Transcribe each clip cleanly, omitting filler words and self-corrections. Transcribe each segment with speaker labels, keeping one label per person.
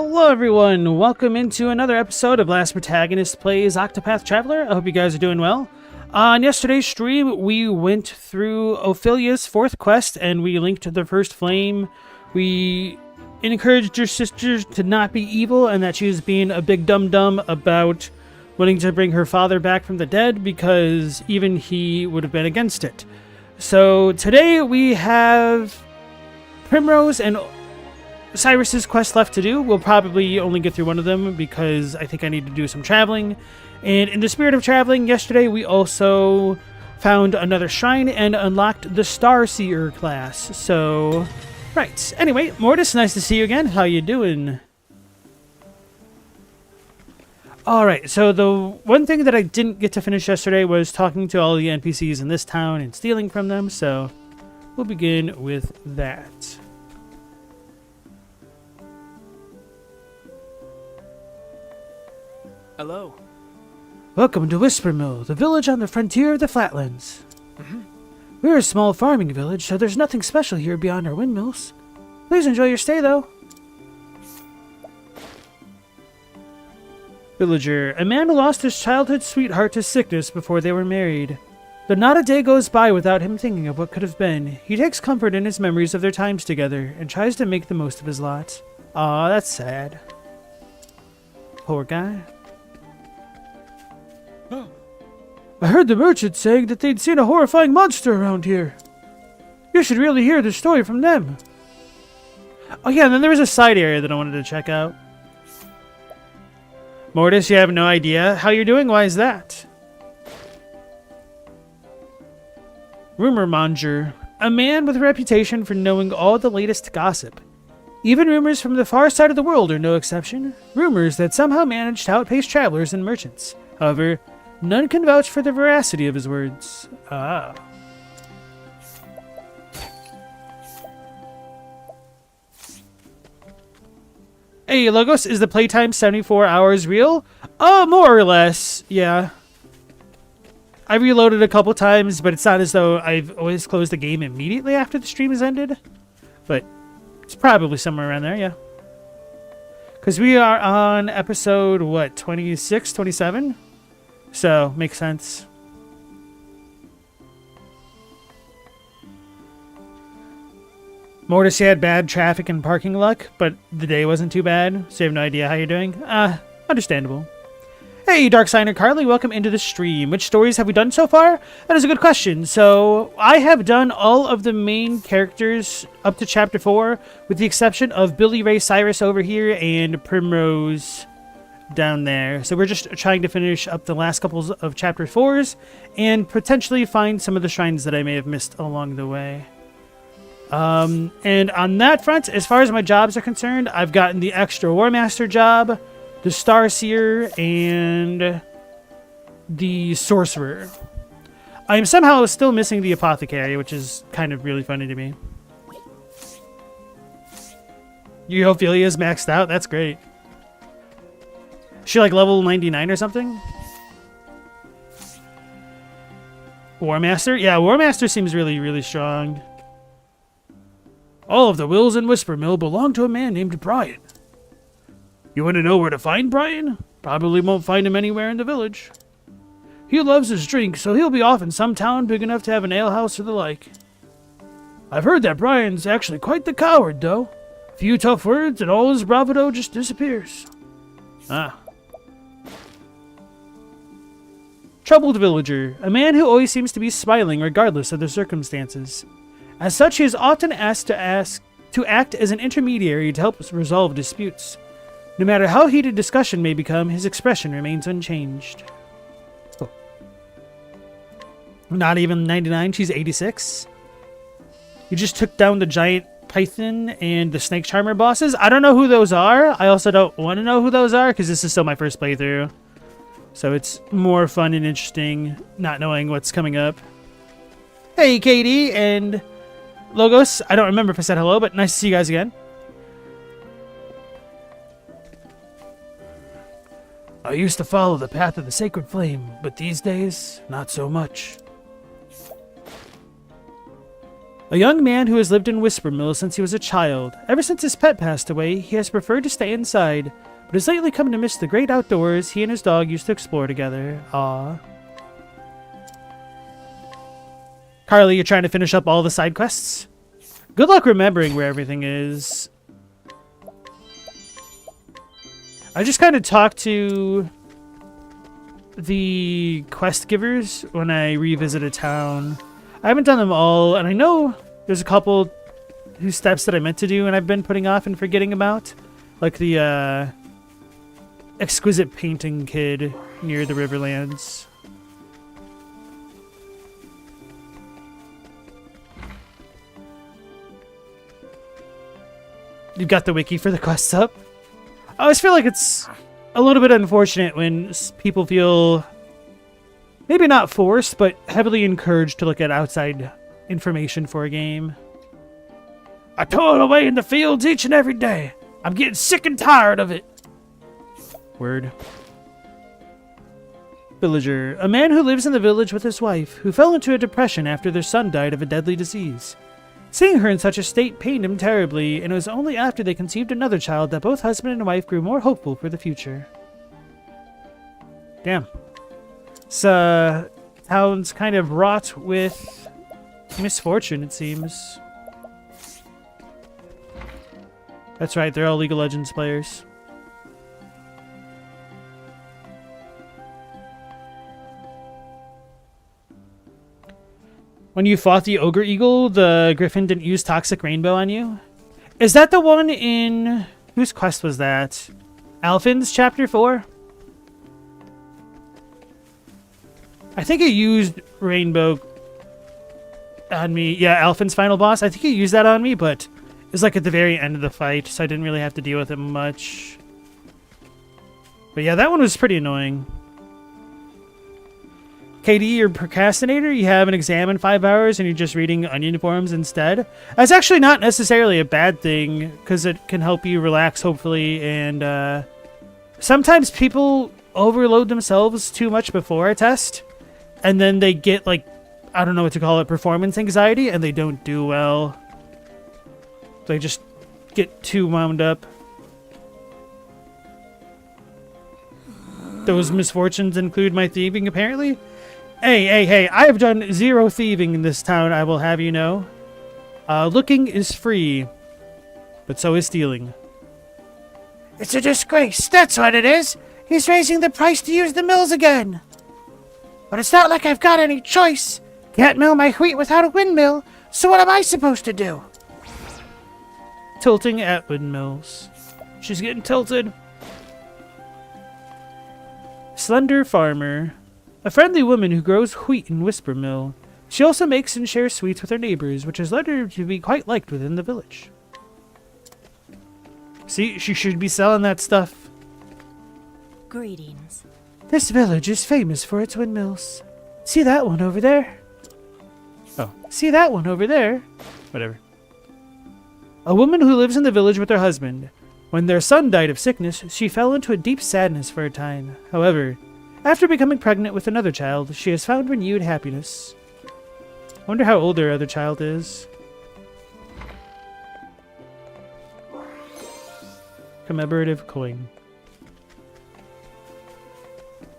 Speaker 1: Hello everyone, welcome into another episode of Last Protagonist Plays Octopath Traveler. I hope you guys are doing well. On yesterday's stream, we went through Ophelia's 4th quest and we linked the first flame. We encouraged your sister to not be evil and that she was being a big dum-dum about wanting to bring her father back from the dead because even he would have been against it. So today we have Primrose and Cyrus's quest left to do. We'll probably only get through one of them because I think I need to do some traveling. And in the spirit of traveling, yesterday we also found another shrine and unlocked the Starseer class. So, right. Anyway, Mortis, nice to see you again. How you doing? Alright, so the one thing that I didn't get to finish yesterday was talking to all the NPCs in this town and stealing from them, so we'll begin with that.
Speaker 2: Hello.
Speaker 1: Welcome to Whisper Mill, the village on the frontier of the Flatlands. We're a small farming village, so there's nothing special here beyond our windmills. Please enjoy your stay, though. Villager, a man who lost his childhood sweetheart to sickness before they were married. Though not a day goes by without him thinking of what could have been, he takes comfort in his memories of their times together and tries to make the most of his lot. Aw, that's sad. Poor guy. I heard the merchant saying that they'd seen a horrifying monster around here. You should really hear the story from them. Oh yeah, and then there was a side area that I wanted to check out. Mortis, you have no idea how you're doing? Why is that? Rumor monger. A man with a reputation for knowing all the latest gossip. Even rumors from the far side of the world are no exception. Rumors that somehow manage to outpace travelers and merchants. However, none can vouch for the veracity of his words. Ah. Hey, Logos, is the playtime 74 hours real? More or less, yeah. I reloaded a couple times, but it's not as though I've always closed the game immediately after the stream has ended. But it's probably somewhere around there, yeah. Because we are on episode, what, 26, 27? So, makes sense. Mortis, you had bad traffic and parking luck, but the day wasn't too bad, so you have no idea how you're doing? Understandable. Hey, Darksigner Carly, welcome into the stream. Which stories have we done so far? That is a good question. So, I have done all of the main characters up to Chapter 4, with the exception of Billy Ray Cyrus over here and Primrose down there. So we're just trying to finish up the last couple of Chapter 4s and potentially find some of the shrines that I may have missed along the way. And on that front, as far as my jobs are concerned, I've gotten the extra War Master job, the Starseer, and the Sorcerer. I am somehow still missing the Apothecary, which is kind of really funny to me. Your Ophelia's maxed out? That's great. Is she like level 99 or something? War Master? Yeah, War Master seems really, really strong. All of the wills in Whisper Mill belong to a man named Brian. You want to know where to find Brian? Probably won't find him anywhere in the village. He loves his drink, so he'll be off in some town big enough to have an alehouse or the like. I've heard that Brian's actually quite the coward, though. A few tough words and all his bravado just disappears. Ah. Troubled villager, a man who always seems to be smiling regardless of the circumstances. As such, he is often asked to act as an intermediary to help us resolve disputes. No matter how heated discussion may become, his expression remains unchanged. Oh. Not even 99, she's 86. You just took down the giant python and the snake charmer bosses. I don't know who those are. I also don't want to know who those are because this is still my first playthrough. So it's more fun and interesting not knowing what's coming up. Hey, Katie and Logos. I don't remember if I said hello, but nice to see you guys again. I used to follow the path of the sacred flame, but these days, not so much. A young man who has lived in Whispermill since he was a child. Ever since his pet passed away, he has preferred to stay inside, but has lately come to miss the great outdoors he and his dog used to explore together. Aww. Carly, you're trying to finish up all the side quests? Good luck remembering where everything is. I just kind of talked to the quest givers when I revisit a town. I haven't done them all, and I know there's a couple whose steps that I meant to do and I've been putting off and forgetting about. Like the exquisite painting kid near the Riverlands. You've got the wiki for the quests up? I always feel like it's a little bit unfortunate when people feel maybe not forced, but heavily encouraged to look at outside information for a game. I toil away in the fields each and every day. I'm getting sick and tired of it. Word. Villager. A man who lives in the village with his wife, who fell into a depression after their son died of a deadly disease. Seeing her in such a state pained him terribly, and it was only after they conceived another child that both husband and wife grew more hopeful for the future. Damn. This town's kind of wrought with misfortune, it seems. That's right, they're all League of Legends players. When you fought the Ogre Eagle, the Griffin didn't use Toxic Rainbow on you? Is that the one in... whose quest was that? Alphin's Chapter 4? I think it used Rainbow on me. Yeah, Alphin's final boss. I think he used that on me, but it was like at the very end of the fight, so I didn't really have to deal with it much. But yeah, that one was pretty annoying. KD, you're a procrastinator? You have an exam in 5 hours and you're just reading onion forums instead? That's actually not necessarily a bad thing, because it can help you relax, hopefully, and sometimes people overload themselves too much before a test, and then they get, like, I don't know what to call it, performance anxiety, and they don't do well. They just get too wound up. Those misfortunes include my thieving, apparently. Hey, I have done 0 thieving in this town, I will have you know. Looking is free, but so is stealing. It's a disgrace, that's what it is. He's raising the price to use the mills again. But it's not like I've got any choice. Can't mill my wheat without a windmill, so what am I supposed to do? Tilting at windmills. She's getting tilted. Slender Farmer. A friendly woman who grows wheat in Whispermill. She also makes and shares sweets with her neighbors, which has led her to be quite liked within the village. See, she should be selling that stuff.
Speaker 2: Greetings.
Speaker 1: This village is famous for its windmills. See that one over there? Oh, see that one over there? Whatever. A woman who lives in the village with her husband. When their son died of sickness, she fell into a deep sadness for a time. However, after becoming pregnant with another child, she has found renewed happiness. I wonder how old their other child is. Commemorative coin.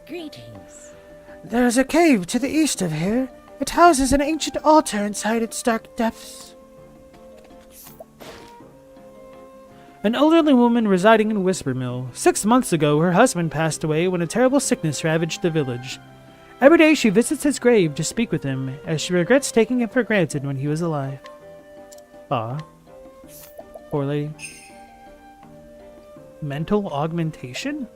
Speaker 2: Greetings.
Speaker 1: There is a cave to the east of here. It houses an ancient altar inside its dark depths. An elderly woman residing in Whispermill. 6 months ago, her husband passed away when a terrible sickness ravaged the village. Every day she visits his grave to speak with him, as she regrets taking him for granted when he was alive. Ah. Poor lady. Mental augmentation?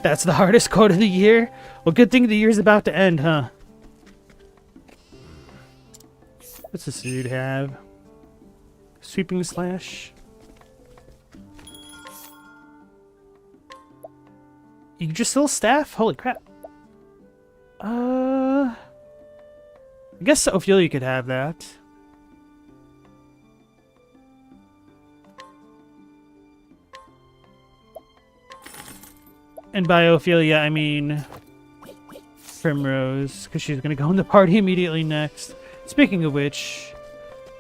Speaker 1: That's the hardest quote of the year? Well, good thing the year's about to end, huh? What's this dude have? Sweeping slash. Yggdrasil staff? Holy crap. I guess Ophelia could have that. And by Ophelia, I mean Primrose, because she's going to go in the party immediately next. Speaking of which,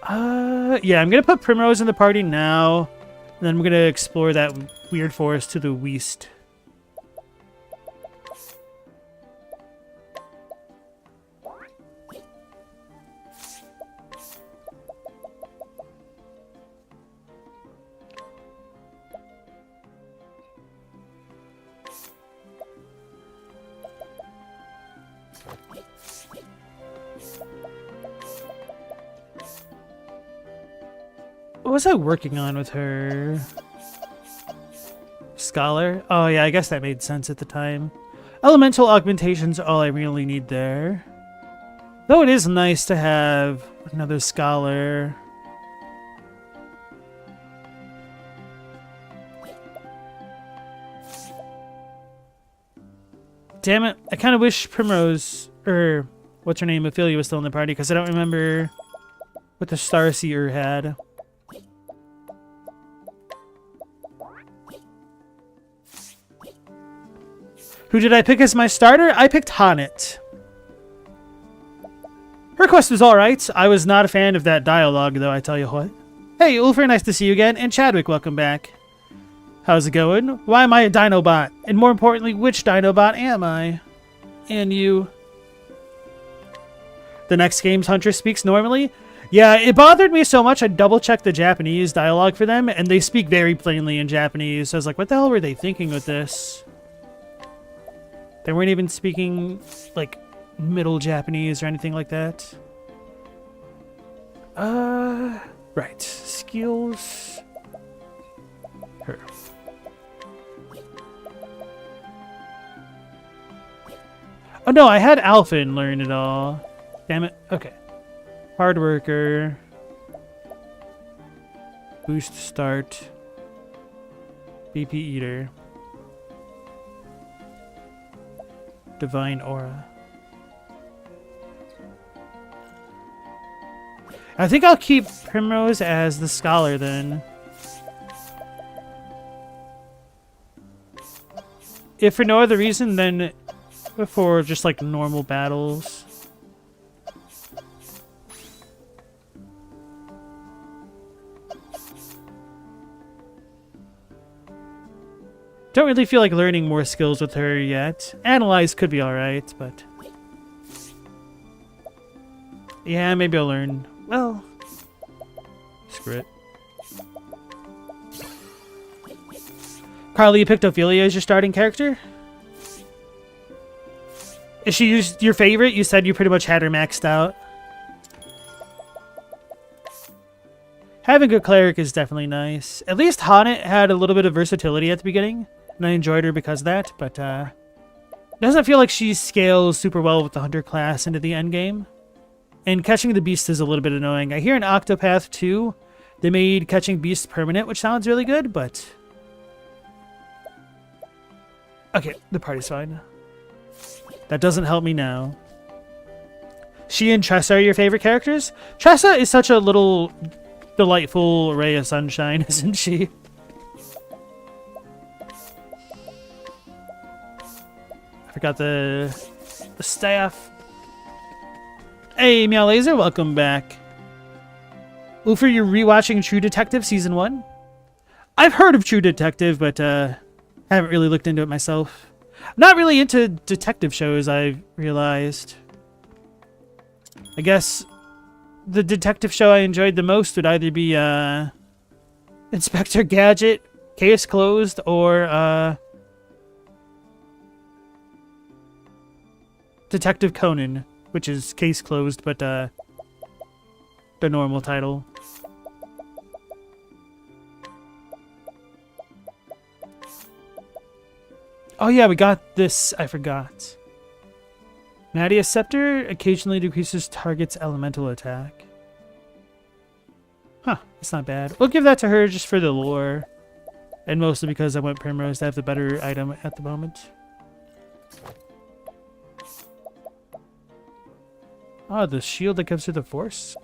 Speaker 1: yeah, I'm going to put Primrose in the party now, and then I'm going to explore that weird forest to the west. What was I working on with her? Scholar? Oh yeah, I guess that made sense at the time. Elemental augmentation's all I really need there. Though it is nice to have another scholar. Damn it, I kind of wish Primrose, or what's her name, Ophelia was still in the party, because I don't remember what the Starseer had. Who did I pick as my starter? I picked Honnet. Her quest was alright. I was not a fan of that dialogue, though, I tell you what. Hey, Ulfer, nice to see you again. And Chadwick, welcome back. How's it going? Why am I a Dinobot? And more importantly, which Dinobot am I? And you? The next game's Hunter speaks normally? Yeah, it bothered me so much I double-checked the Japanese dialogue for them, and they speak very plainly in Japanese. So I was like, what the hell were they thinking with this? They weren't even speaking, like, Middle Japanese or anything like that. Right. Skills. Her. Oh, no, I had Alphen learn it all. Damn it. Okay. Hard worker. Boost start. BP eater. Divine Aura. I think I'll keep Primrose as the scholar then. If for no other reason than for just like normal battles. Don't really feel like learning more skills with her yet. Analyze could be alright, but... yeah, maybe I'll learn. Well... screw it. Carly, you picked Ophelia as your starting character? Is she your favorite? You said you pretty much had her maxed out. Having a cleric is definitely nice. At least Honnet had a little bit of versatility at the beginning. And I enjoyed her because of that, but it doesn't feel like she scales super well with the Hunter class into the end game. And catching the beast is a little bit annoying. I hear in Octopath 2, they made catching beasts permanent, which sounds really good, but... okay, the party's fine. That doesn't help me now. She and Tressa are your favorite characters? Tressa is such a little delightful ray of sunshine, isn't she? Forgot the staff. Hey, Meow Laser, welcome back. Ulfer, you're rewatching True Detective Season 1? I've heard of True Detective, but haven't really looked into it myself. I'm not really into detective shows, I've realized. I guess the detective show I enjoyed the most would either be Inspector Gadget, Case Closed, or Detective Conan, which is Case Closed, but the normal title. Oh yeah, we got this. I forgot. Madia's Scepter occasionally decreases target's elemental attack. Huh, that's not bad. We'll give that to her just for the lore. And mostly because I want Primrose to have the better item at the moment. Oh, the shield that gives her the force?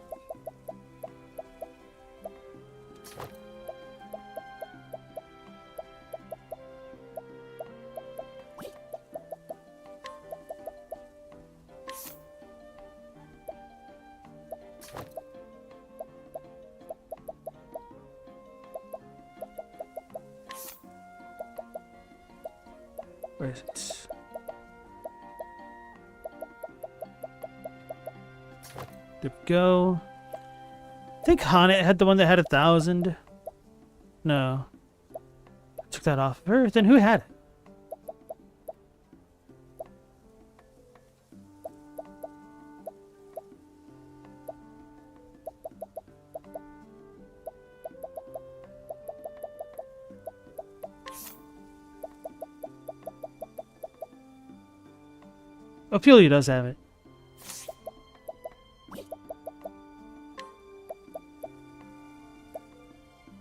Speaker 1: Where is it? There we go. I think Hanet had the one that had 1,000. No. I took that off of her. Then who had it? Ophelia does have it.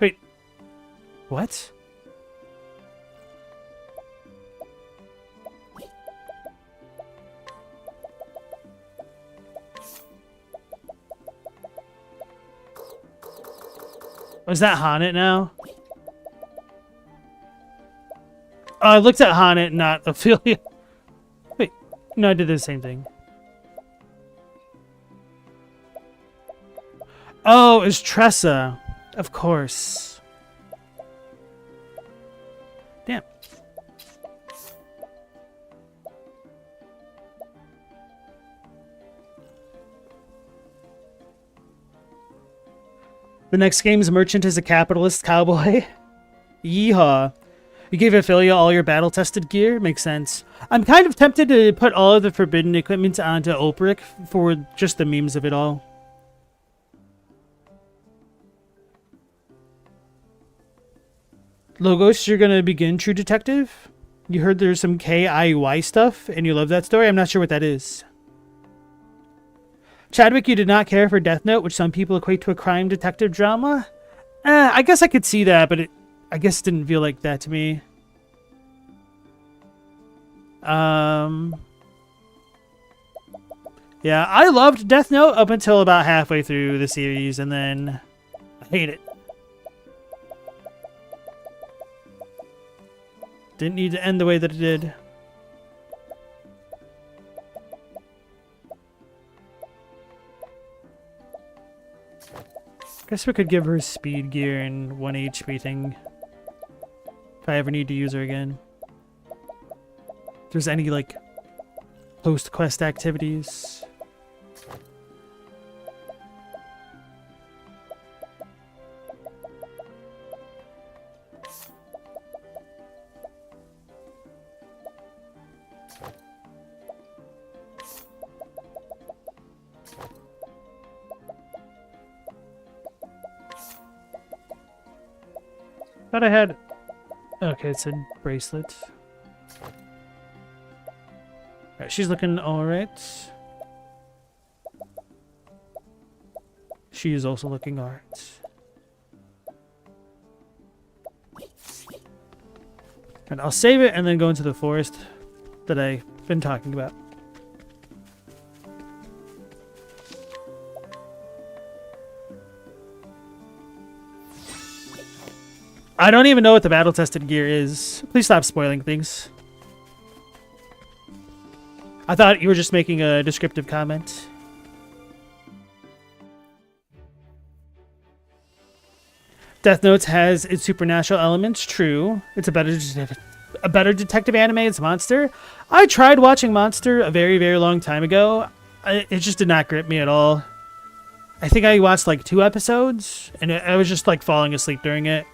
Speaker 1: Wait. What? Was that Hanet now? Oh, I looked at Hanet, not Ophelia. Wait, no, I did the same thing. Oh, it's Tressa. Of course. Damn. The next game's merchant is a capitalist cowboy. Yeehaw. You gave Ophelia all your battle-tested gear? Makes sense. I'm kind of tempted to put all of the forbidden equipment onto Ulbrich for just the memes of it all. Logos, you're gonna begin True Detective? You heard there's some KIY stuff, and you love that story? I'm not sure what that is. Chadwick, you did not care for Death Note, which some people equate to a crime detective drama? I guess I could see that, but I guess it didn't feel like that to me. Yeah, I loved Death Note up until about halfway through the series, and then I hate it. Didn't need to end the way that it did. Guess we could give her speed gear and 1 HP thing. If I ever need to use her again. If there's any, like, post-quest activities. Thought I had... Okay, it's a bracelet. Alright, she's looking alright. She is also looking alright. And I'll save it and then go into the forest that I've been talking about. I don't even know what the battle-tested gear is. Please stop spoiling things. I thought you were just making a descriptive comment. Death Note has its supernatural elements, true. It's a better detective anime, it's Monster. I tried watching Monster a very, very long time ago. It just did not grip me at all. I think I watched like 2 episodes, and I was just like falling asleep during it.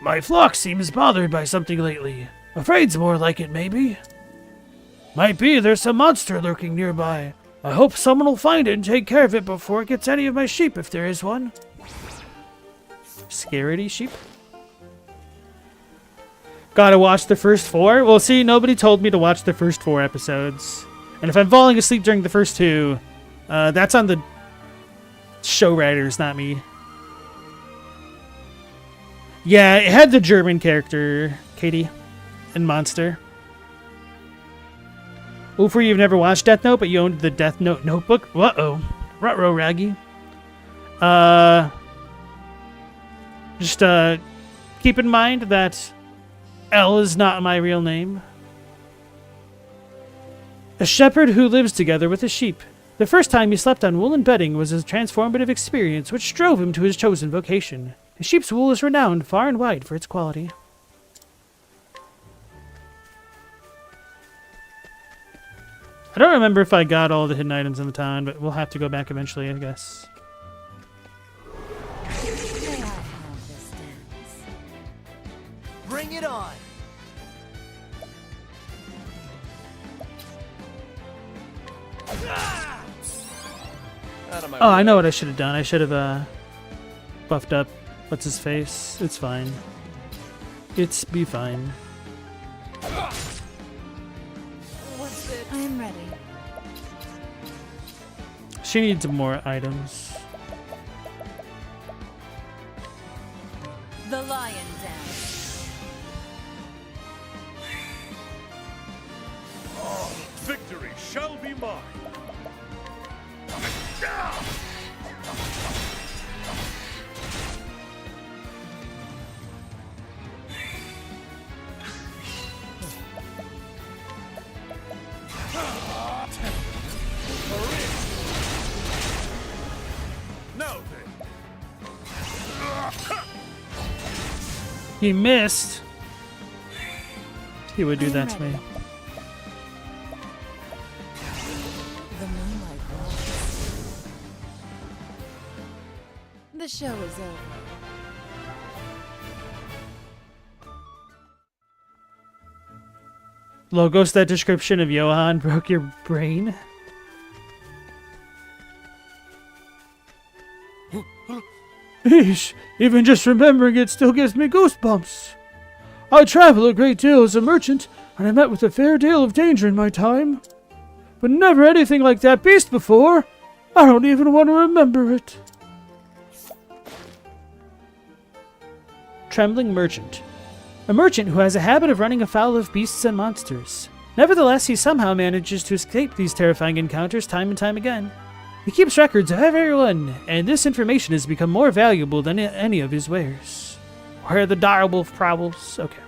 Speaker 1: My flock seems bothered by something lately. Afraid's more like it, maybe. Might be there's some monster lurking nearby. I hope someone will find it and take care of it before it gets any of my sheep, if there is one. Scaredy sheep? Gotta watch the first 4? Well, see, nobody told me to watch the first 4 episodes. And if I'm falling asleep during the first 2, that's on the show writers, not me. Yeah, it had the German character, Katie, and Monster. Oofer, you've never watched Death Note, but you owned the Death Note notebook? Uh-oh. Ruh-roh, Raggy. Just keep in mind that L is not my real name. A shepherd who lives together with a sheep. The first time he slept on woolen bedding was a transformative experience which drove him to his chosen vocation. Sheep's wool is renowned far and wide for its quality. I don't remember if I got all the hidden items in the town, but we'll have to go back eventually, I guess.
Speaker 2: May I have this dance?
Speaker 3: Bring it on!
Speaker 1: Oh, I know what I should have done. I should have buffed up what's his face. It's fine. It's be fine.
Speaker 2: What's it? I am ready.
Speaker 1: She needs more items.
Speaker 2: The lion dance.
Speaker 4: Victory shall be mine. Now then.
Speaker 1: He missed. He would do that to me.
Speaker 2: The moonlight walks. The show is over.
Speaker 1: Logos, that description of Johan broke your brain. Eesh, even just remembering it still gives me goosebumps. I travel a great deal as a merchant, and I met with a fair deal of danger in my time. But never anything like that beast before. I don't even want to remember it. Trembling Merchant. A merchant who has a habit of running afoul of beasts and monsters. Nevertheless, he somehow manages to escape these terrifying encounters time and time again. He keeps records of everyone, and this information has become more valuable than any of his wares. Where are the direwolf problems? Okay.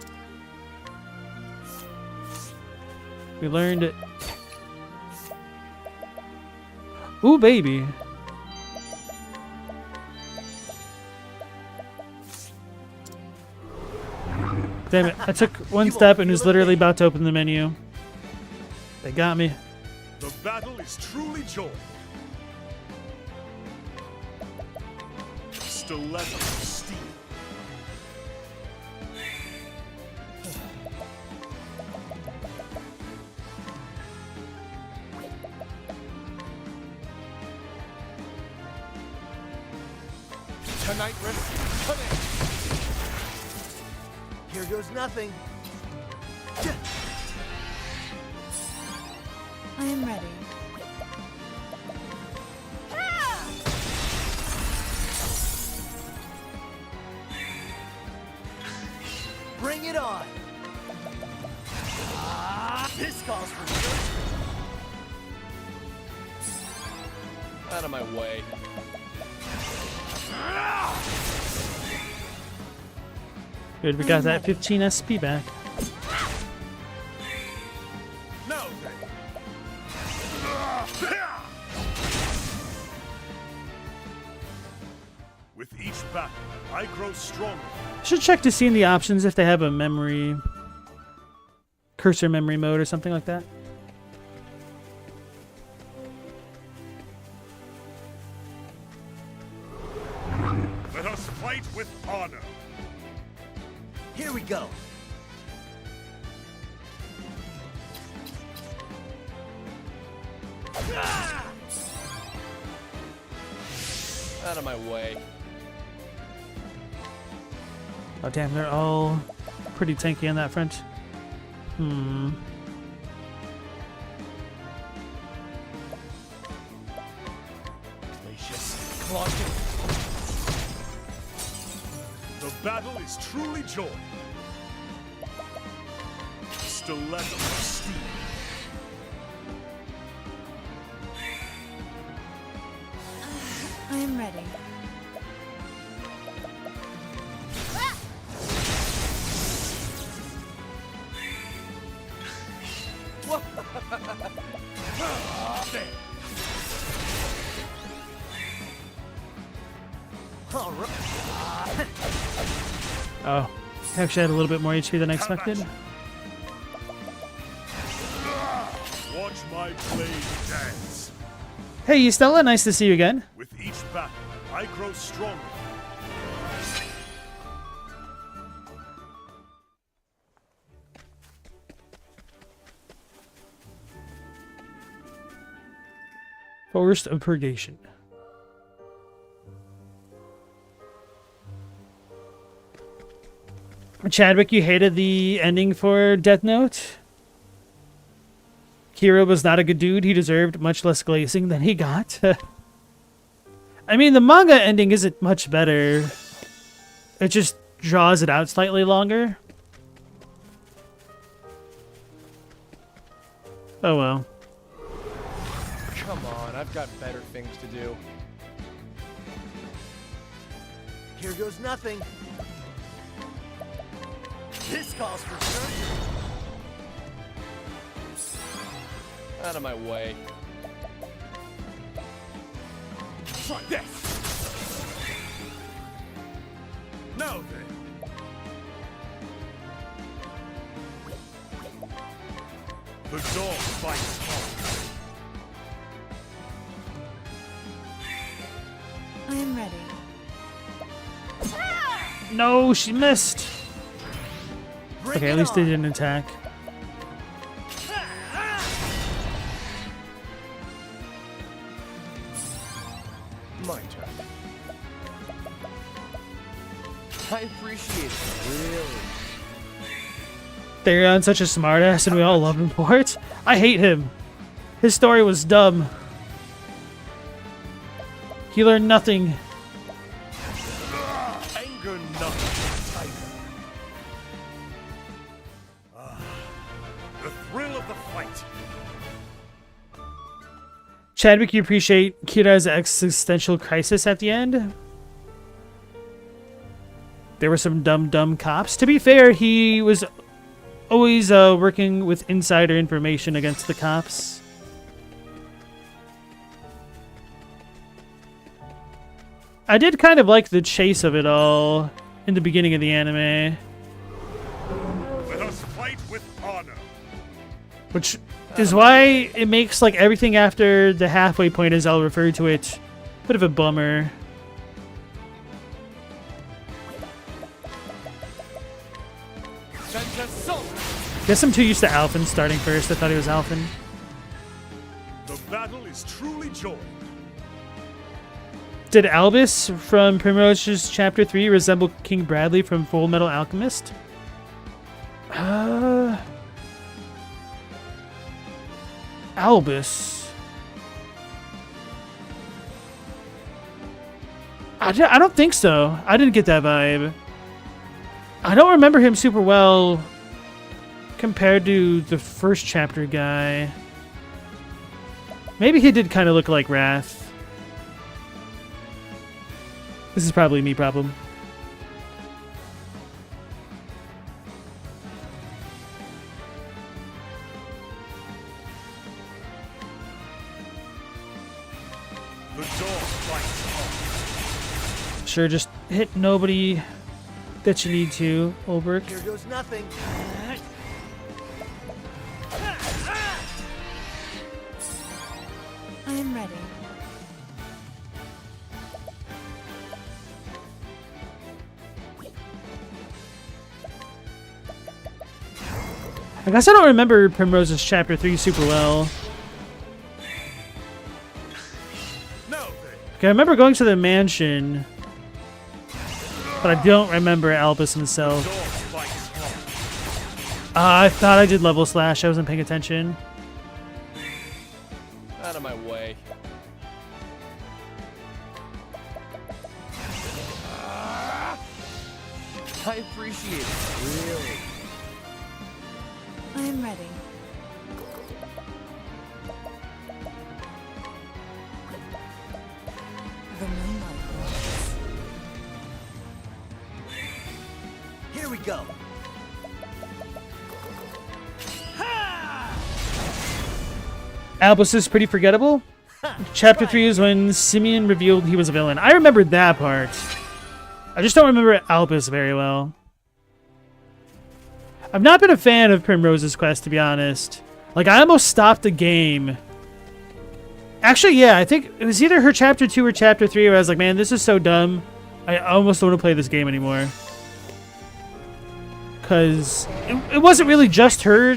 Speaker 1: We learned it. Ooh, baby. Damn it, I took one step and was literally about to open the menu. They got me.
Speaker 4: The battle is truly joy. Stiletto of steel.
Speaker 3: Tonight, Rift, come in! Here goes nothing.
Speaker 2: I am ready.
Speaker 3: Bring it on! This calls for you.
Speaker 5: Out of my way.
Speaker 1: Good, we got that 15 SP back.
Speaker 4: Now then. With each battle, I grow stronger.
Speaker 1: I should check to see in the options if they have a memory... cursor memory mode or something like that.
Speaker 4: Let us fight with honor.
Speaker 3: Here we go.
Speaker 5: Out of my way.
Speaker 1: Oh damn, they're all pretty tanky on that front.
Speaker 3: Glacius, clogged.
Speaker 4: The battle is truly joy. Stiletto of steel.
Speaker 2: I am ready.
Speaker 3: All All right.
Speaker 1: Oh, actually had a little bit more HP than I expected.
Speaker 4: Watch my blade dance.
Speaker 1: Hey, Stella, nice to see you again.
Speaker 4: With each battle, I grow stronger.
Speaker 1: Forest of Purgation. Chadwick, you hated the ending for Death Note? Kira was not a good dude. He deserved much less glazing than he got. I mean, the manga ending isn't much better. It just draws it out slightly longer. Oh well.
Speaker 5: Come on, I've got better things to do.
Speaker 3: Here goes nothing. This calls for surgery.
Speaker 5: Out of my way.
Speaker 4: Try this. Now then. The dog bites hard.
Speaker 2: I am ready.
Speaker 1: No, she missed.
Speaker 3: Bring
Speaker 1: Okay,
Speaker 3: it
Speaker 1: at least they
Speaker 3: on.
Speaker 1: didn't attack.
Speaker 5: My turn. I appreciate it, really.
Speaker 1: Therion's such a smartass and we all love him for it. I hate him. His story was dumb. He learned nothing.
Speaker 4: Anger nothing, tiger. The thrill of the fight.
Speaker 1: Chadwick, you appreciate Kira's existential crisis at the end? There were some dumb cops. To be fair, he was always working with insider information against the cops. I did kind of like the chase of it all in the beginning of the anime,
Speaker 4: Let us fight with honor.
Speaker 1: which is why it makes like everything after the halfway point, as I'll refer to it, a bit of a bummer. Guess I'm too used to Alphen starting first. I thought he was Alphen.
Speaker 4: The battle is truly joined.
Speaker 1: Did Albus from Primrose's Chapter 3 resemble King Bradley from Full Metal Alchemist? Albus. I don't think so. I didn't get that vibe. I don't remember him super well compared to the first chapter guy. Maybe he did kind of look like Wrath. This is probably me problem.
Speaker 4: The dog bites hard.
Speaker 1: Sure, just hit nobody that you need to, Ulbrich.
Speaker 3: Here goes nothing.
Speaker 2: I am ready.
Speaker 1: I guess I don't remember Primrose's Chapter 3 super well.
Speaker 4: Now then.
Speaker 1: Okay, I remember going to the mansion, but I don't remember Albus himself.
Speaker 4: Dog bites hard.
Speaker 1: I thought I did level slash. I wasn't paying attention.
Speaker 5: Out of my way. I appreciate it, really.
Speaker 2: I am ready. The moonlight glows.
Speaker 3: Here we go.
Speaker 1: Albus is pretty forgettable. Chapter 3 is when Simeon revealed he was a villain. I remembered that part. I just don't remember Albus very well. I've not been a fan of Primrose's quest, to be honest. Like, I almost stopped the game. Actually, yeah, I think it was either her chapter 2 or chapter 3 where I was like, man, this is so dumb. I almost don't want to play this game anymore. Because it wasn't really just her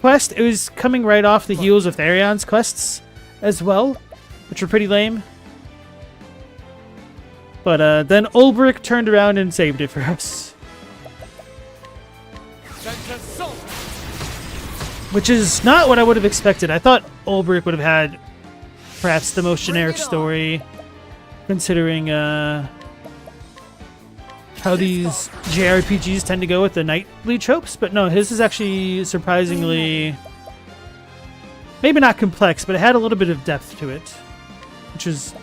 Speaker 1: quest. It was coming right off the heels of Therion's quests as well, which were pretty lame. But then Ulbrich turned around and saved it for us. Which is not what I would have expected. I thought Ulbrich would have had perhaps the most generic story, considering how these JRPGs tend to go with the knightly tropes. But no, his is actually surprisingly, maybe not complex, but it had a little bit of depth to it, which is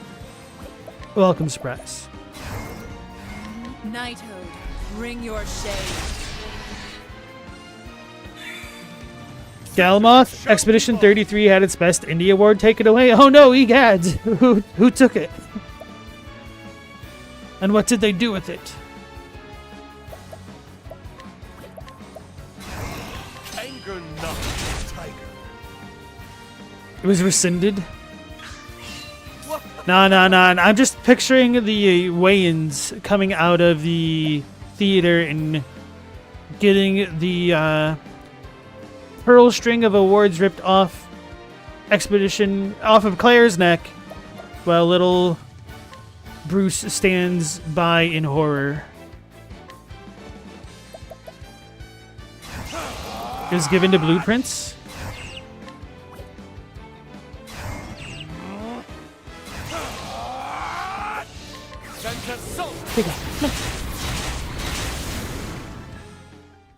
Speaker 1: a welcome surprise.
Speaker 2: Knighthood, bring your shade.
Speaker 1: Galamoth, Expedition 33 had its best indie award taken away. Oh no, egads! Who took it? And what did they do with it?
Speaker 4: Anger not, tiger.
Speaker 1: It was rescinded? Nah. I'm just picturing the Wayans coming out of the theater and getting the pearl string of awards ripped off of Claire's neck while little Bruce stands by in horror. Is given to blueprints.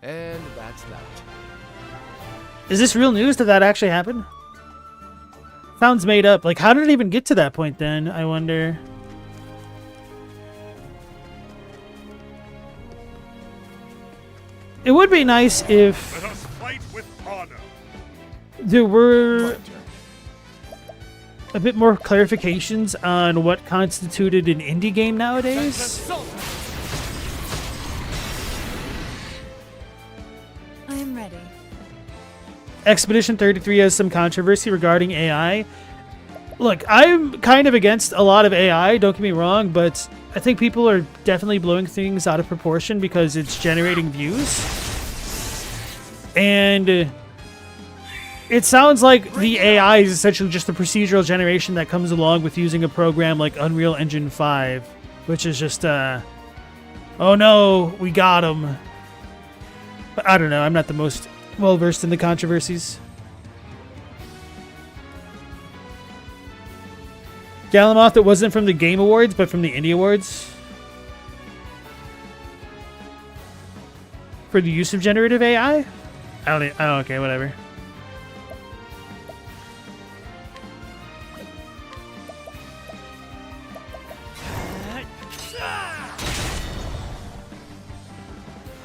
Speaker 5: And that's that.
Speaker 1: Is this real news? Did that actually happen? Sounds made up. Like, how did it even get to that point then, I wonder? It would be nice if
Speaker 4: Let us fight with honor.
Speaker 1: there were a bit more clarifications on what constituted an indie game nowadays.
Speaker 2: I am ready.
Speaker 1: Expedition 33 has some controversy regarding AI. Look, I'm kind of against a lot of AI, don't get me wrong, but I think people are definitely blowing things out of proportion because it's generating views. And it sounds like the AI is essentially just the procedural generation that comes along with using a program like Unreal Engine 5, which is just, oh no, we got him. But I don't know, I'm not the most well-versed in the controversies. Galamoth, it wasn't from the Game Awards, but from the Indie Awards. For the use of generative AI? Oh, okay, whatever.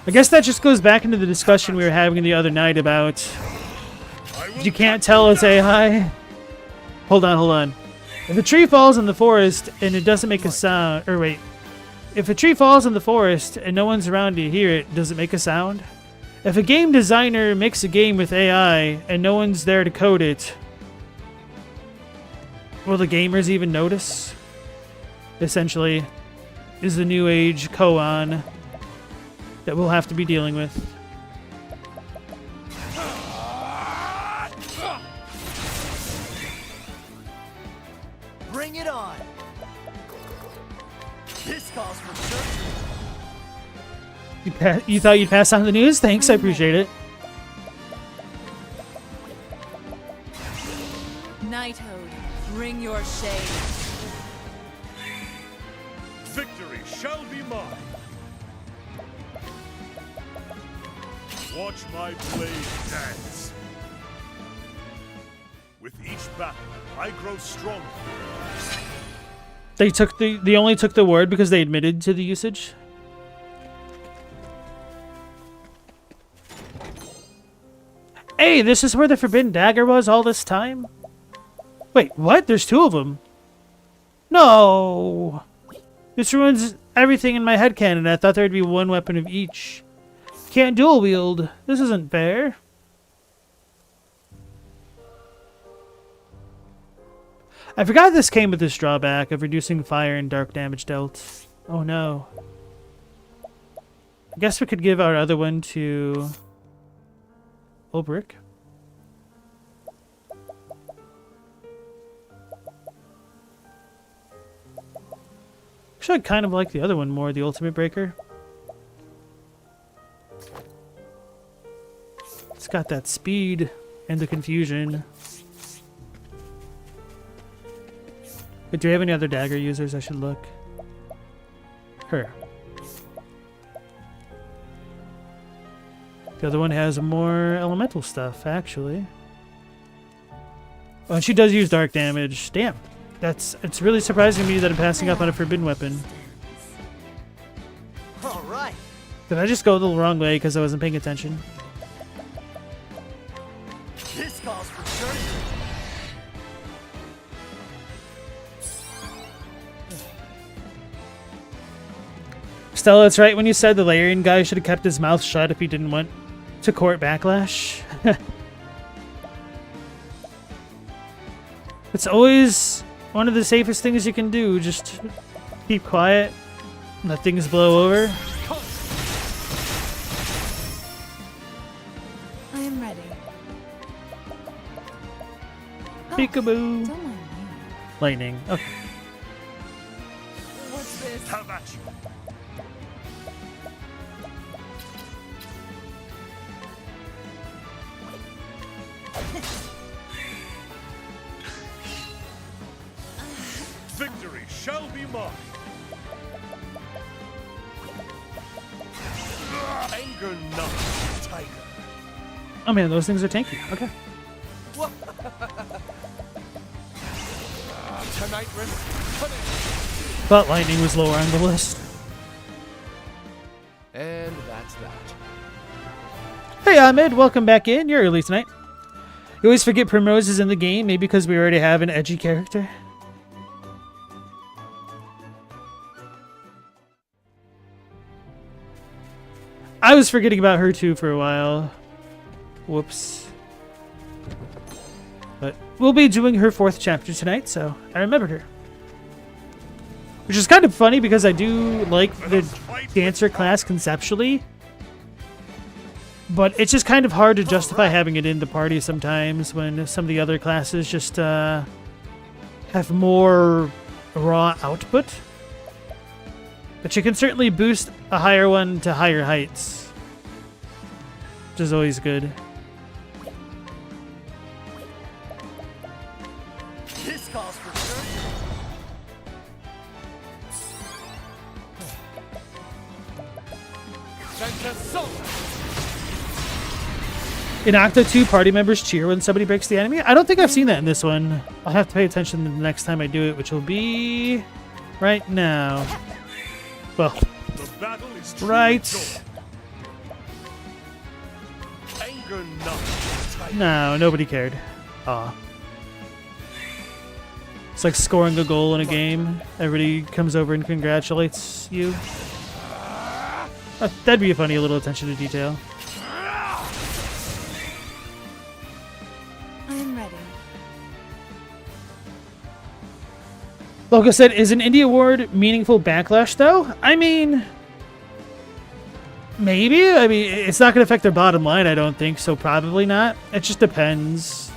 Speaker 1: I guess that just goes back into the discussion we were having the other night about you can't tell it's AI. Hold on. If a tree falls in the forest and it doesn't make a sound, or wait, if a tree falls in the forest and no one's around to hear it, does it make a sound? If a game designer makes a game with AI and no one's there to code it, will the gamers even notice? Essentially, is the new age koan that we'll have to be dealing with.
Speaker 3: Bring it on. This calls for surgery.
Speaker 1: You thought you'd pass on the news? Thanks, I appreciate it.
Speaker 2: Knighthood, bring your shade.
Speaker 4: Victory shall be mine. Watch my blade dance. With each battle, I grow stronger.
Speaker 1: They only took the word because they admitted to the usage. Hey, this is where the Forbidden Dagger was all this time? Wait, what? There's two of them. No. This ruins everything in my headcanon. I thought there'd be one weapon of each. Can't dual wield. This isn't fair. I forgot this came with this drawback of reducing fire and dark damage dealt. Oh no. I guess we could give our other one to Ulbrich. Actually, I kind of like the other one more, the Ultimate Breaker. It's got that speed and the confusion. But do we have any other dagger users? I should look. Her. The other one has more elemental stuff, actually. Oh, and she does use dark damage. Damn. It's really surprising to me that I'm passing up on a forbidden weapon.
Speaker 3: All right.
Speaker 1: Did I just go the wrong way because I wasn't paying attention?
Speaker 3: This calls for surgery.
Speaker 1: Stella, it's right when you said the Larian guy should have kept his mouth shut if he didn't want to court backlash. It's always one of the safest things you can do. Just keep quiet, let things blow over.
Speaker 2: I am ready.
Speaker 1: Peekaboo.
Speaker 2: Don't mind me.
Speaker 1: Lightning. Okay.
Speaker 2: What's this?
Speaker 4: How about you? Victory shall be mine. Anger not, tiger.
Speaker 1: Oh man, those things are tanky. Okay.
Speaker 5: Tonight, finish.
Speaker 1: Thought lightning was lower on the list.
Speaker 5: And that's that.
Speaker 1: Hey Ahmed, welcome back in. You're early tonight. You always forget Primrose is in the game, maybe because we already have an edgy character. I was forgetting about her too for a while. Whoops. But we'll be doing her 4th chapter tonight, so I remembered her. Which is kind of funny because I do like the dancer class conceptually. But it's just kind of hard to justify having it in the party sometimes when some of the other classes just have more raw output. But you can certainly boost a higher one to higher heights, which is always good.
Speaker 3: This calls for surgery.
Speaker 1: In Octo 2, party members cheer when somebody breaks the enemy. I don't think I've seen that in this one. I'll have to pay attention the next time I do it, which will be right now. Well,
Speaker 4: The battle is
Speaker 1: right.
Speaker 4: Anger not, tiger.
Speaker 1: No, nobody cared. Aw. It's like scoring a goal in a game. Everybody comes over and congratulates you. That'd be a funny little attention to detail.
Speaker 2: I am ready.
Speaker 1: Logo said, is an indie award meaningful backlash, though? I mean, maybe. I mean, it's not going to affect their bottom line, I don't think, so probably not. It just depends.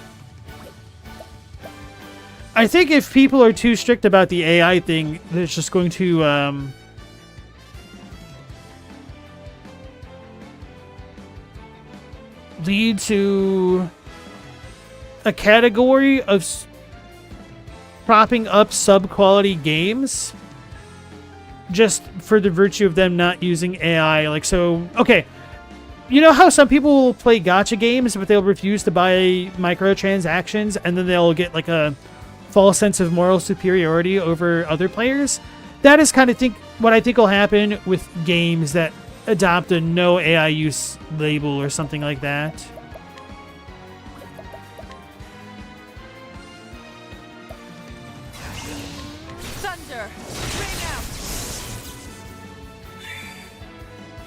Speaker 1: I think if people are too strict about the AI thing, it's just going to lead to a category of propping up sub-quality games just for the virtue of them not using AI. Like, so, okay, you know how some people will play gacha games, but they'll refuse to buy microtransactions, and then they'll get like a false sense of moral superiority over other players? That is kind of what I think will happen with games that adopt a no AI use label or something like that.
Speaker 2: Thunder, ring out.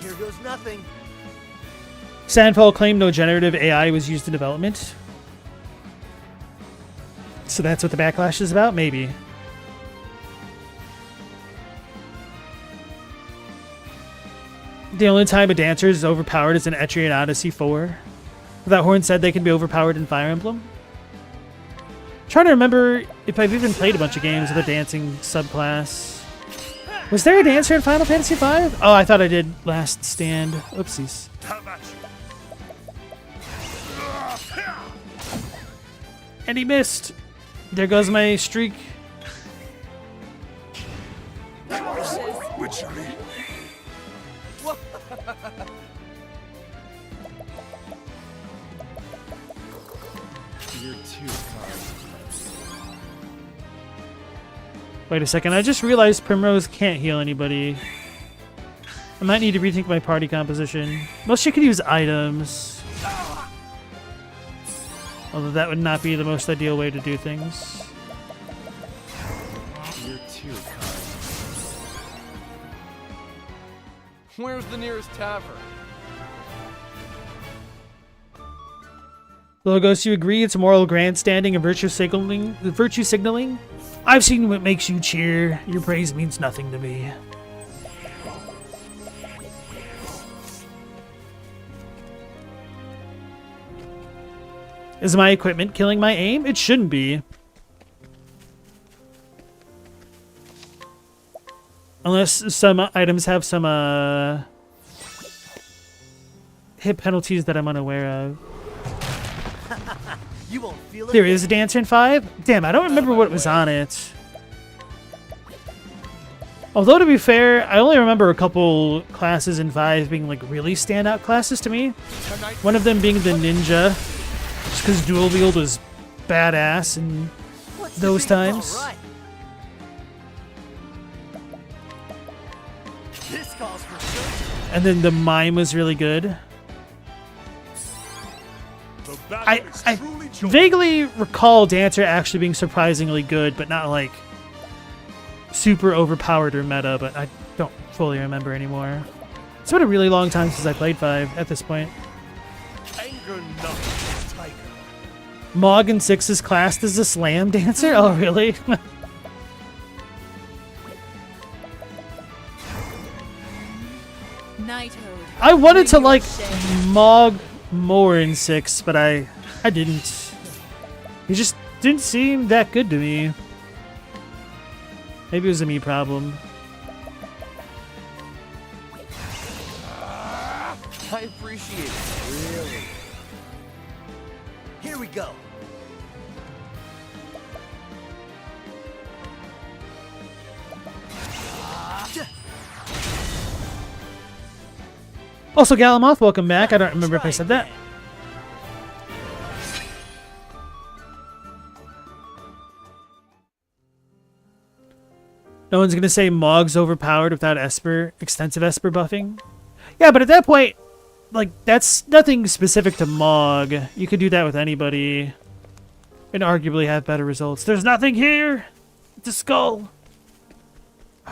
Speaker 3: Here goes nothing.
Speaker 1: Sandfall claimed no generative AI was used in development. So that's what the backlash is about? Maybe. The only time a dancer is overpowered is in Etrian Odyssey 4. That Horn said they can be overpowered in Fire Emblem. Trying to remember if I've even played a bunch of games with a dancing subclass. Was there a dancer in Final Fantasy V? Oh, I thought I did Last Stand. Oopsies.
Speaker 4: Have at you.
Speaker 1: And he missed. There goes my streak.
Speaker 4: Witchery.
Speaker 5: You're too kind.
Speaker 1: Wait a second, I just realized Primrose can't heal anybody. I might need to rethink my party composition. Well, she could use items. Although that would not be the most ideal way to do things.
Speaker 5: You're too kind. Where's the nearest tavern?
Speaker 1: Logos, you agree it's moral grandstanding and virtue signaling? Virtue signaling? I've seen what makes you cheer. Your praise means nothing to me. Is my equipment killing my aim? It shouldn't be. Unless some items have some hit penalties that I'm unaware of.
Speaker 3: You won't feel it.
Speaker 1: There is a dancer in 5? Damn, I don't remember what was on it. Although, to be fair, I only remember a couple classes in 5 being like really standout classes to me. One of them being the ninja, just because dual wield was badass in
Speaker 3: What's the
Speaker 1: those
Speaker 3: beat?
Speaker 1: times.
Speaker 3: All right. This calls for sure.
Speaker 1: And then the mime was really good.
Speaker 4: The battle is
Speaker 1: I
Speaker 4: truly joined.
Speaker 1: vaguely recall Dancer actually being surprisingly good, but not like super overpowered or meta, but I don't fully remember anymore. It's been a really long time since I played 5 at this point.
Speaker 4: Anger not the tiger.
Speaker 1: Mog in 6 is classed as a slam dancer? Oh, really?
Speaker 2: Knighthood.
Speaker 1: I wanted to
Speaker 2: bring your
Speaker 1: like
Speaker 2: shame.
Speaker 1: Mog more in 6, but I didn't. He just didn't seem that good to me. Maybe it was a me problem.
Speaker 5: I appreciate it. Really.
Speaker 3: Here we go.
Speaker 1: Also, Galamoth, welcome back. I don't remember if I said that. No one's gonna say Mog's overpowered without Esper, extensive Esper buffing. Yeah, but at that point, like, that's nothing specific to Mog. You could do that with anybody and arguably have better results. There's nothing here! It's a skull.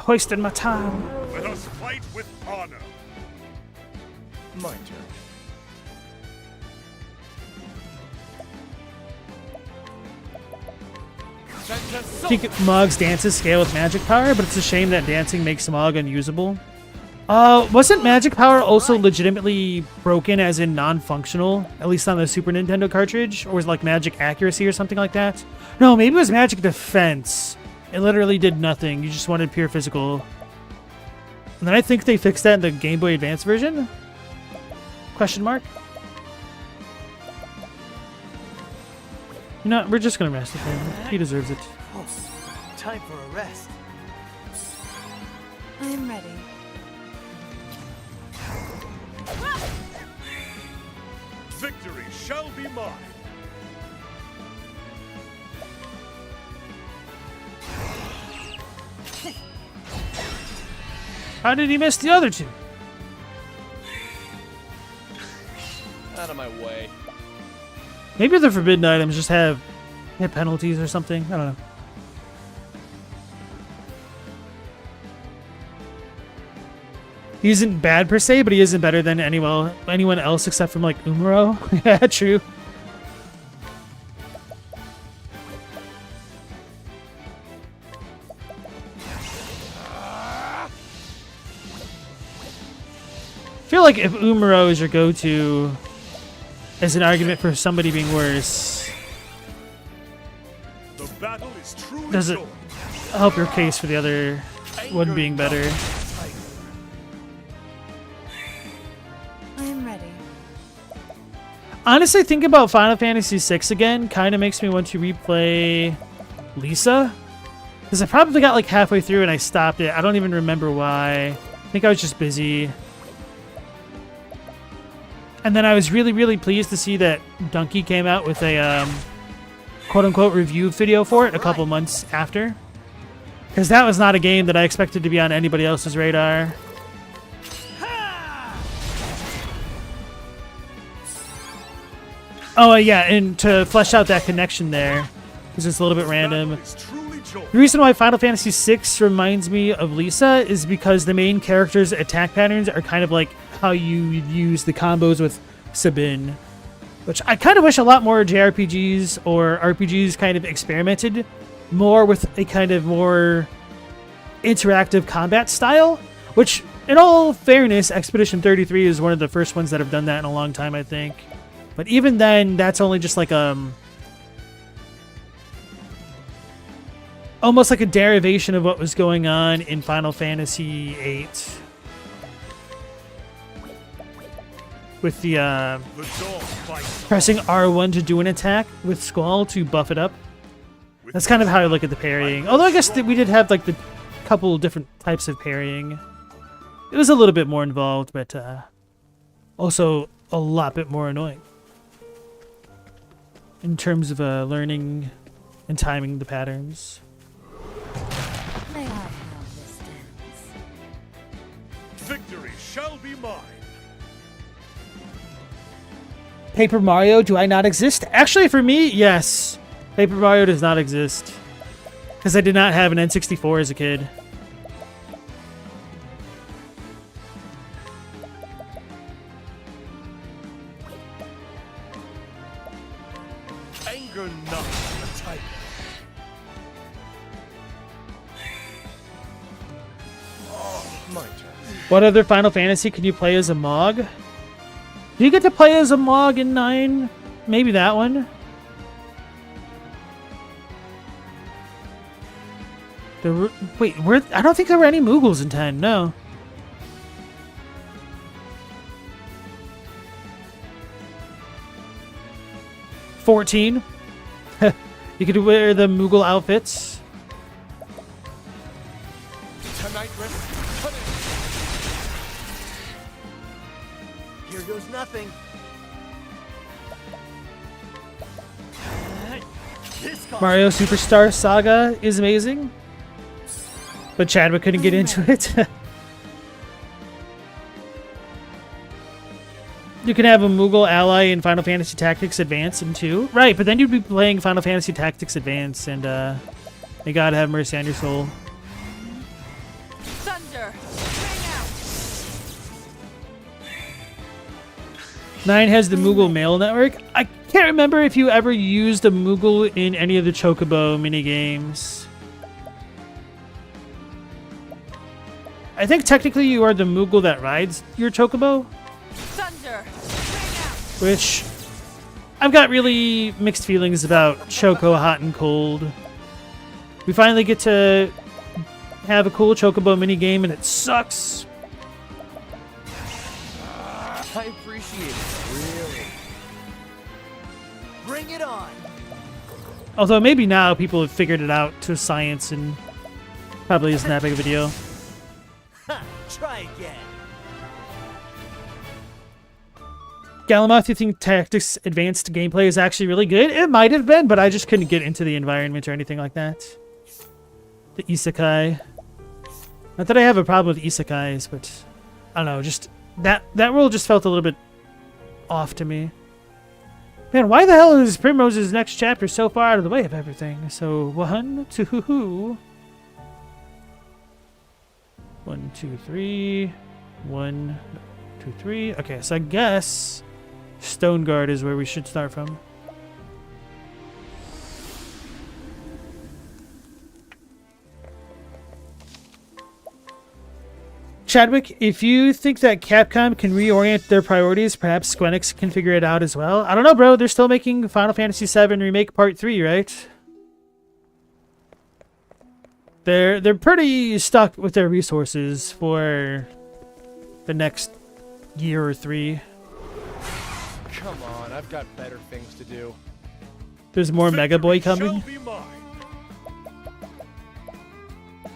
Speaker 1: Wasting my time.
Speaker 4: Let us fight with honor.
Speaker 5: My turn.
Speaker 1: I think Mog's dances scale with magic power, but it's a shame that dancing makes Mog unusable. Wasn't magic power also legitimately broken, as in non-functional, at least on the Super Nintendo cartridge? Or was it like magic accuracy or something like that? No, maybe it was magic defense. It literally did nothing. You just wanted pure physical. And then I think they fixed that in the Game Boy Advance version? Question mark? You know, we're just gonna rest with him. He deserves it.
Speaker 3: Oh, time for a rest.
Speaker 2: I am ready.
Speaker 4: Victory shall be mine.
Speaker 1: How did he miss the other two?
Speaker 5: Out of my way.
Speaker 1: Maybe the forbidden items just have hit penalties or something. I don't know. He isn't bad per se, but he isn't better than anyone else except from like Umaro. Yeah, true. I feel like if Umaro is your go-to as an argument for somebody being worse,
Speaker 4: The battle is truly
Speaker 1: does it
Speaker 4: joined.
Speaker 1: help your case for the other one being better?
Speaker 2: I am ready.
Speaker 1: Honestly, thinking about Final Fantasy VI again kind of makes me want to replay Lisa. Because I probably got like halfway through and I stopped it. I don't even remember why. I think I was just busy. And then I was really, really pleased to see that Donkey came out with a quote-unquote review video for it a couple months after. Because that was not a game that I expected to be on anybody else's radar. Oh, yeah, and to flesh out that connection there, because it's a little bit random.
Speaker 4: Battle is truly joined.
Speaker 1: The reason why Final Fantasy VI reminds me of Lisa is because the main character's attack patterns are kind of like how you use the combos with Sabin, which I kind of wish a lot more JRPGs or RPGs kind of experimented more with a kind of more interactive combat style, which, in all fairness, Expedition 33 is one of the first ones that have done that in a long time, I think. But even then, that's only just like almost like a derivation of what was going on in Final Fantasy VIII. With the
Speaker 4: The dog fights
Speaker 1: pressing R1 to do an attack with Squall to buff it up.
Speaker 4: with
Speaker 1: That's kind of how I look at the parrying. Although I guess that we did have like the couple different types of parrying. It was a little bit more involved, but also a lot bit more annoying. In terms of learning and timing the patterns.
Speaker 2: May I have this dance?
Speaker 4: Victory shall be mine.
Speaker 1: Paper Mario, do I not exist? Actually, for me, yes. Paper Mario does not exist. Because I did not have an N64 as a kid.
Speaker 4: Anger not a tiger.
Speaker 5: My turn.
Speaker 1: What other Final Fantasy can you play as a Mog? Do you get to play as a Mog in 9? Maybe that one? Wait, I don't think there were any Moogles in 10, no. $14. You could wear the Moogle outfits.
Speaker 5: Tonight, cut it.
Speaker 3: Here goes nothing. This calls
Speaker 1: Mario
Speaker 3: for
Speaker 1: Superstar Saga is amazing. But Chadwick couldn't get into it. You can have a Moogle ally in Final Fantasy Tactics Advance in 2. Right, but then you'd be playing Final Fantasy Tactics Advance, and may God have mercy on your soul.
Speaker 2: Thunder! Ring out!
Speaker 1: 9 has the Moogle Mail Network. I can't remember if you ever used a Moogle in any of the Chocobo minigames. I think technically you are the Moogle that rides your Chocobo,
Speaker 2: Thunder! Ring out!
Speaker 1: which I've got really mixed feelings about Choco Hot and Cold. We finally get to have a cool Chocobo minigame and it sucks.
Speaker 5: I appreciate it. Really.
Speaker 3: Bring it on.
Speaker 1: Although maybe now people have figured it out to science and probably isn't that big of a deal.
Speaker 3: Ha! Try again.
Speaker 1: Galamoth, you think Tactics Advanced gameplay is actually really good? It might have been, but I just couldn't get into the environment or anything like that. The isekai. Not that I have a problem with isekais, but I don't know, just that world just felt a little bit off to me. Man, why the hell is Primrose's next chapter so far out of the way of everything? So 1, 2, 1, 2, 3. 1, 2, 3. Okay, so I guess Stone Guard is where we should start from. Chadwick, if you think that Capcom can reorient their priorities, perhaps Squenix can figure it out as well. I don't know, bro. They're still making Final Fantasy VII Remake Part 3, right? They're pretty stuck with their resources for the next year or 3.
Speaker 5: Come on, I've got better things to do.
Speaker 1: There's more Mega Boy
Speaker 4: Victory
Speaker 1: coming.
Speaker 4: shall be mine.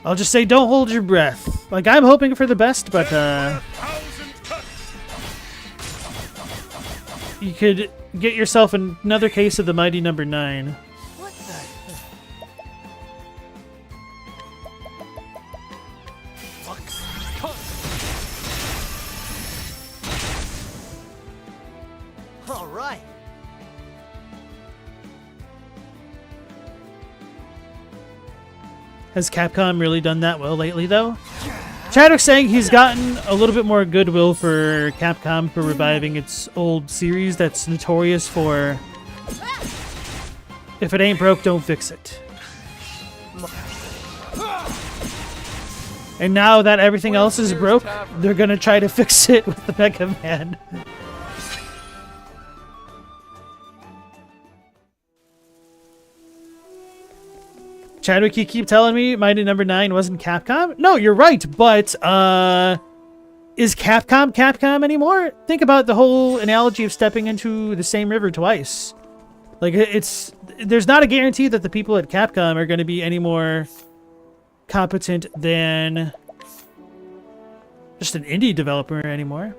Speaker 1: I'll just say don't hold your breath. Like, I'm hoping for the best, but
Speaker 4: A thousand cuts.
Speaker 1: you could get yourself another case of the mighty number 9.
Speaker 3: What the? All right.
Speaker 1: Has Capcom really done that well lately, though? Chadwick's saying he's gotten a little bit more goodwill for Capcom for reviving its old series that's notorious for if it ain't broke, don't fix it. And now that everything else is broke, they're gonna try to fix it with the Mega Man. Chadwick, you keep telling me Mighty Number 9 wasn't Capcom? No, you're right, but is Capcom Capcom anymore? Think about the whole analogy of stepping into the same river twice. Like, there's not a guarantee that the people at Capcom are going to be any more competent than just an indie developer anymore.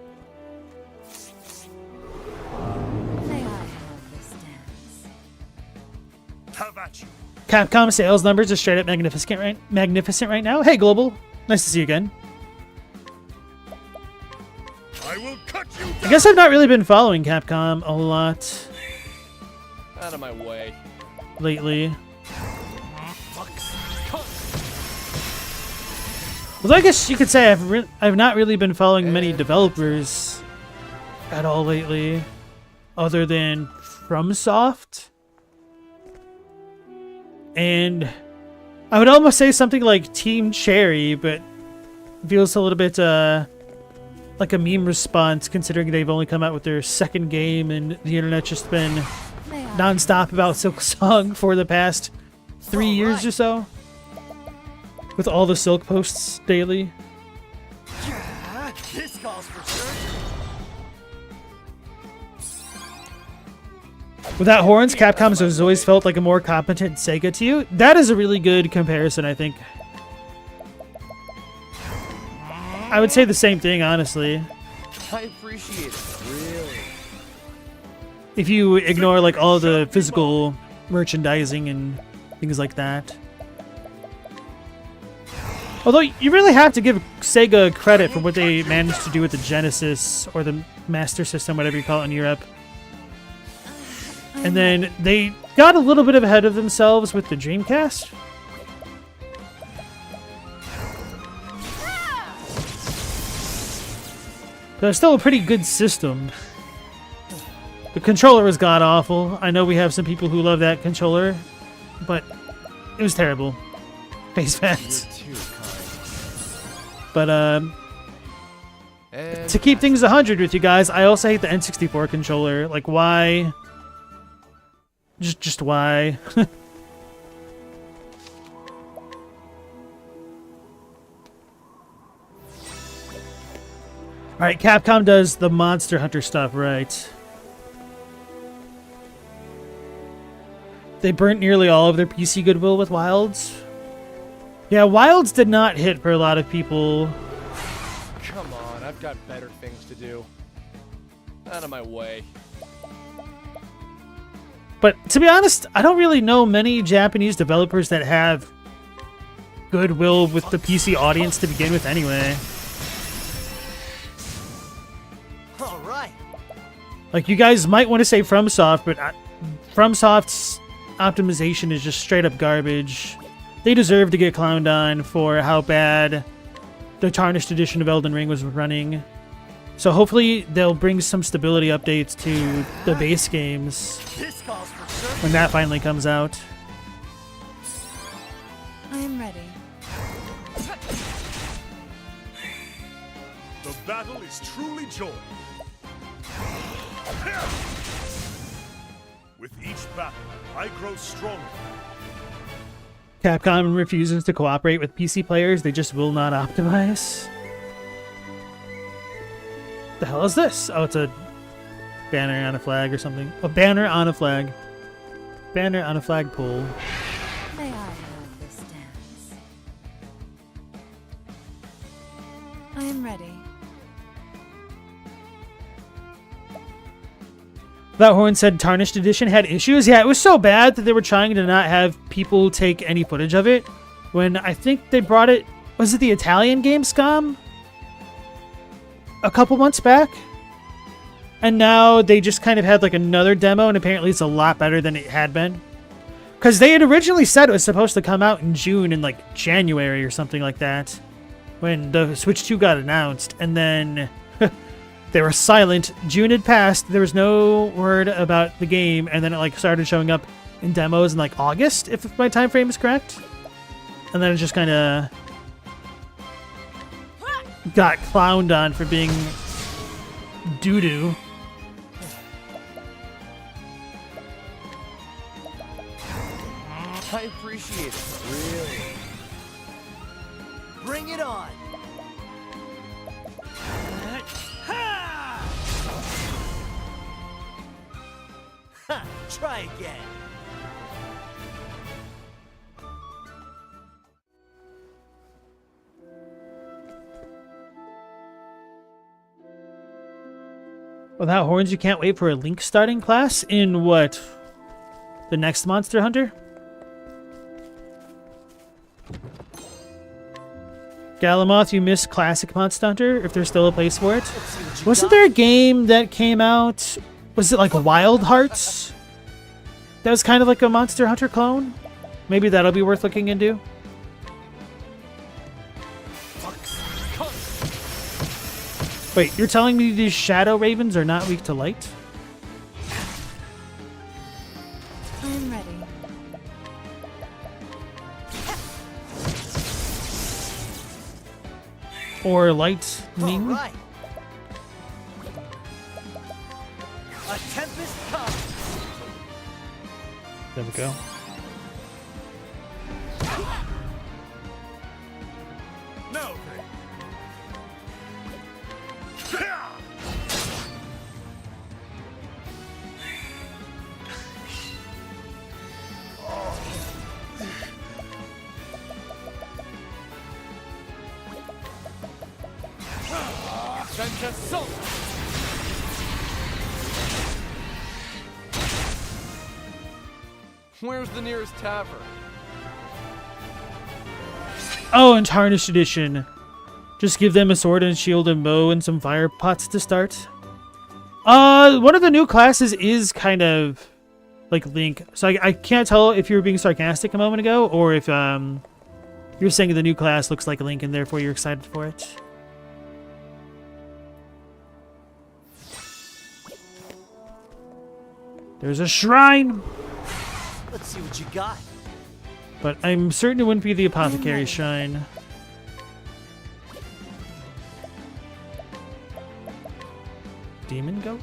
Speaker 2: May I have this dance?
Speaker 4: How about you?
Speaker 1: Capcom sales numbers are straight up magnificent right now. Hey, Global. Nice to see you again.
Speaker 4: I will cut you down.
Speaker 1: I guess I've not really been following Capcom a lot
Speaker 5: Out of my way.
Speaker 1: lately. Although I guess you could say I've not really been following many developers at all lately, other than FromSoft. And I would almost say something like Team Cherry, but feels a little bit like a meme response considering they've only come out with their second game and the internet's just been
Speaker 2: May I?
Speaker 1: non-stop about Silksong for the past 3 years or so. With all the Silk posts daily.
Speaker 3: This calls for sure.
Speaker 1: Without horns, Capcom has always felt like a more competent Sega to you. That is a really good comparison, I think. I would say the same thing, honestly.
Speaker 5: I appreciate it. Really?
Speaker 1: If you ignore like all the physical merchandising and things like that. Although you really have to give Sega credit for what they managed to do with the Genesis or the Master System, whatever you call it in Europe. And then they got a little bit ahead of themselves with the Dreamcast. But it's still a pretty good system. The controller was god-awful. I know we have some people who love that controller, but it was terrible. Face fans.
Speaker 5: You're too kind.
Speaker 1: But
Speaker 5: And
Speaker 1: to keep things 100 with you guys, I also hate the N64 controller. Like, why? Just why? Alright, Capcom does the Monster Hunter stuff, right. They burnt nearly all of their PC goodwill with Wilds. Yeah, Wilds did not hit for a lot of people.
Speaker 5: come on, I've got better things to do. Out of my way.
Speaker 1: But to be honest, I don't really know many Japanese developers that have goodwill with the PC audience to begin with anyway.
Speaker 3: All right.
Speaker 1: Like, you guys might want to say FromSoft, but FromSoft's optimization is just straight up garbage. They deserve to get clowned on for how bad the Tarnished edition of Elden Ring was running. So hopefully they'll bring some stability updates to the base games
Speaker 3: This calls for certain.
Speaker 1: when that finally comes out.
Speaker 2: I am ready.
Speaker 4: The battle is truly joy. With each battle, I grow stronger.
Speaker 1: Capcom refuses to cooperate with PC players. They just will not optimize. The hell is this? Oh, it's a banner on a flag or something. A banner on a flag. Banner on a flagpole.
Speaker 2: May I have this dance? I am ready.
Speaker 1: That Horn said Tarnished Edition had issues. Yeah, it was so bad that they were trying to not have people take any footage of it. When I think they brought it... Was it the Italian Gamescom? A couple months back? And now they just kind of had like another demo, and apparently it's a lot better than it had been. Because they had originally said it was supposed to come out in June and like January or something like that. When the Switch 2 got announced. And then... They were silent. June had passed. There was no word about the game, and then it like started showing up in demos in like August, if my time frame is correct. And then it just kind of got clowned on for being doo-doo.
Speaker 5: I appreciate it. Really.
Speaker 3: Bring it on. Ha! Try again.
Speaker 1: Without horns, you can't wait for a Link starting class in what? The next Monster Hunter? Galamoth, you missed Classic Monster Hunter, if there's still a place for it. Wasn't there a game that came out? Was it like Wild Hearts? That was kind of like a Monster Hunter clone? Maybe that'll be worth looking into. Wait, you're telling me these Shadow Ravens are not weak to light?
Speaker 2: I am ready.
Speaker 1: Or lightning?
Speaker 3: All right. A tempest comes.
Speaker 1: There we go.
Speaker 4: No.
Speaker 5: Where's the nearest tavern?
Speaker 1: Oh, and Tarnished Edition. Just give them a sword and shield and bow and some fire pots to start. One of the new classes is kind of like Link. So I can't tell if you were being sarcastic a moment ago or if you're saying the new class looks like Link and therefore you're excited for it. There's a shrine!
Speaker 3: Let's see what you got.
Speaker 1: But I'm certain it wouldn't be the Apothecary Shrine. Demon Goat?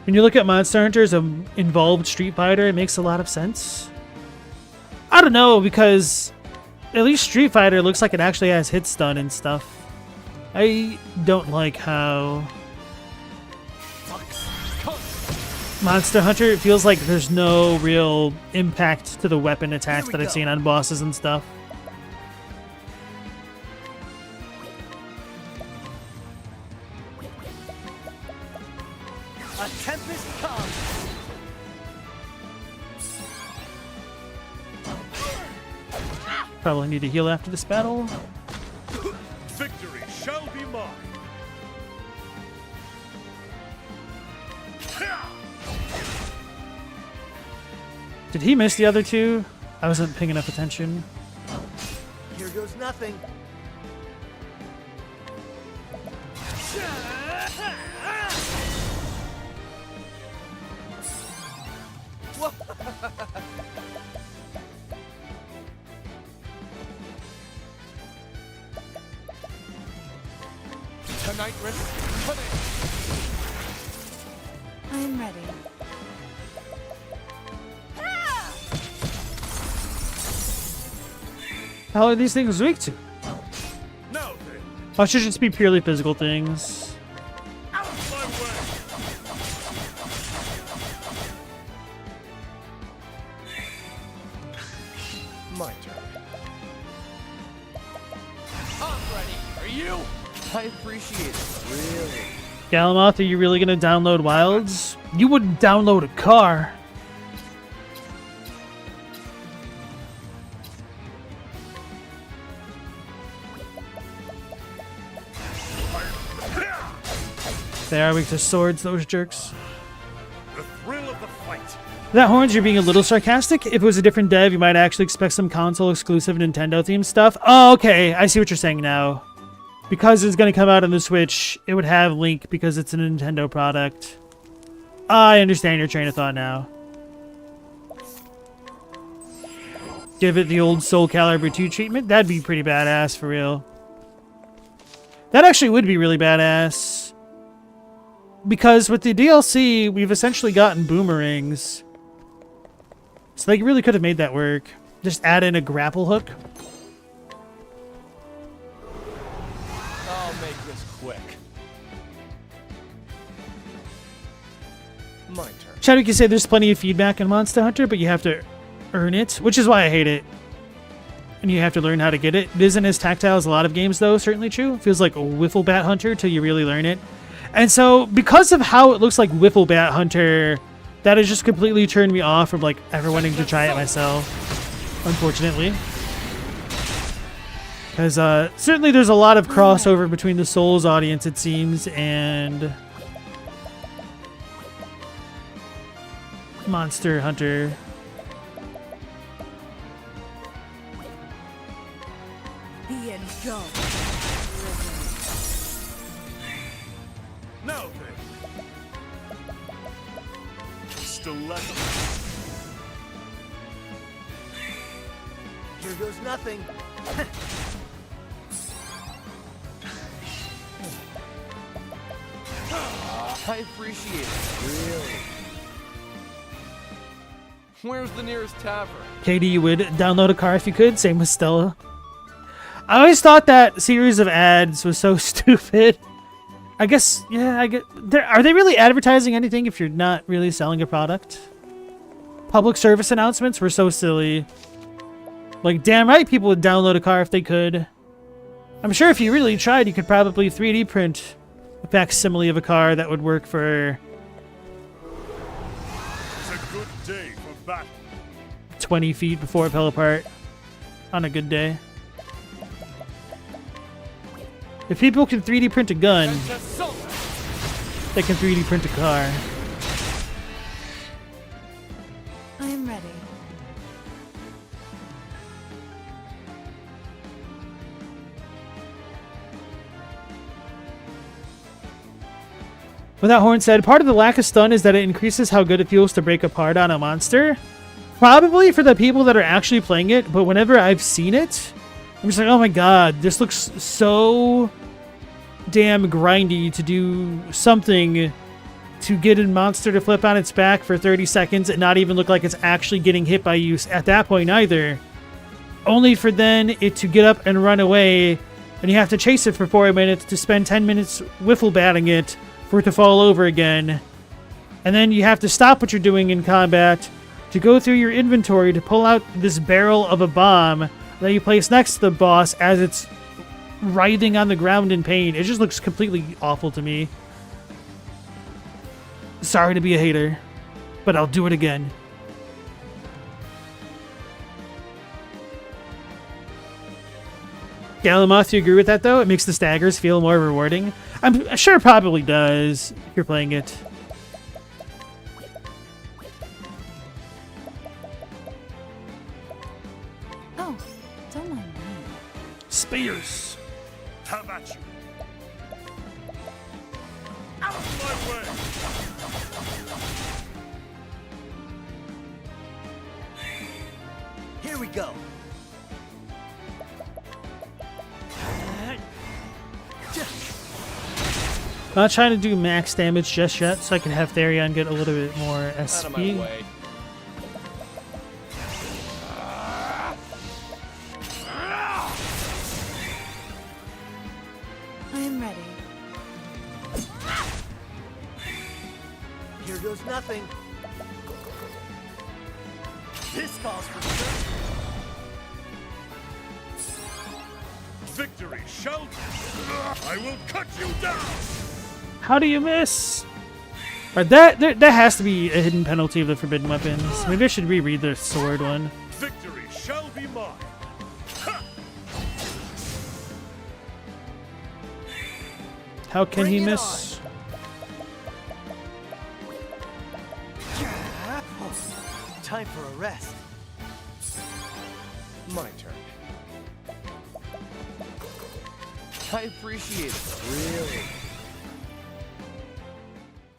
Speaker 1: When you look at Monster Hunter as an involved Street Fighter, it makes a lot of sense. I don't know, because at least Street Fighter looks like it actually has hit stun and stuff. I don't like how Monster Hunter, it feels like there's no real impact to the weapon attacks that I've seen on bosses and stuff.
Speaker 3: A tempest comes.
Speaker 1: Probably need to heal after this battle.
Speaker 4: Victory shall be mine.
Speaker 1: Did he miss the other two? I wasn't paying enough attention.
Speaker 3: Here goes nothing.
Speaker 5: Tonight, risk. Come in.
Speaker 2: I'm ready.
Speaker 1: How are these things weak to?
Speaker 4: Now then,
Speaker 1: Oh, it should just be purely physical things.
Speaker 4: out of my way!
Speaker 5: My turn. I'm ready. Are you? I appreciate it. Really.
Speaker 1: Galamoth, are you really gonna download Wilds? You wouldn't download a car. They are weak to swords, those jerks.
Speaker 4: The thrill of the fight.
Speaker 1: That Horns, you're being a little sarcastic. If it was a different dev, you might actually expect some console-exclusive Nintendo-themed stuff. Oh, okay. I see what you're saying now. Because it's going to come out on the Switch, it would have Link because it's a Nintendo product. I understand your train of thought now. Give it the old Soul Calibur 2 treatment? That'd be pretty badass, for real. That actually would be really badass. Because with the DLC, we've essentially gotten boomerangs. So they really could have made that work. Just add in a grapple hook.
Speaker 5: I'll make this quick. My turn.
Speaker 1: Chadwick, you say there's plenty of feedback in Monster Hunter, but you have to earn it, which is why I hate it. And you have to learn how to get it. It isn't as tactile as a lot of games, though, certainly true. It feels like a Wiffle Bat Hunter till you really learn it. And so, because of how it looks like Wiffle Bat Hunter, that has just completely turned me off from, like, ever wanting to try it myself. Unfortunately. Because, certainly there's a lot of crossover between the Souls audience, it seems, and Monster Hunter.
Speaker 2: Be and go.
Speaker 4: Now then. Stiletto.
Speaker 3: Here goes nothing.
Speaker 5: I appreciate it. Really. Where's the nearest tavern?
Speaker 1: Katie, you would download a car if you could. Same with Stella. I always thought that series of ads was so stupid. I guess, yeah, I get. Are they really advertising anything if you're not really selling a product? Public service announcements were so silly. Like, damn right people would download a car if they could. I'm sure if you really tried, you could probably 3D print a facsimile of a car that would work for
Speaker 4: It's a good day for battle.
Speaker 1: 20 feet before it fell apart on a good day. If people can 3D print a gun, they can 3D print a car.
Speaker 2: I am ready.
Speaker 1: With that Horn said, part of the lack of stun is that it increases how good it feels to break apart on a monster. Probably for the people that are actually playing it, but whenever I've seen it, I'm just like, oh my god, this looks so damn grindy to do something to get a monster to flip on its back for 30 seconds and not even look like it's actually getting hit by you at that point either. Only for then it to get up and run away, and you have to chase it for 4 minutes to spend 10 minutes wiffle batting it for it to fall over again. And then you have to stop what you're doing in combat to go through your inventory to pull out this barrel of a bomb that you place next to the boss as it's writhing on the ground in pain. It just looks completely awful to me. Sorry to be a hater, but I'll do it again. Galamoth, you agree with that though? It makes the staggers feel more rewarding. I'm sure it probably does if you're playing it. Spears.
Speaker 4: Have at you. Out of my way.
Speaker 3: Here we go.
Speaker 1: Not trying to do max damage just yet, so I can have Therion get a little bit more
Speaker 5: Out of
Speaker 1: SP.
Speaker 5: my way.
Speaker 2: I am ready.
Speaker 3: Here goes nothing. This calls for certain.
Speaker 4: Victory shall be. I will cut you down.
Speaker 1: How do you miss? Right, that has to be a hidden penalty of the forbidden weapons. Maybe I should reread the sword one.
Speaker 4: Victory shall be mine. Ha!
Speaker 1: How can
Speaker 3: Bring
Speaker 1: he
Speaker 3: it
Speaker 1: miss?
Speaker 3: Time for a rest.
Speaker 5: My turn. I appreciate it. Really?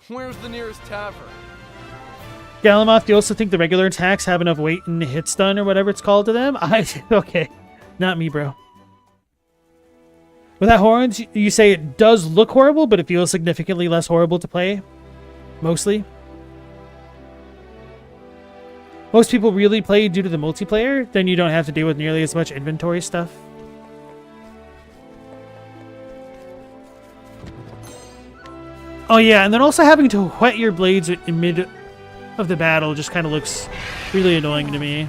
Speaker 5: Where's the nearest tavern?
Speaker 1: Galamoth, do you also think the regular attacks have enough weight and hit stun or whatever it's called to them? Okay. Not me, bro. Without horns, you say it does look horrible, but it feels significantly less horrible to play. Mostly. Most people really play due to the multiplayer, then you don't have to deal with nearly as much inventory stuff. Oh yeah, and then also having to whet your blades in mid of the battle just kind of looks really annoying to me.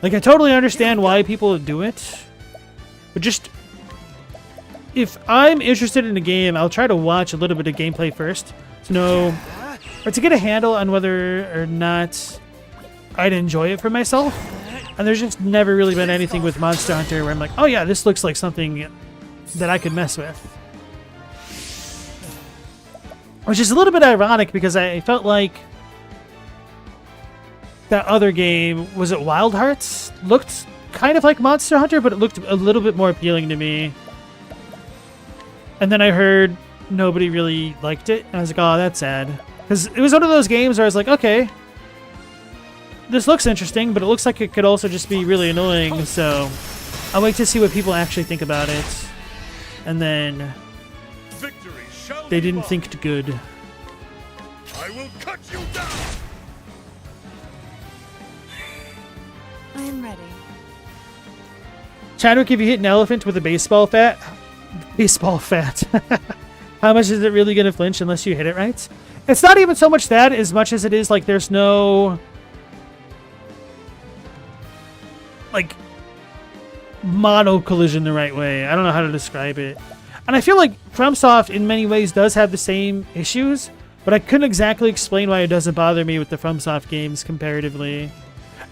Speaker 1: Like, I totally understand why people do it, but just, if I'm interested in a game, I'll try to watch a little bit of gameplay first to know, or to get a handle on whether or not I'd enjoy it for myself. And there's just never really been anything with Monster Hunter where I'm like, oh yeah, this looks like something that I could mess with. Which is a little bit ironic because I felt like that other game, was it Wild Hearts? Looked kind of like Monster Hunter, but it looked a little bit more appealing to me. And then I heard nobody really liked it, and I was like, oh, that's sad. Because it was one of those games where I was like, okay, this looks interesting, but it looks like it could also just be really annoying, so I'll wait to see what people actually think about it. And then
Speaker 4: Victory shall
Speaker 1: they
Speaker 4: be
Speaker 1: didn't
Speaker 4: mine.
Speaker 1: think good.
Speaker 4: I will cut you down.
Speaker 2: I am ready.
Speaker 1: Chadwick, if you hit an elephant with a baseball bat, how much is it really going to flinch unless you hit it right? It's not even so much that as much as it is like there's no like mono collision the right way. I don't know how to describe it. And I feel like FromSoft in many ways does have the same issues, but I couldn't exactly explain why it doesn't bother me with the FromSoft games comparatively.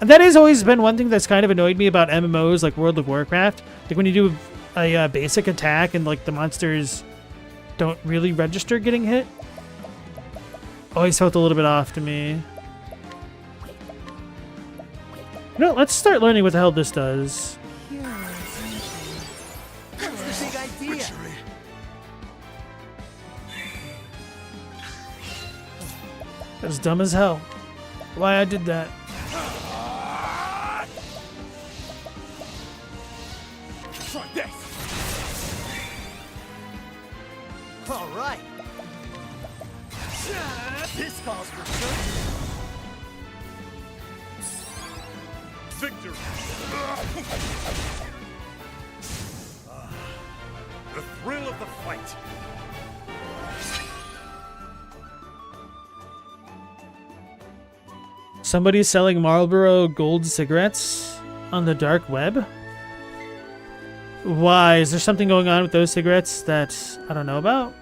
Speaker 1: And that has always been one thing that's kind of annoyed me about MMOs like World of Warcraft. Like when you do a basic attack and like the monsters don't really register getting hit. Always felt a little bit off to me. No, let's start learning what the hell this does.
Speaker 3: That's the big idea.
Speaker 1: That's dumb as hell. Why I did that.
Speaker 4: Try this.
Speaker 3: All right. This calls for certain.
Speaker 4: Victory. The thrill of the fight.
Speaker 1: Somebody's selling Marlboro Gold cigarettes on the dark web? Why? Is there something going on with those cigarettes that I don't know about?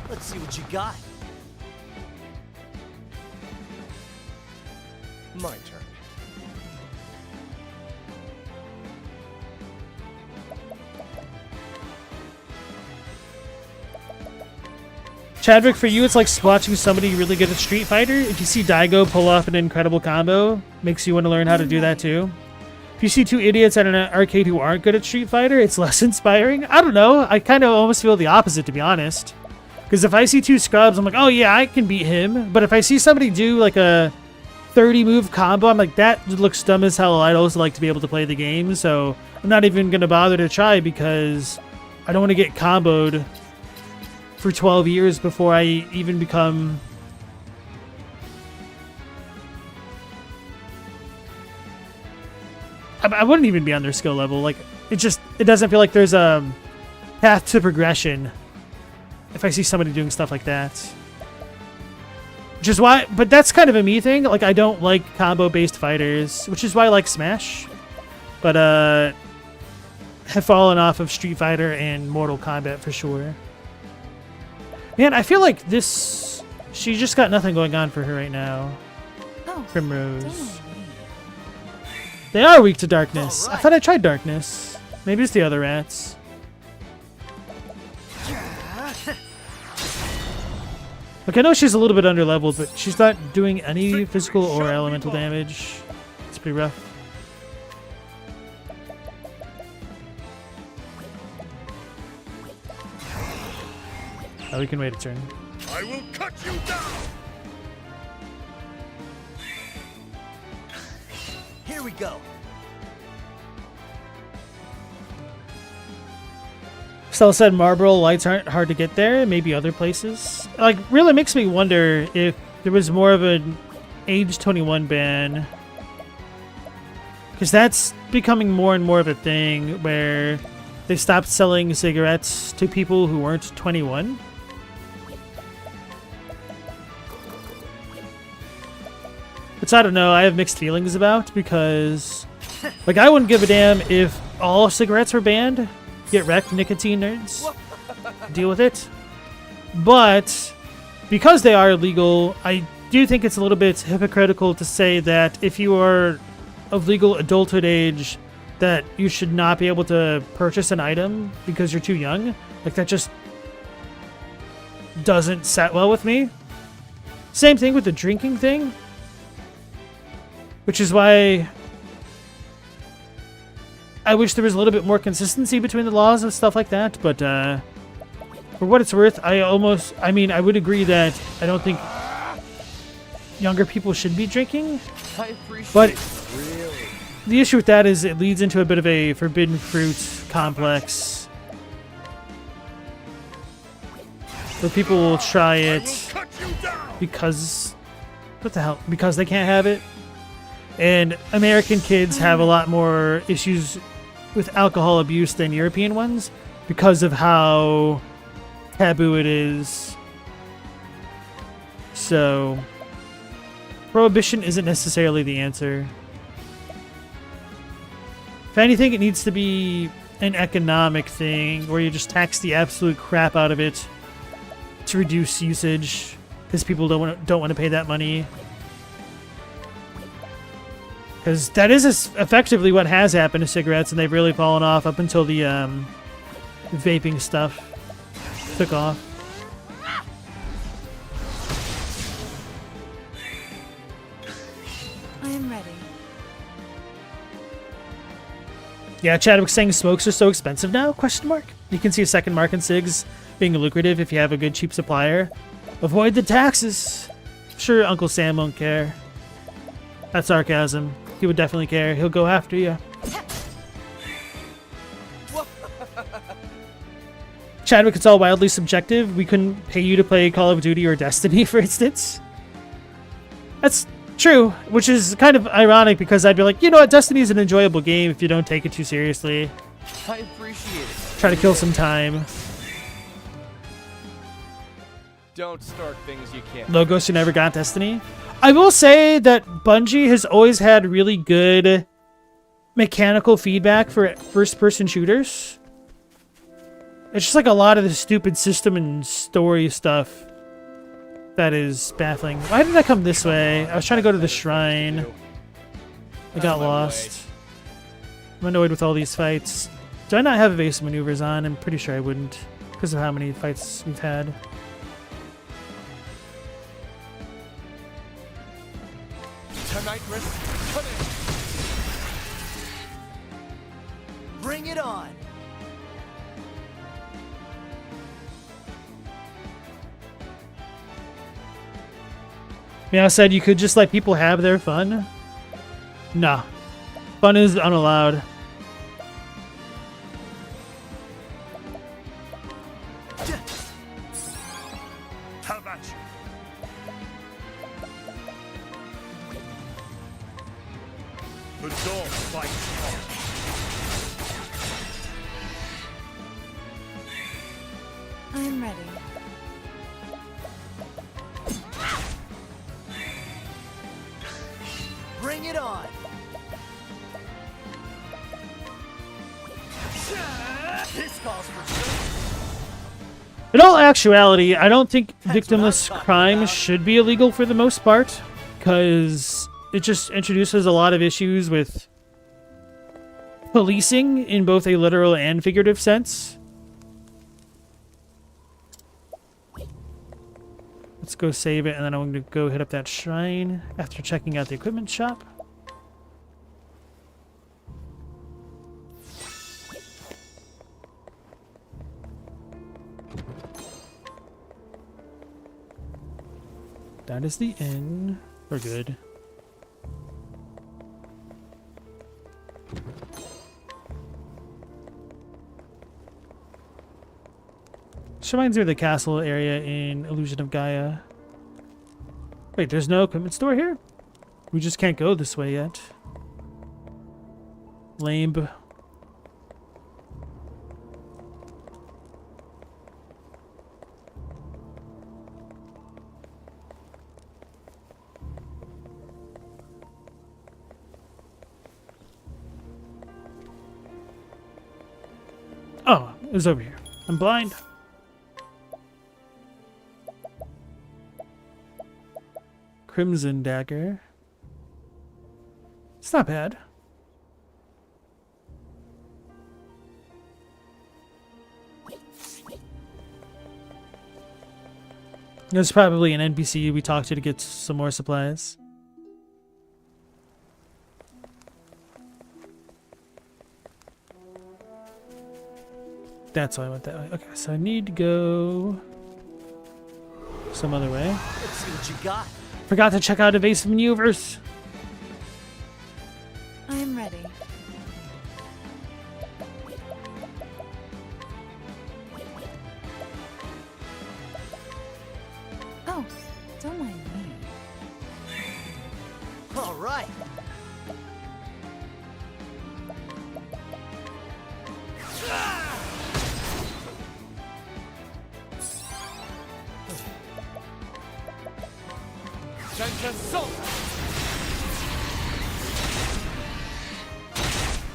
Speaker 3: Let's see what you got.
Speaker 5: My turn.
Speaker 1: Chadwick, for you, it's like watching somebody really good at Street Fighter. If you see Daigo pull off an incredible combo, makes you want to learn how to do that too. If you see two idiots at an arcade who aren't good at Street Fighter, it's less inspiring. I don't know. I kind of almost feel the opposite, to be honest. Because if I see two scrubs, I'm like, oh yeah, I can beat him. But if I see somebody do like a 30-move combo, I'm like, that looks dumb as hell. I'd also like to be able to play the game, so I'm not even going to bother to try because I don't want to get comboed for 12 years before I even become... I wouldn't even be on their skill level. Like, it doesn't feel like there's a path to progression if I see somebody doing stuff like that. Which is why, but that's kind of a me thing. Like, I don't like combo-based fighters, which is why I like Smash. But, have fallen off of Street Fighter and Mortal Kombat for sure. Man, I feel like this... She just got nothing going on for her right now.
Speaker 2: Oh,
Speaker 1: Primrose.
Speaker 2: don't worry.
Speaker 1: They are weak to darkness.
Speaker 3: All right.
Speaker 1: I thought I tried darkness. Maybe it's the other rats. Like, I know she's a little bit underleveled, but she's not doing any physical or elemental damage. It's pretty rough. Oh, we can wait a turn.
Speaker 4: I will cut you down.
Speaker 3: Here we go.
Speaker 1: Stella said Marlboro lights aren't hard to get there. Maybe other places. Like, really makes me wonder if there was more of an age 21 ban. Because that's becoming more and more of a thing where they stopped selling cigarettes to people who weren't 21. Which I don't know, I have mixed feelings about because, like, I wouldn't give a damn if all cigarettes were banned. Get wrecked, nicotine nerds. Deal with it. But because they are illegal, I do think it's a little bit hypocritical to say that if you are of legal adulthood age, that you should not be able to purchase an item because you're too young. Like, that just doesn't set well with me. Same thing with the drinking thing. Which is why I wish there was a little bit more consistency between the laws and stuff like that. But for what it's worth, I would agree that I don't think younger people should be drinking.
Speaker 5: I appreciate
Speaker 1: But
Speaker 5: it, really.
Speaker 1: the issue with that is it leads into a bit of a forbidden fruit complex. Where people will try
Speaker 4: I will
Speaker 1: it
Speaker 4: cut you down.
Speaker 1: because... What the hell? Because they can't have it? And American kids have a lot more issues with alcohol abuse than European ones because of how taboo it is. So, prohibition isn't necessarily the answer. If anything, it needs to be an economic thing where you just tax the absolute crap out of it to reduce usage because people don't want to pay that money. Because that is effectively what has happened to cigarettes, and they've really fallen off up until the vaping stuff took off.
Speaker 2: I am ready.
Speaker 1: Yeah, Chadwick's saying smokes are so expensive now? Question mark. You can see a second mark in cigs being lucrative if you have a good cheap supplier. Avoid the taxes. Sure, Uncle Sam won't care. That's sarcasm. He would definitely care. He'll go after you. Chadwick, it's all wildly subjective. We couldn't pay you to play Call of Duty or Destiny, for instance. That's true, which is kind of ironic because I'd be like, you know what, Destiny is an enjoyable game if you don't take it too seriously.
Speaker 5: I appreciate it.
Speaker 1: Try to kill some time.
Speaker 5: Don't start things you can't.
Speaker 1: Logos, you never got Destiny. I will say that Bungie has always had really good mechanical feedback for first-person shooters. It's just like a lot of the stupid system and story stuff that is baffling. Why did I come this way? I was trying to go to the shrine. I got lost. I'm annoyed with all these fights. Do I not have evasive maneuvers on? I'm pretty sure I wouldn't because of how many fights we've had.
Speaker 5: nitrous. Come in.
Speaker 3: Bring it on.
Speaker 1: Yeah, I said you could just let people have their fun. Nah. Fun is unallowed.
Speaker 4: How about you? The dog fights hard.
Speaker 2: I am ready.
Speaker 3: Bring it on. This calls for sure.
Speaker 1: In all actuality, I don't think victimless crime should be illegal for the most part, because it just introduces a lot of issues with policing in both a literal and figurative sense. Let's go save it, and then I'm going to go hit up that shrine after checking out the equipment shop. That is the inn. We're good. This reminds me of the castle area in Illusion of Gaia. Wait, there's no equipment store here? We just can't go this way yet. Lame. Oh, it was over here. I'm blind. Crimson Dagger. It's not bad. There's probably an NPC we talked to get some more supplies. That's why I went that way. Okay, so I need to go some other way.
Speaker 3: Let's see what you got.
Speaker 1: Forgot to check out Evasive Maneuvers.
Speaker 2: I am ready. Oh, don't mind me.
Speaker 3: All right.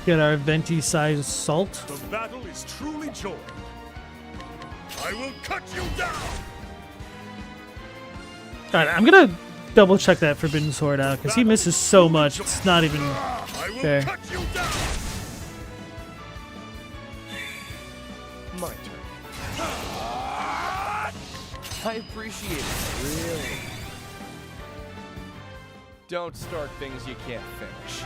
Speaker 1: Get our venti-sized salt.
Speaker 4: The battle is truly joined. I will cut you down.
Speaker 1: Alright, I'm gonna double check that Forbidden Sword out, because he misses so much, it's not even
Speaker 4: I will
Speaker 1: fair.
Speaker 4: cut you down.
Speaker 5: My turn. I appreciate it, really. Don't start things you can't finish.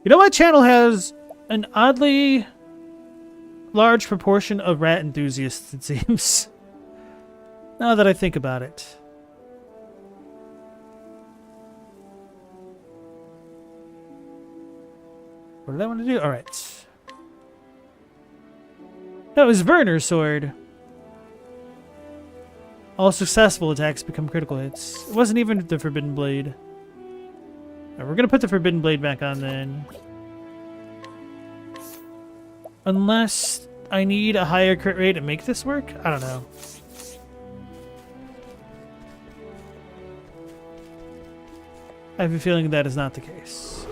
Speaker 1: You know, my channel has an oddly large proportion of rat enthusiasts, it seems. Now that I think about it. What did I want to do? Alright. No, it was Werner's sword. All successful attacks become critical hits. It wasn't even the Forbidden Blade. Alright, we're gonna put the Forbidden Blade back on then. Unless I need a higher crit rate to make this work? I don't know. I have a feeling that is not the case.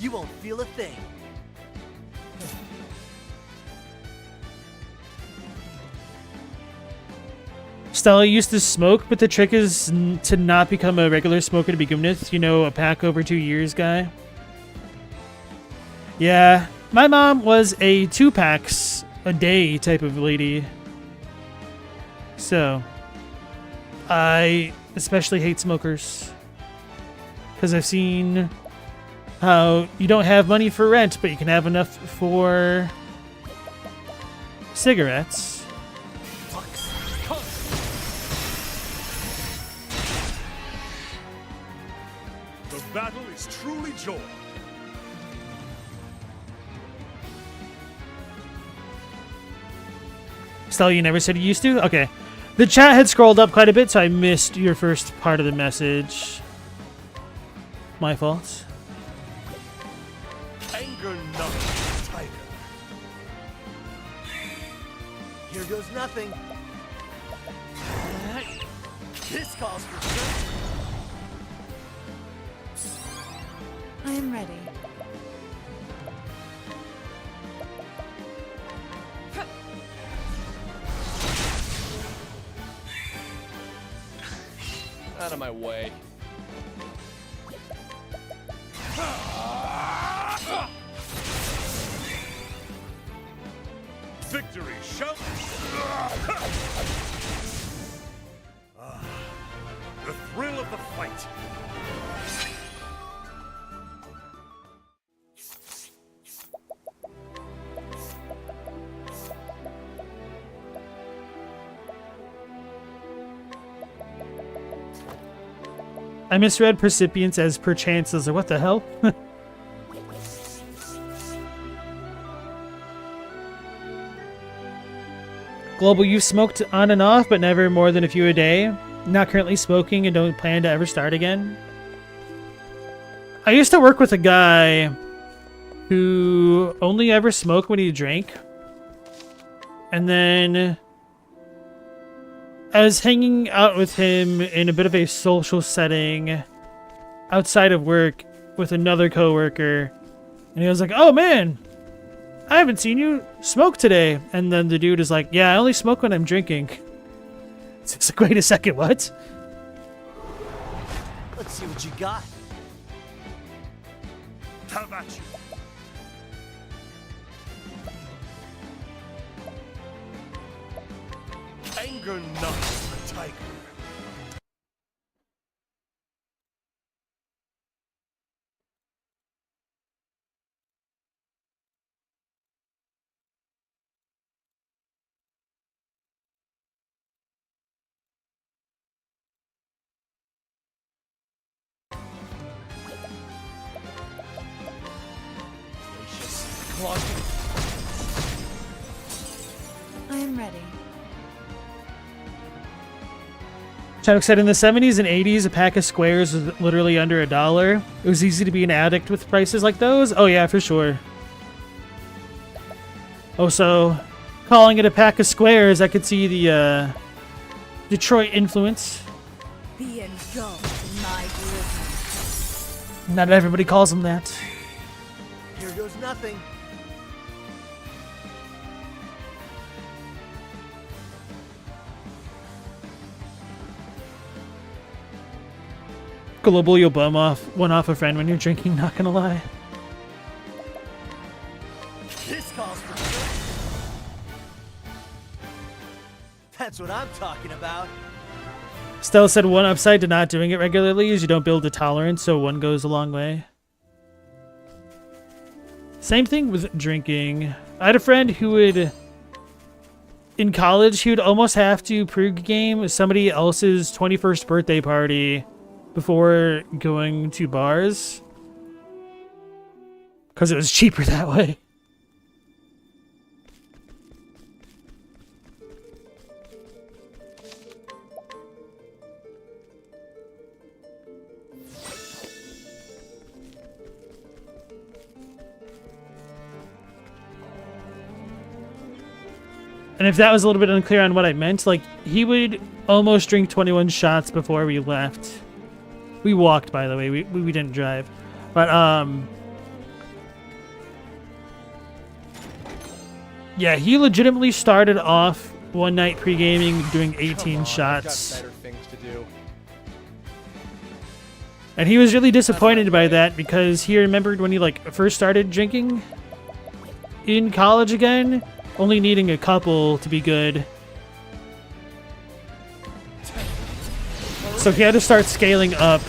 Speaker 3: You won't feel a thing.
Speaker 1: Stella used to smoke, but the trick is to not become a regular smoker to begin with. You know, a pack over 2 years guy. Yeah, my mom was a 2 packs a day type of lady. So, I especially hate smokers. Because I've seen how you don't have money for rent, but you can have enough for cigarettes.
Speaker 4: The battle is truly joined.
Speaker 1: Stella, you never said you used to? Okay. The chat had scrolled up quite a bit, so I missed your first part of the message. My fault.
Speaker 4: Anger not the tiger.
Speaker 3: Here goes nothing. This calls for strength.
Speaker 2: I am ready.
Speaker 5: Out of my way.
Speaker 4: Victory shout. The thrill of the fight.
Speaker 1: I misread percipients as perchance. I was like, what the hell? Global, you've smoked on and off, but never more than a few a day. Not currently smoking and don't plan to ever start again. I used to work with a guy who only ever smoked when he drank. And then I was hanging out with him in a bit of a social setting outside of work with another coworker. And he was like, oh man, I haven't seen you smoke today. And then the dude is like, yeah, I only smoke when I'm drinking. It's just like, wait a second, what?
Speaker 3: Let's see what you got.
Speaker 4: How about you? Anger not the tiger.
Speaker 2: I am ready.
Speaker 1: Chadwick said in the 70s and 80s, a pack of squares was literally under $1. It was easy to be an addict with prices like those. Oh yeah, for sure. Also, calling it a pack of squares, I could see the Detroit influence.
Speaker 2: Be engulfed in my blizzard.
Speaker 1: Not everybody calls them that.
Speaker 3: Here goes nothing.
Speaker 1: Global, you'll bum one off a friend when you're drinking, not gonna lie.
Speaker 3: This calls for strength. That's what I'm talking about.
Speaker 1: Stella said one upside to not doing it regularly is you don't build a tolerance, so one goes a long way. Same thing with drinking. I had a friend who would, in college, he would almost have to pre-game somebody else's 21st birthday party before going to bars. Because it was cheaper that way. And if that was a little bit unclear on what I meant, like, he would almost drink 21 shots before we left. We walked, by the way. We didn't drive. But, yeah, he legitimately started off one night pre-gaming doing 18 shots.
Speaker 5: I've got better things to do.
Speaker 1: And he was really disappointed by that because he remembered when he, like, first started drinking in college again, only needing a couple to be good. So he had to start scaling up,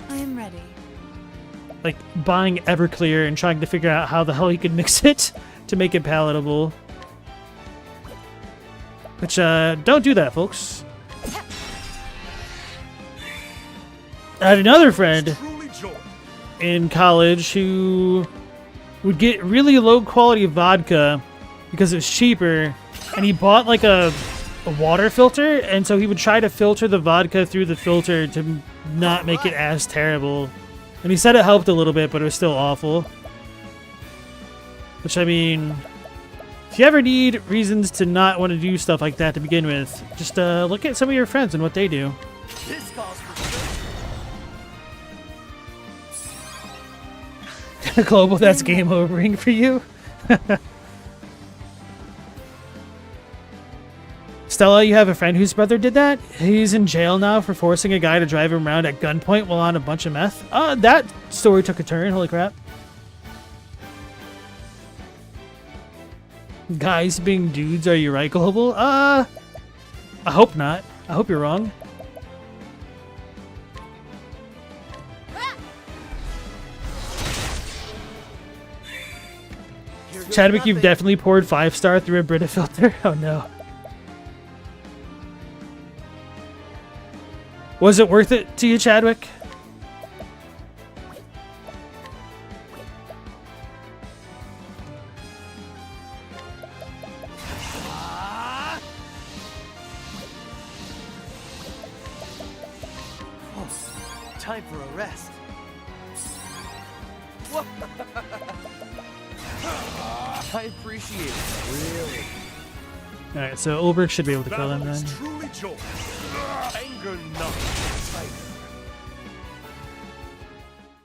Speaker 2: I am ready.
Speaker 1: like buying Everclear and trying to figure out how the hell he could mix it to make it palatable. Which, don't do that, folks. I had another friend
Speaker 4: Truly joy.
Speaker 1: in college who would get really low quality vodka because it's cheaper, and he bought like a water filter, and so he would try to filter the vodka through the filter to not make it as terrible. And he said it helped a little bit, but it was still awful. Which, I mean, if you ever need reasons to not want to do stuff like that to begin with, just look at some of your friends and what they do.
Speaker 3: This calls for
Speaker 1: Global, that's game overing for you. Stella, you have a friend whose brother did that? He's in jail now for forcing a guy to drive him around at gunpoint while on a bunch of meth. That story took a turn, holy crap. Guys being dudes, are you right, Global? I hope not. I hope you're wrong.
Speaker 3: Here goes
Speaker 1: Chadwick, you've
Speaker 3: nothing.
Speaker 1: definitely poured 5-star through a Brita filter. Oh no. Was it worth it to you, Chadwick?
Speaker 3: Time for a rest.
Speaker 5: I appreciate it. Really.
Speaker 1: Alright, so Ulbrich should be able to kill him
Speaker 4: Battle
Speaker 1: then.
Speaker 4: is truly joy. Anger not. Tiger.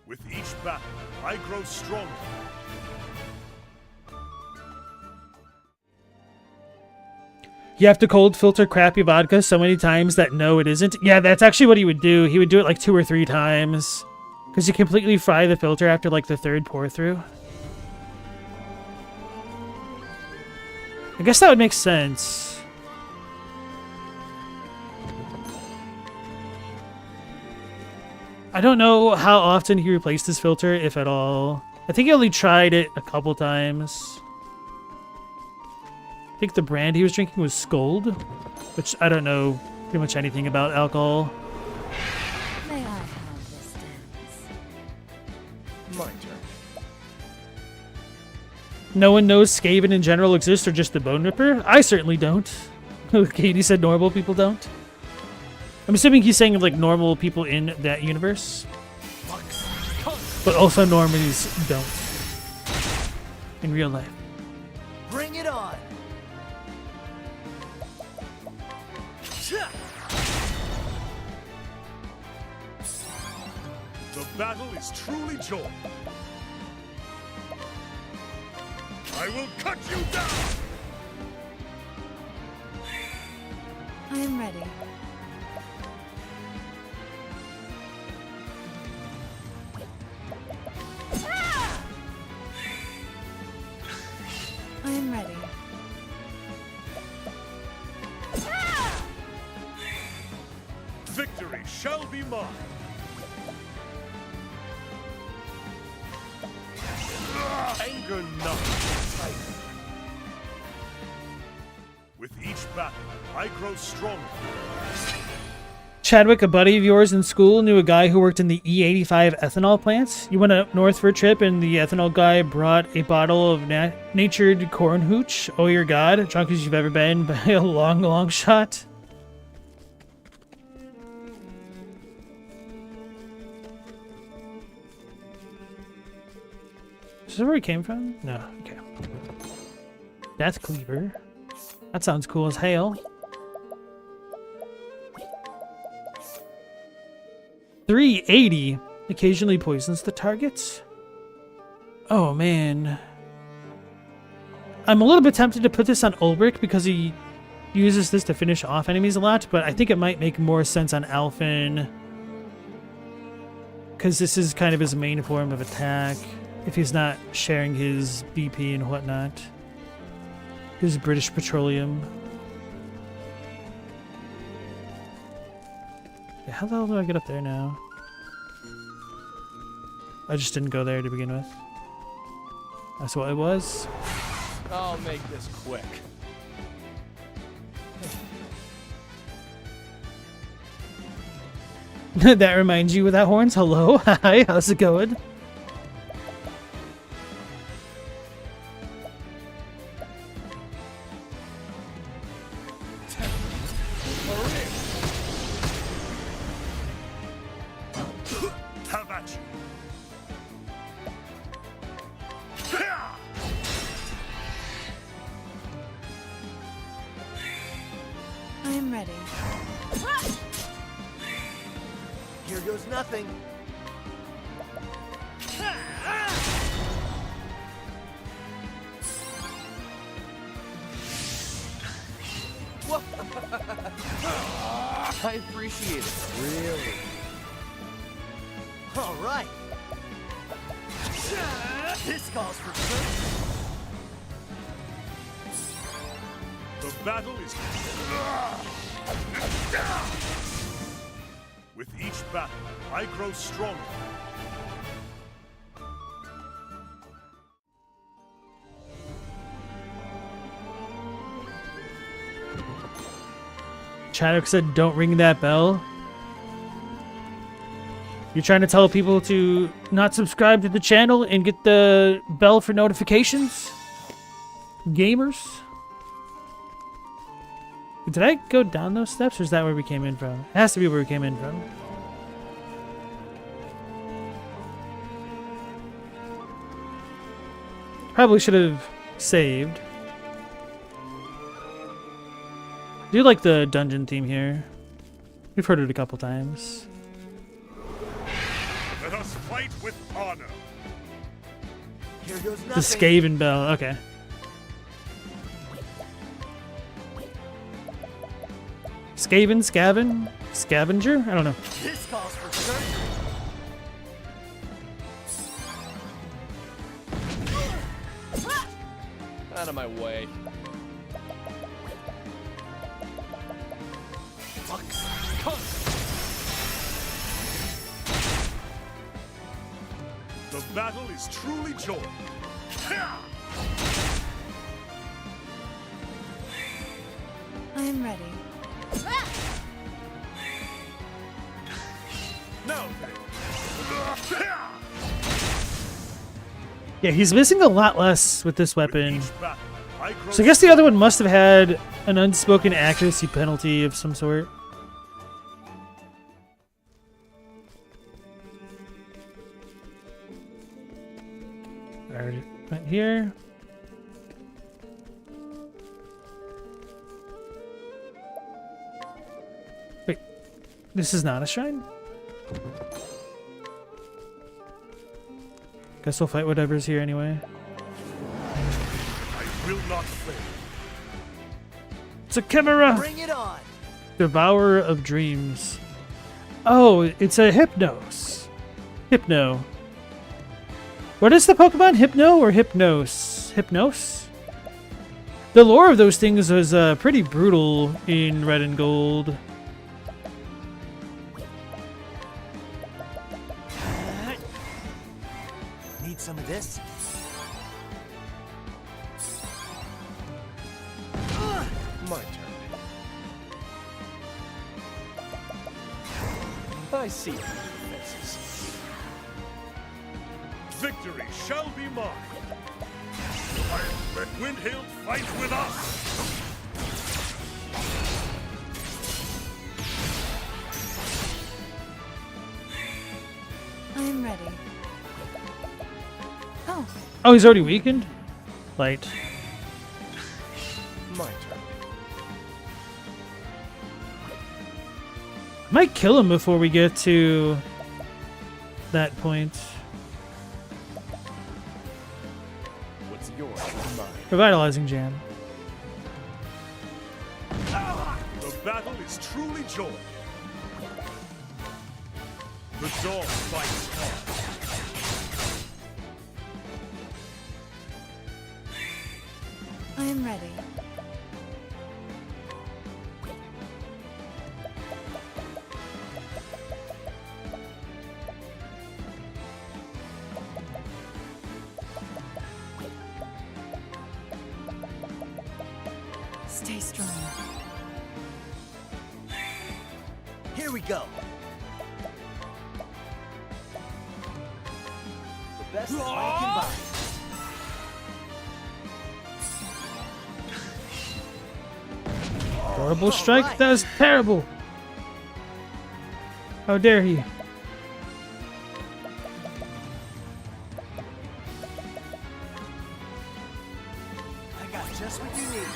Speaker 4: With each battle, I grow stronger.
Speaker 1: You have to cold filter crappy vodka so many times that no, it isn't. Yeah, that's actually what he would do. He would do it like 2 or 3 times. Because you completely fry the filter after like the 3rd pour through. I guess that would make sense. I don't know how often he replaced his filter, if at all. I think he only tried it a couple times. I think the brand he was drinking was Scold, which I don't know pretty much anything about alcohol.
Speaker 2: May I have this dance?
Speaker 5: My turn.
Speaker 1: No one knows Skaven in general exists or just the Bone Ripper? I certainly don't. Katie said normal people don't. I'm assuming he's saying like normal people in that universe. But also normies don't. In real life.
Speaker 3: Bring it on.
Speaker 4: The battle is truly joy. I will cut you down.
Speaker 2: I am ready. I am ready.
Speaker 4: Victory shall be mine. Anger not. Tiger. With each battle, I grow stronger.
Speaker 1: Chadwick, a buddy of yours in school, knew a guy who worked in the E85 ethanol plants. You went up north for a trip, and the ethanol guy brought a bottle of natured corn hooch. Oh, your God, drunk as you've ever been by a long, long shot. Is this where he came from? No, okay. Death Cleaver. That sounds cool as hell. 380 occasionally poisons the targets. Oh man. I'm a little bit tempted to put this on Ulbrich because he uses this to finish off enemies a lot, but I think it might make more sense on Alphen because this is kind of his main form of attack if he's not sharing his BP and whatnot. His British Petroleum. How the hell do I get up there now? I just didn't go there to begin with. That's what it was.
Speaker 5: I'll make this quick.
Speaker 1: That reminds you without horns? Hello? Hi, how's it going?
Speaker 4: Have at you.
Speaker 2: I am ready.
Speaker 3: Here goes nothing.
Speaker 5: I appreciate it. Really.
Speaker 3: All right. This calls for search.
Speaker 4: The battle is. With each battle, I grow stronger.
Speaker 1: Chaddock said, don't ring that bell. You're trying to tell people to not subscribe to the channel and get the bell for notifications? Gamers? Did I go down those steps, or is that where we came in from? It has to be where we came in from. Probably should have saved. I do like the dungeon theme here. We've heard it a couple times.
Speaker 4: Let us fight with honor.
Speaker 3: Here goes nothing.
Speaker 1: The Skaven bell, okay. Scavenger? I don't know.
Speaker 3: This calls for search.
Speaker 5: Out of my way.
Speaker 4: The battle is truly joy.
Speaker 2: I am ready.
Speaker 4: Now then.
Speaker 1: Yeah, he's missing a lot less with this weapon.
Speaker 4: Each battle, I grow
Speaker 1: So I guess the other one must have had an unspoken accuracy penalty of some sort. Right here. Wait, this is not a shrine? Guess we'll fight whatever's here anyway.
Speaker 4: I will not fail.
Speaker 1: It's a chimera!
Speaker 3: Bring it on.
Speaker 1: Devourer of Dreams. Oh, it's a Hypnos. Hypno. What is the Pokemon? Hypno or Hypnos? Hypnos? The lore of those things was pretty brutal in Red and Gold.
Speaker 3: Need some of this?
Speaker 5: My turn. I see your faces.
Speaker 4: Victory shall be mine. Let Windhill fight with us.
Speaker 2: I am ready. Oh,
Speaker 1: Oh, he's already weakened? Light.
Speaker 5: My turn.
Speaker 1: I might kill him before we get to that point.
Speaker 5: What's yours is mine.
Speaker 1: Revitalizing Jam.
Speaker 4: The battle is truly joy. The dog fights hard.
Speaker 2: I am ready. Stay strong.
Speaker 3: Here we go. The best that money can buy.
Speaker 1: Horrible strike. That was terrible. How dare he?
Speaker 3: I got just what you need.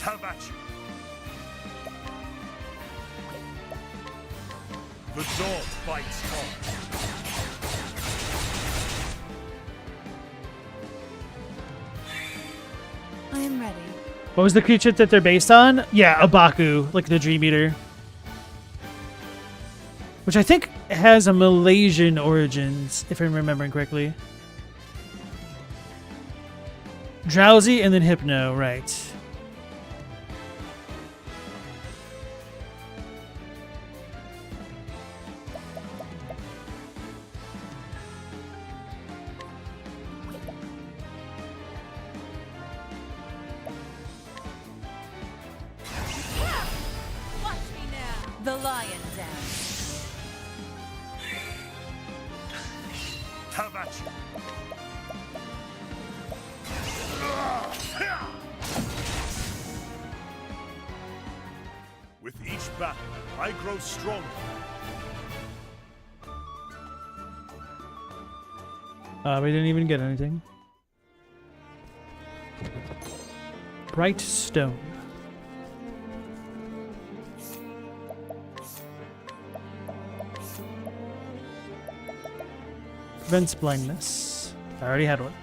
Speaker 4: Have at you. The dog bites hard.
Speaker 2: I am ready.
Speaker 1: What was the creature that they're based on? Yeah, Abaku, like the Dream Eater. Which I think has a Malaysian origins, if I'm remembering correctly. Drowsy and then Hypno, right.
Speaker 2: Watch me now. The lion dance.
Speaker 4: Have at you. With each battle, I grow stronger.
Speaker 1: We didn't even get anything. Bright stone. Prevents blindness. I already had one.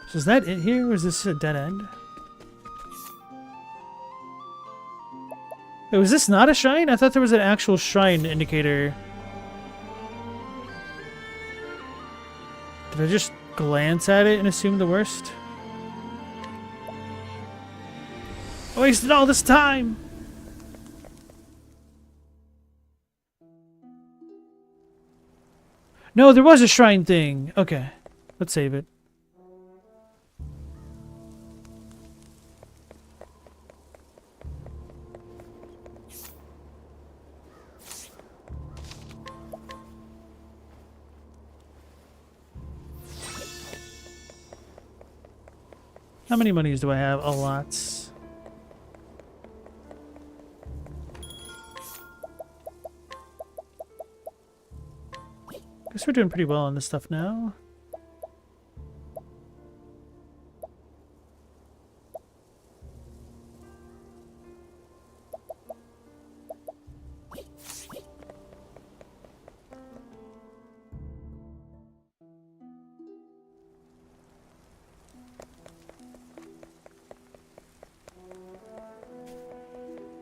Speaker 1: So is that it here, or is this a dead end? Wait, was this not a shrine? I thought there was an actual shrine indicator. Did I just glance at it and assume the worst? I wasted all this time! No, there was a shrine thing. Okay, let's save it. How many monies do I have? A lot. Guess we're doing pretty well on this stuff now.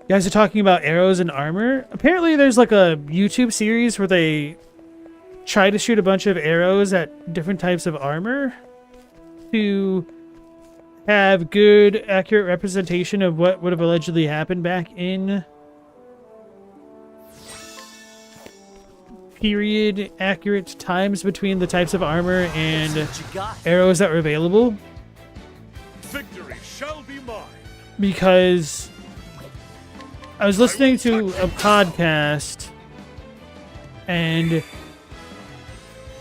Speaker 1: You guys are talking about arrows and armor. Apparently there's like a YouTube series where they try to shoot a bunch of arrows at different types of armor to have good, accurate representation of what would have allegedly happened back in period accurate times between the types of armor and
Speaker 3: What you got?
Speaker 1: arrows that were available.
Speaker 4: Victory shall be mine.
Speaker 1: Because I was listening to a podcast, and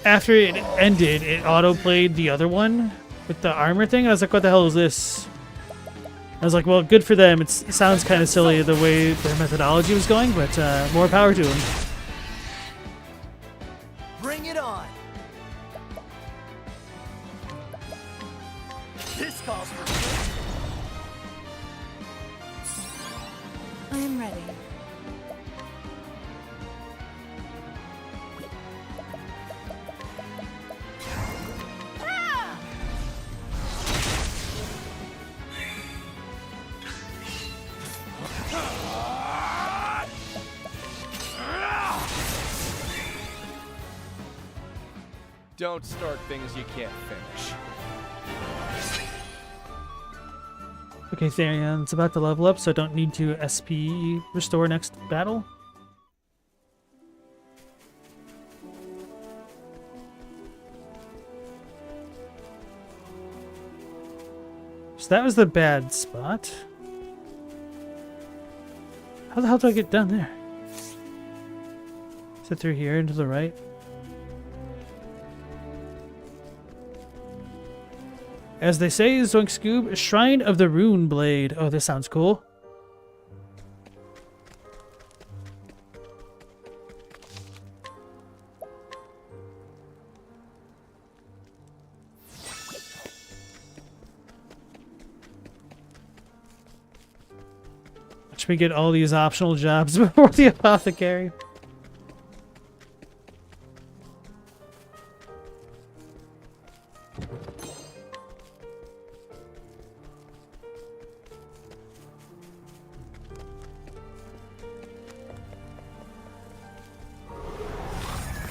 Speaker 1: after it ended, it auto-played the other one with the armor thing. I was like, what the hell is this? I was like, well, good for them. It sounds kind of silly the way their methodology was going, but more power to them.
Speaker 3: Bring it on. This calls for
Speaker 2: I am ready.
Speaker 5: Don't start things you can't finish.
Speaker 1: Okay, Therion's about to level up, so I don't need to SP restore next battle. So that was the bad spot. How the hell do I get down there? Is it through here and to the right? As they say, Zoink Scoob, Shrine of the Rune Blade. Oh, this sounds cool. Watch me get all these optional jobs before the apothecary.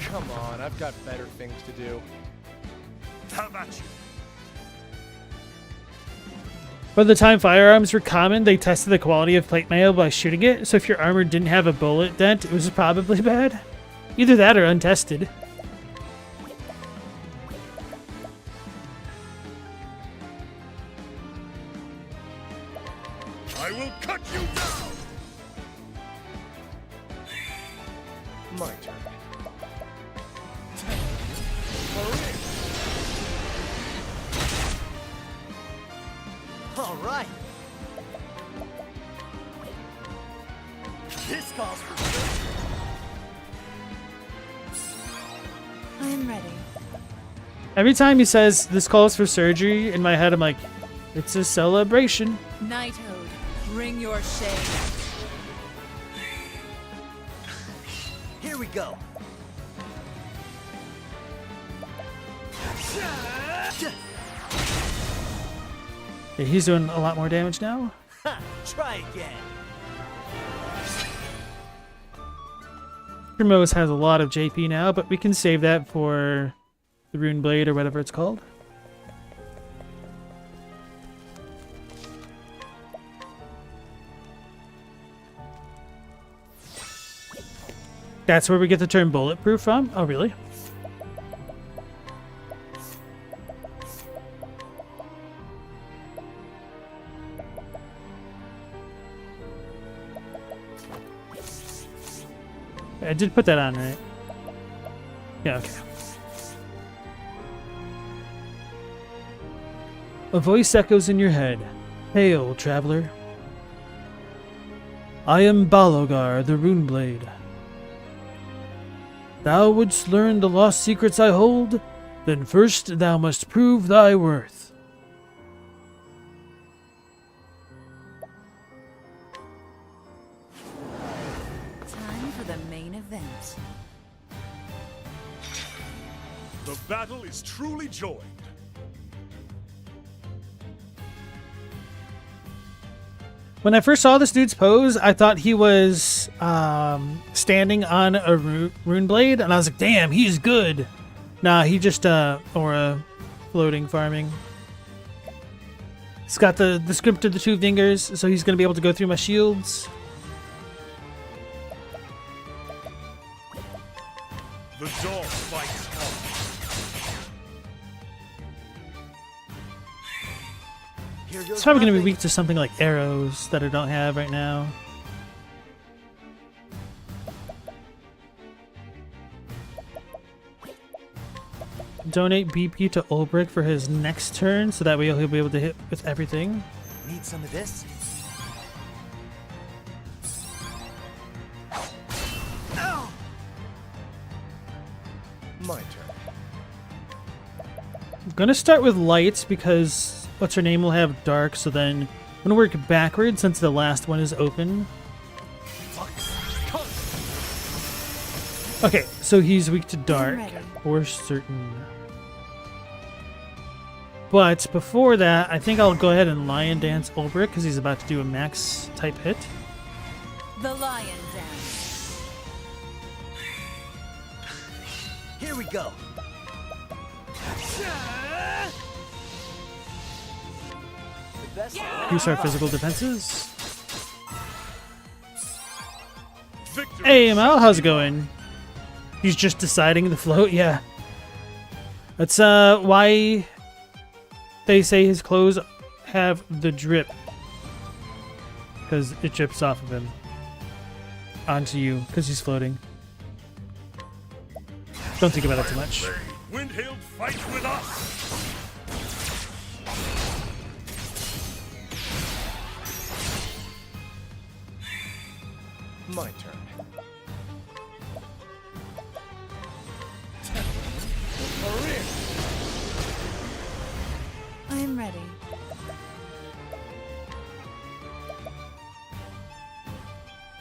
Speaker 5: Come on, I've got better things to do.
Speaker 4: How about you?
Speaker 1: By the time firearms were common, they tested the quality of plate mail by shooting it, so if your armor didn't have a bullet dent, it was probably bad. Either that or untested.
Speaker 4: I will cut you down!
Speaker 5: My turn.
Speaker 3: All right. This calls for
Speaker 2: I'm ready.
Speaker 1: Every time he says, this calls for surgery, in my head I'm like, it's a celebration.
Speaker 2: Knighthood, bring your shame.
Speaker 3: Here we go.
Speaker 1: Yeah, he's doing a lot more damage now.
Speaker 3: Ha, try again.
Speaker 1: Primrose has a lot of JP now, but we can save that for the Rune Blade or whatever it's called. That's where we get the term bulletproof from? Oh, really? I did put that on, right? Yeah, okay. A voice echoes in your head. Hail, traveler. I am Balogar, the Runeblade. Thou wouldst learn the lost secrets I hold? Then first thou must prove thy worth.
Speaker 2: Time for the main event.
Speaker 4: The battle is truly joined.
Speaker 1: When I first saw this dude's pose, I thought he was standing on a rune blade, and I was like, damn, he's good. Nah, he just aura floating farming. He's got the script of the two fingers, so he's going to be able to go through my shields.
Speaker 4: The dog fights on.
Speaker 3: Here goes
Speaker 1: It's probably going to be
Speaker 3: nothing.
Speaker 1: weak to something like arrows that I don't have right now. Donate BP to Ulbrich for his next turn, so that way he'll be able to hit with everything.
Speaker 3: Need some of this? Ow!
Speaker 5: My turn.
Speaker 1: I'm gonna start with lights because what's her name will have dark, so then I'm gonna work backwards since the last one is open. Okay, so he's weak to dark
Speaker 2: ready.
Speaker 1: for certain. But before that, I think I'll go ahead and Lion Dance Ulbrich because he's about to do a max type hit.
Speaker 2: The lion dance.
Speaker 3: Here we go.
Speaker 5: The
Speaker 3: best.
Speaker 1: Increase our physical defenses.
Speaker 4: Victory.
Speaker 1: Hey, Mal, how's it going? He's just deciding to float? Yeah. That's why they say his clothes have the drip. Because it drips off of him. Onto you, because he's floating. Don't think about it too much.
Speaker 4: Windhailed fight with us.
Speaker 5: My turn.
Speaker 2: I am ready.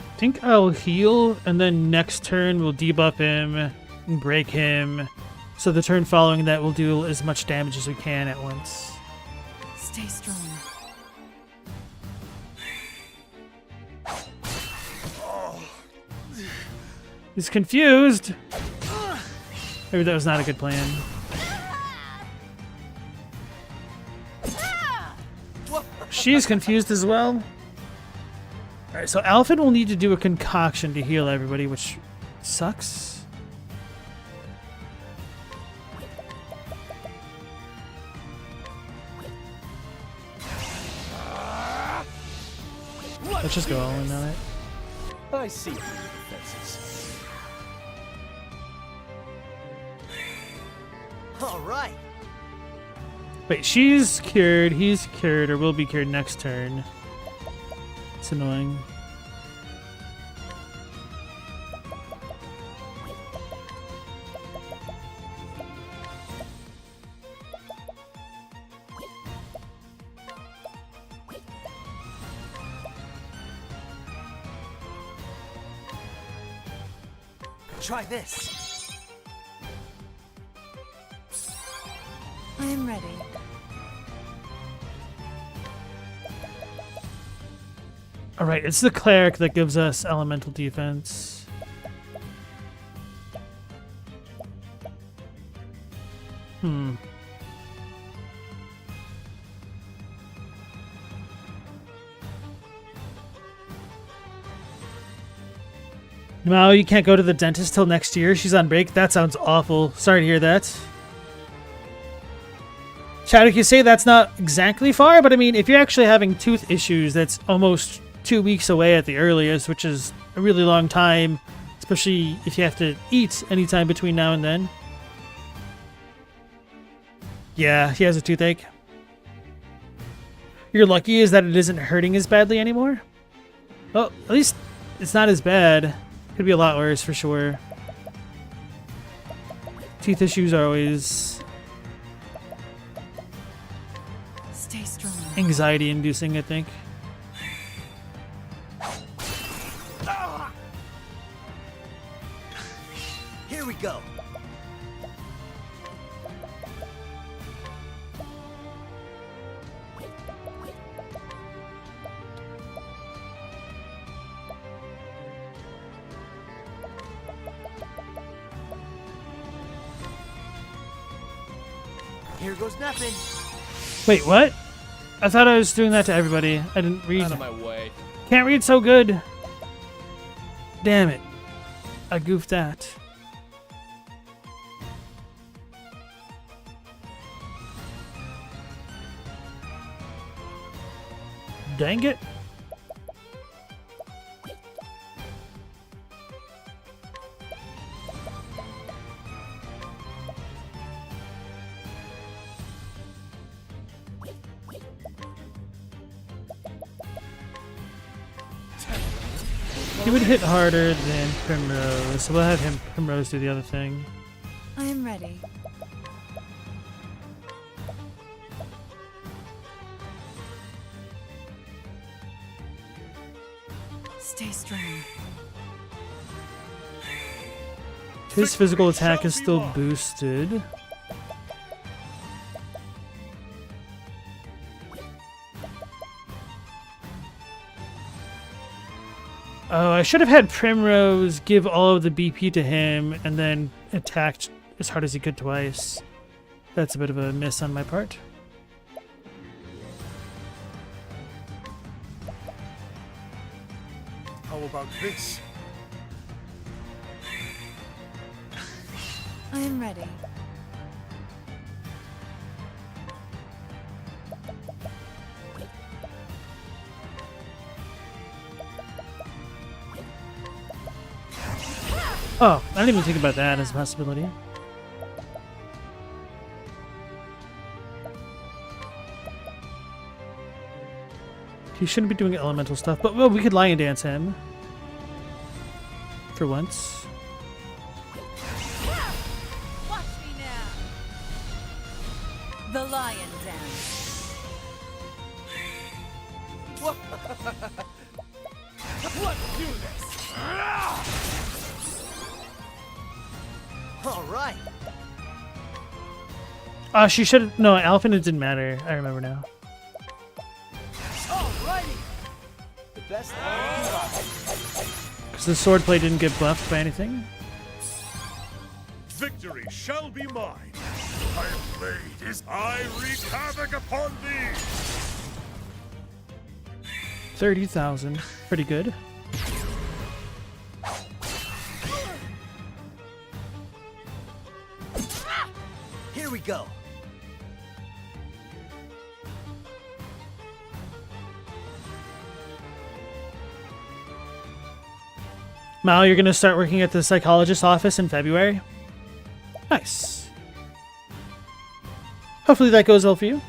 Speaker 1: I think I'll heal, and then next turn we'll debuff him and break him. So the turn following that we'll do as much damage as we can at once.
Speaker 2: Stay strong.
Speaker 1: He's confused. Maybe that was not a good plan. She's confused as well. Alright, so Alfred will need to do a concoction to heal everybody, which sucks. Let's just go all in on it.
Speaker 5: I see through your defenses.
Speaker 3: All right.
Speaker 1: Wait, she's cured, he's cured, or will be cured next turn. It's annoying.
Speaker 3: Try this.
Speaker 2: I am ready.
Speaker 1: Alright, it's the cleric that gives us elemental defense. No, you can't go to the dentist till next year. She's on break. That sounds awful. Sorry to hear that. Chadwick, you say that's not exactly far, but I mean, if you're actually having tooth issues, that's almost 2 weeks away at the earliest, which is a really long time, especially if you have to eat anytime between now and then. Yeah, he has a toothache. You're lucky is that it isn't hurting as badly anymore. Well, at least it's not as bad. Could be a lot worse for sure. Teeth issues are always
Speaker 2: Stay strong.
Speaker 1: anxiety inducing, I think.
Speaker 3: Here we go. Here goes nothing.
Speaker 1: Wait, what? I thought I was doing that to everybody. I didn't read.
Speaker 5: Out of my way.
Speaker 1: Can't read so good. Damn it. I goofed that. Dang it. He would hit harder than Primrose, so we'll have him Primrose do the other thing.
Speaker 2: I am ready. Stay strong.
Speaker 1: His physical attack is still boosted. Oh, I should have had Primrose give all of the BP to him and then attacked as hard as he could twice. That's a bit of a miss on my part.
Speaker 4: about this?
Speaker 2: I am ready.
Speaker 1: Oh, I didn't even think about that as a possibility. He shouldn't be doing elemental stuff, but well, we could lion dance him. For once.
Speaker 2: Watch me now. The lion dance.
Speaker 3: Let's do this. All right.
Speaker 1: She should. No, Alpha, it didn't matter. I remember now.
Speaker 3: Alrighty. The best
Speaker 1: Because the swordplay didn't get buffed by anything.
Speaker 4: Victory shall be mine. My blade is I wreak havoc upon thee.
Speaker 1: 30,000. Pretty good.
Speaker 3: Here we go.
Speaker 1: Mal, you're going to start working at the psychologist's office in February? Nice. Hopefully that goes well for you.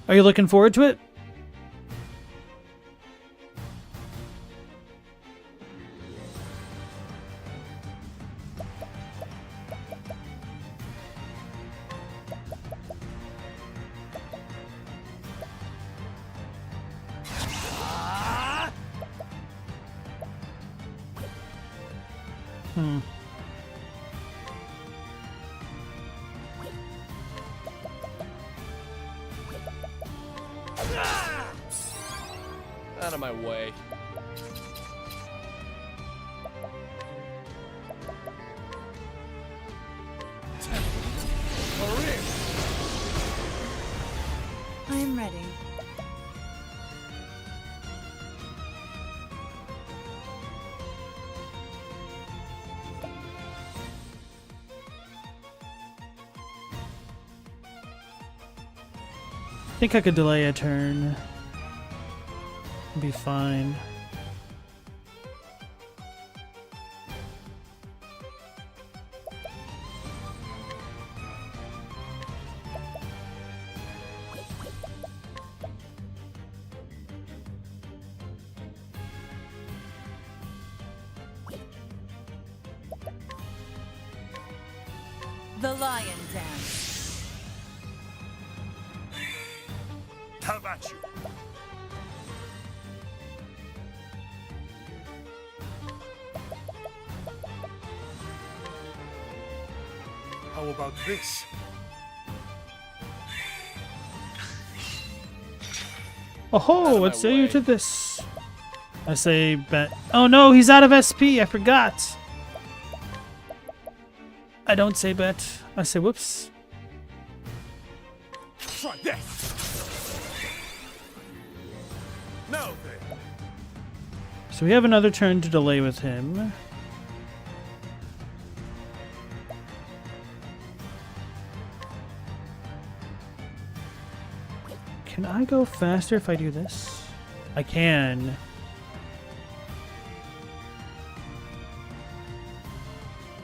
Speaker 1: Are you looking forward to it?
Speaker 5: Out of my way.
Speaker 2: I am ready.
Speaker 1: I think I could delay a turn. Be fine.
Speaker 2: The lion dance.
Speaker 4: Have at you. How about this?
Speaker 1: Oh,
Speaker 5: my
Speaker 1: what say you
Speaker 5: way.
Speaker 1: to this? I say bet. Oh no, he's out of SP. I forgot. I don't say bet. I say whoops.
Speaker 4: Try this. Now then.
Speaker 1: So we have another turn to delay with him. Can I go faster if I do this? I can.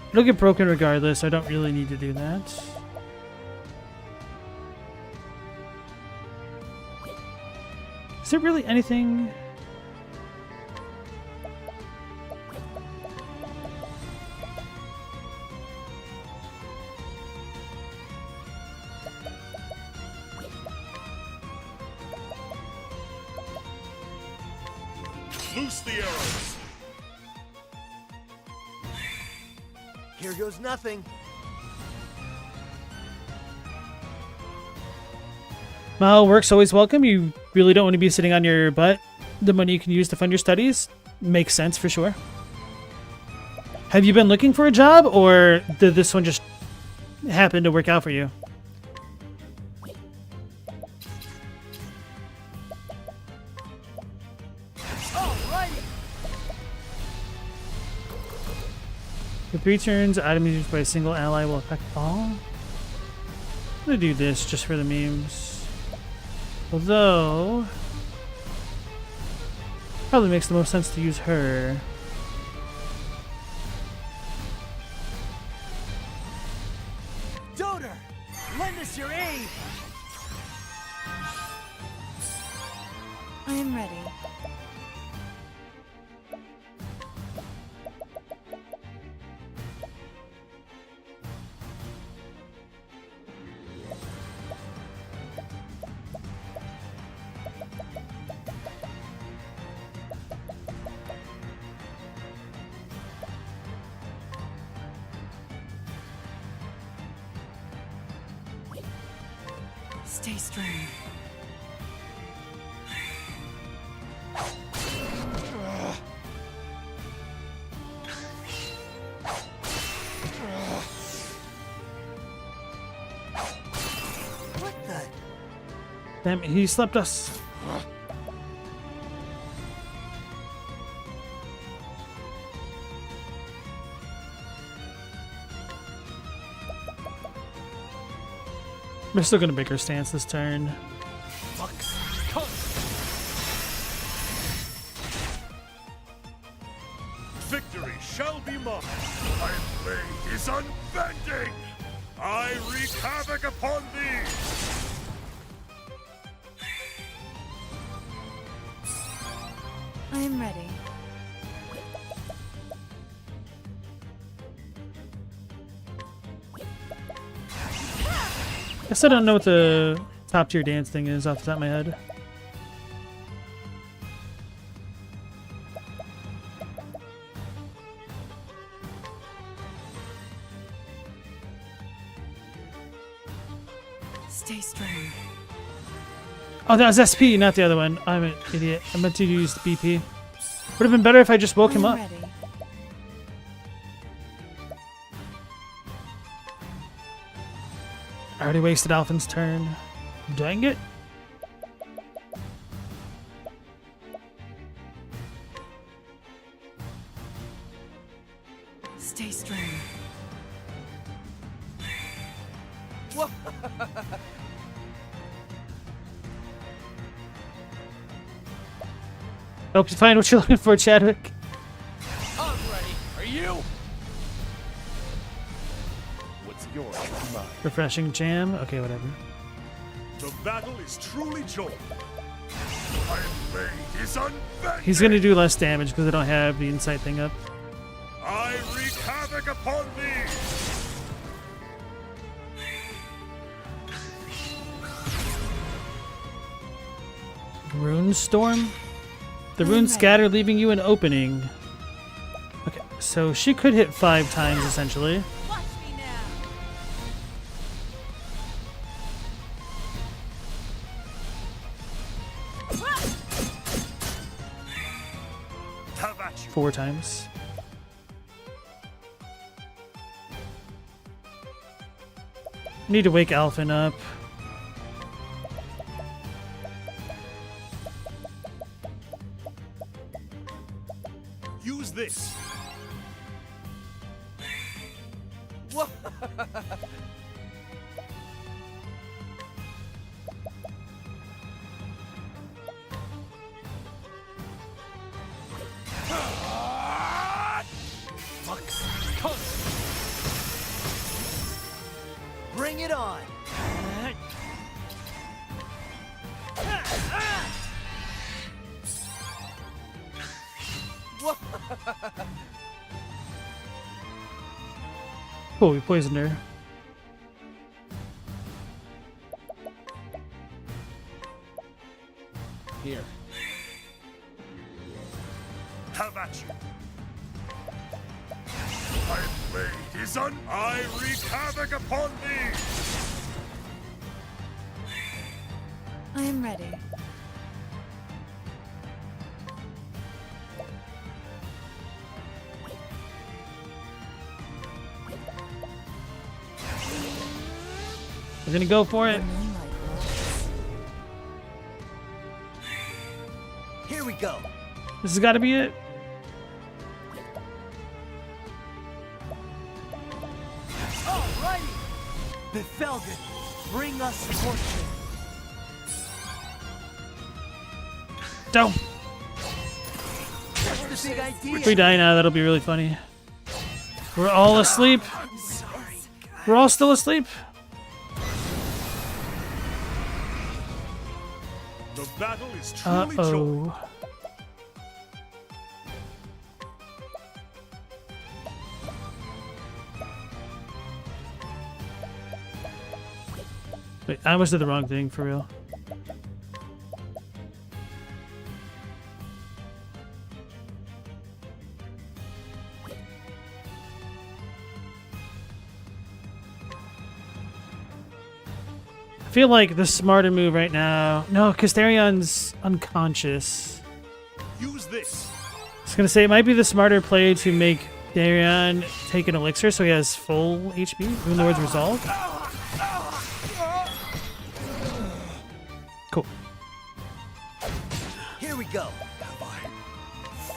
Speaker 1: It'll get broken regardless. I don't really need to do that. Is there really anything?
Speaker 4: Loose the arrows.
Speaker 3: Here goes nothing.
Speaker 1: Well, work's always welcome. You really don't want to be sitting on your butt. The money you can use to fund your studies makes sense for sure. Have you been looking for a job, or did this one just happen to work out for you? For 3 turns, item used by a single ally will affect all. I'm gonna do this just for the memes. Although, probably makes the most sense to use her.
Speaker 3: Donor, lend us your aid.
Speaker 2: I am ready. Stay strong.
Speaker 3: What the?
Speaker 1: Damn it, he slept us. We're still gonna make her stance this turn.
Speaker 4: Victory shall be mine. My blade is unbending. I wreak havoc upon thee.
Speaker 2: I am ready.
Speaker 1: I still don't know what the top tier dance thing is off the top of my head.
Speaker 2: Stay strong.
Speaker 1: Oh, that was SP, not the other one. I'm an idiot. I meant to use the BP. Would have been better if I just woke him
Speaker 2: I am
Speaker 1: up.
Speaker 2: ready.
Speaker 1: I already wasted Alphin's turn. Dang it.
Speaker 2: Stay strong.
Speaker 1: Hope you find what you're looking for, Chadwick.
Speaker 5: I'm ready. Are you? What's yours is mine.
Speaker 1: Refreshing jam. Okay, whatever.
Speaker 4: The battle is truly joined. My blade is unbending.
Speaker 1: He's gonna do less damage because I don't have the insight thing up.
Speaker 4: I wreak havoc upon thee.
Speaker 1: Rune Storm? The
Speaker 2: I'm
Speaker 1: rune
Speaker 2: ready.
Speaker 1: scatter, leaving you an opening. Okay, so she could hit 5 times essentially.
Speaker 2: Watch me now.
Speaker 4: Have at you.
Speaker 1: 4 times. Need to wake Alphin up.
Speaker 4: Use this.
Speaker 3: Bring it on.
Speaker 1: Oh, we poisoned her.
Speaker 5: Here.
Speaker 4: Have at you. My blade is I wreak havoc upon thee.
Speaker 2: I am ready.
Speaker 1: We're gonna go for it.
Speaker 2: Moonlight glows.
Speaker 3: Here we go.
Speaker 1: This has got to be it.
Speaker 3: Righty! Befelgen, bring us fortune.
Speaker 1: Don't.
Speaker 3: That's the big idea.
Speaker 1: If we die now, that'll be really funny. We're all asleep. We're all still asleep.
Speaker 4: The battle is truly joined.
Speaker 1: Uh-oh. Wait, I almost did the wrong thing, for real. I feel like the smarter move right now... No, because Therion's unconscious.
Speaker 4: Use this.
Speaker 1: I was gonna say, it might be the smarter play to make Therion take an elixir so he has full HP, even though it's resolved. Cool.
Speaker 3: Here we go.
Speaker 4: Have I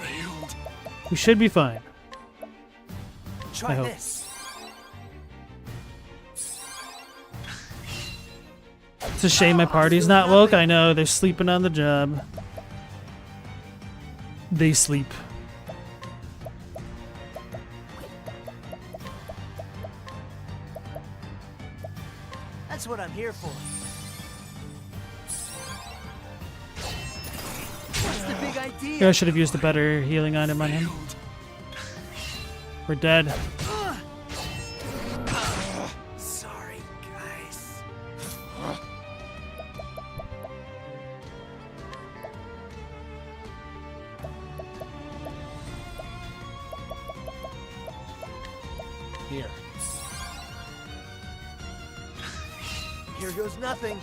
Speaker 4: failed?
Speaker 1: We should be fine. I
Speaker 3: Try
Speaker 1: hope.
Speaker 3: this.
Speaker 1: It's a shame my party's not woke. I know, they're sleeping on the job. They sleep.
Speaker 3: That's what I'm here for. What's the big idea?
Speaker 1: Here, I should have used a better healing item on him. We're dead.
Speaker 3: Sorry, guys.
Speaker 5: Here.
Speaker 3: Here goes nothing.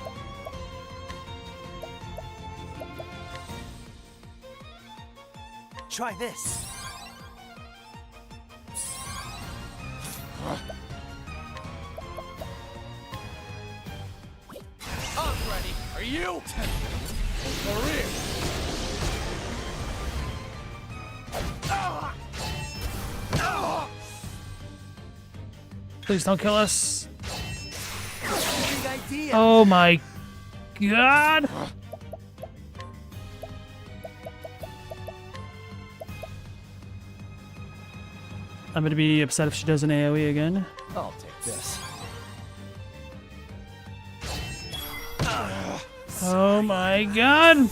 Speaker 3: Try this.
Speaker 5: I'm ready. Are you? Maria.
Speaker 1: Please don't kill us.
Speaker 3: Big idea.
Speaker 1: Oh my god. I'm gonna be upset if she does an AoE again.
Speaker 5: I'll take this.
Speaker 1: Oh my god.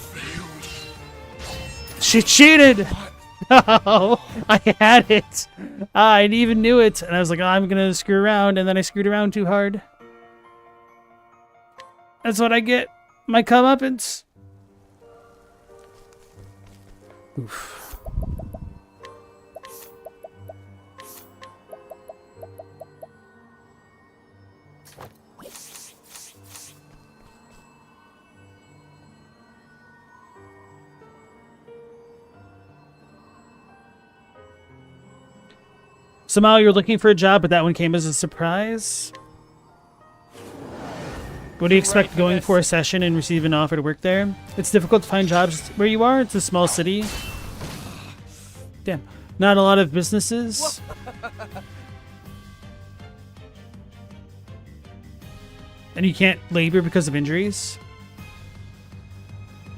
Speaker 1: She cheated. No, I had it. I even knew it. And I was like, oh, I'm gonna screw around. And then I screwed around too hard. That's what I get. My comeuppance. Oof. Somehow you're looking for a job, but that one came as a surprise. What do you expect going for a session and receive an offer to work there? It's difficult to find jobs where you are. It's a small city. Damn. Not a lot of businesses. And you can't labor because of injuries?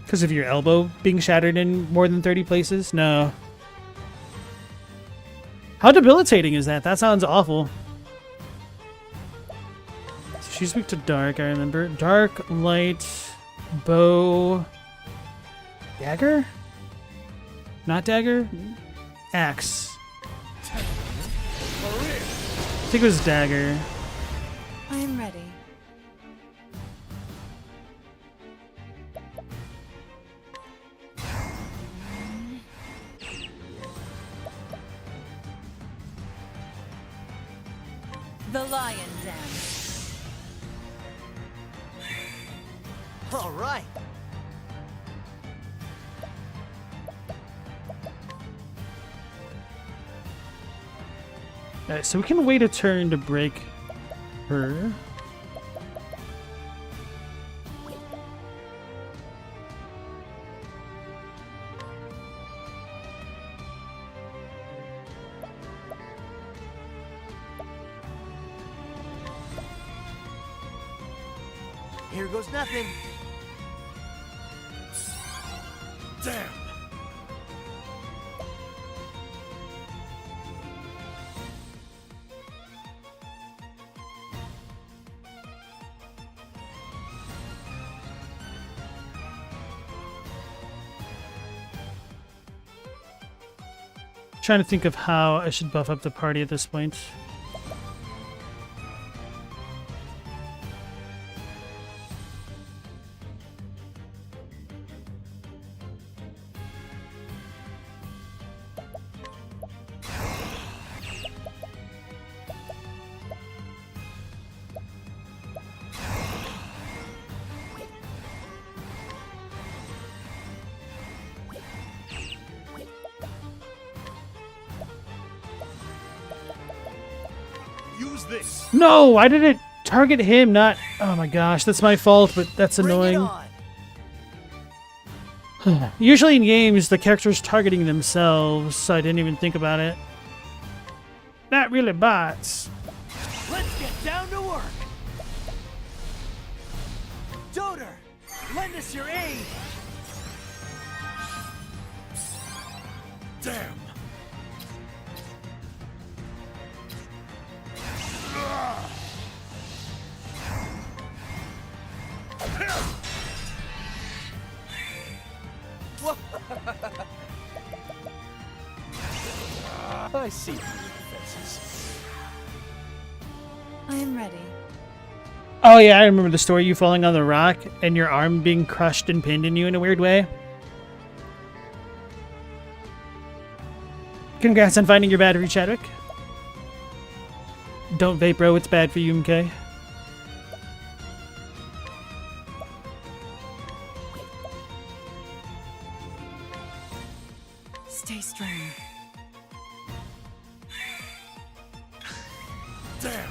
Speaker 1: Because of your elbow being shattered in more than 30 places? No. How debilitating is that? That sounds awful. So she's weak to dark, I remember. Dark, light, bow, dagger? Not dagger? Axe. I think it was dagger.
Speaker 2: I am ready. The lion dance.
Speaker 3: All right.
Speaker 1: Alright, so we can wait a turn to break her.
Speaker 3: Here goes nothing.
Speaker 4: Damn!
Speaker 1: Trying to think of how I should buff up the party at this point.
Speaker 4: Use this!
Speaker 1: No, why did it target him? Not. Oh my gosh, that's my fault, but that's
Speaker 3: Bring it
Speaker 1: annoying.
Speaker 3: on.
Speaker 1: Usually in games, the character's targeting themselves, so I didn't even think about it. Not really bots.
Speaker 3: Let's get down to work. Doter, lend us your aid.
Speaker 4: Damn!
Speaker 5: I see through your defenses.
Speaker 2: I am ready.
Speaker 1: Oh yeah, I remember the story, you falling on the rock and your arm being crushed and pinned in you in a weird way. Congrats on finding your battery, Chadwick. Don't vape, bro. It's bad for you, MK.
Speaker 2: Stay strong.
Speaker 4: Damn!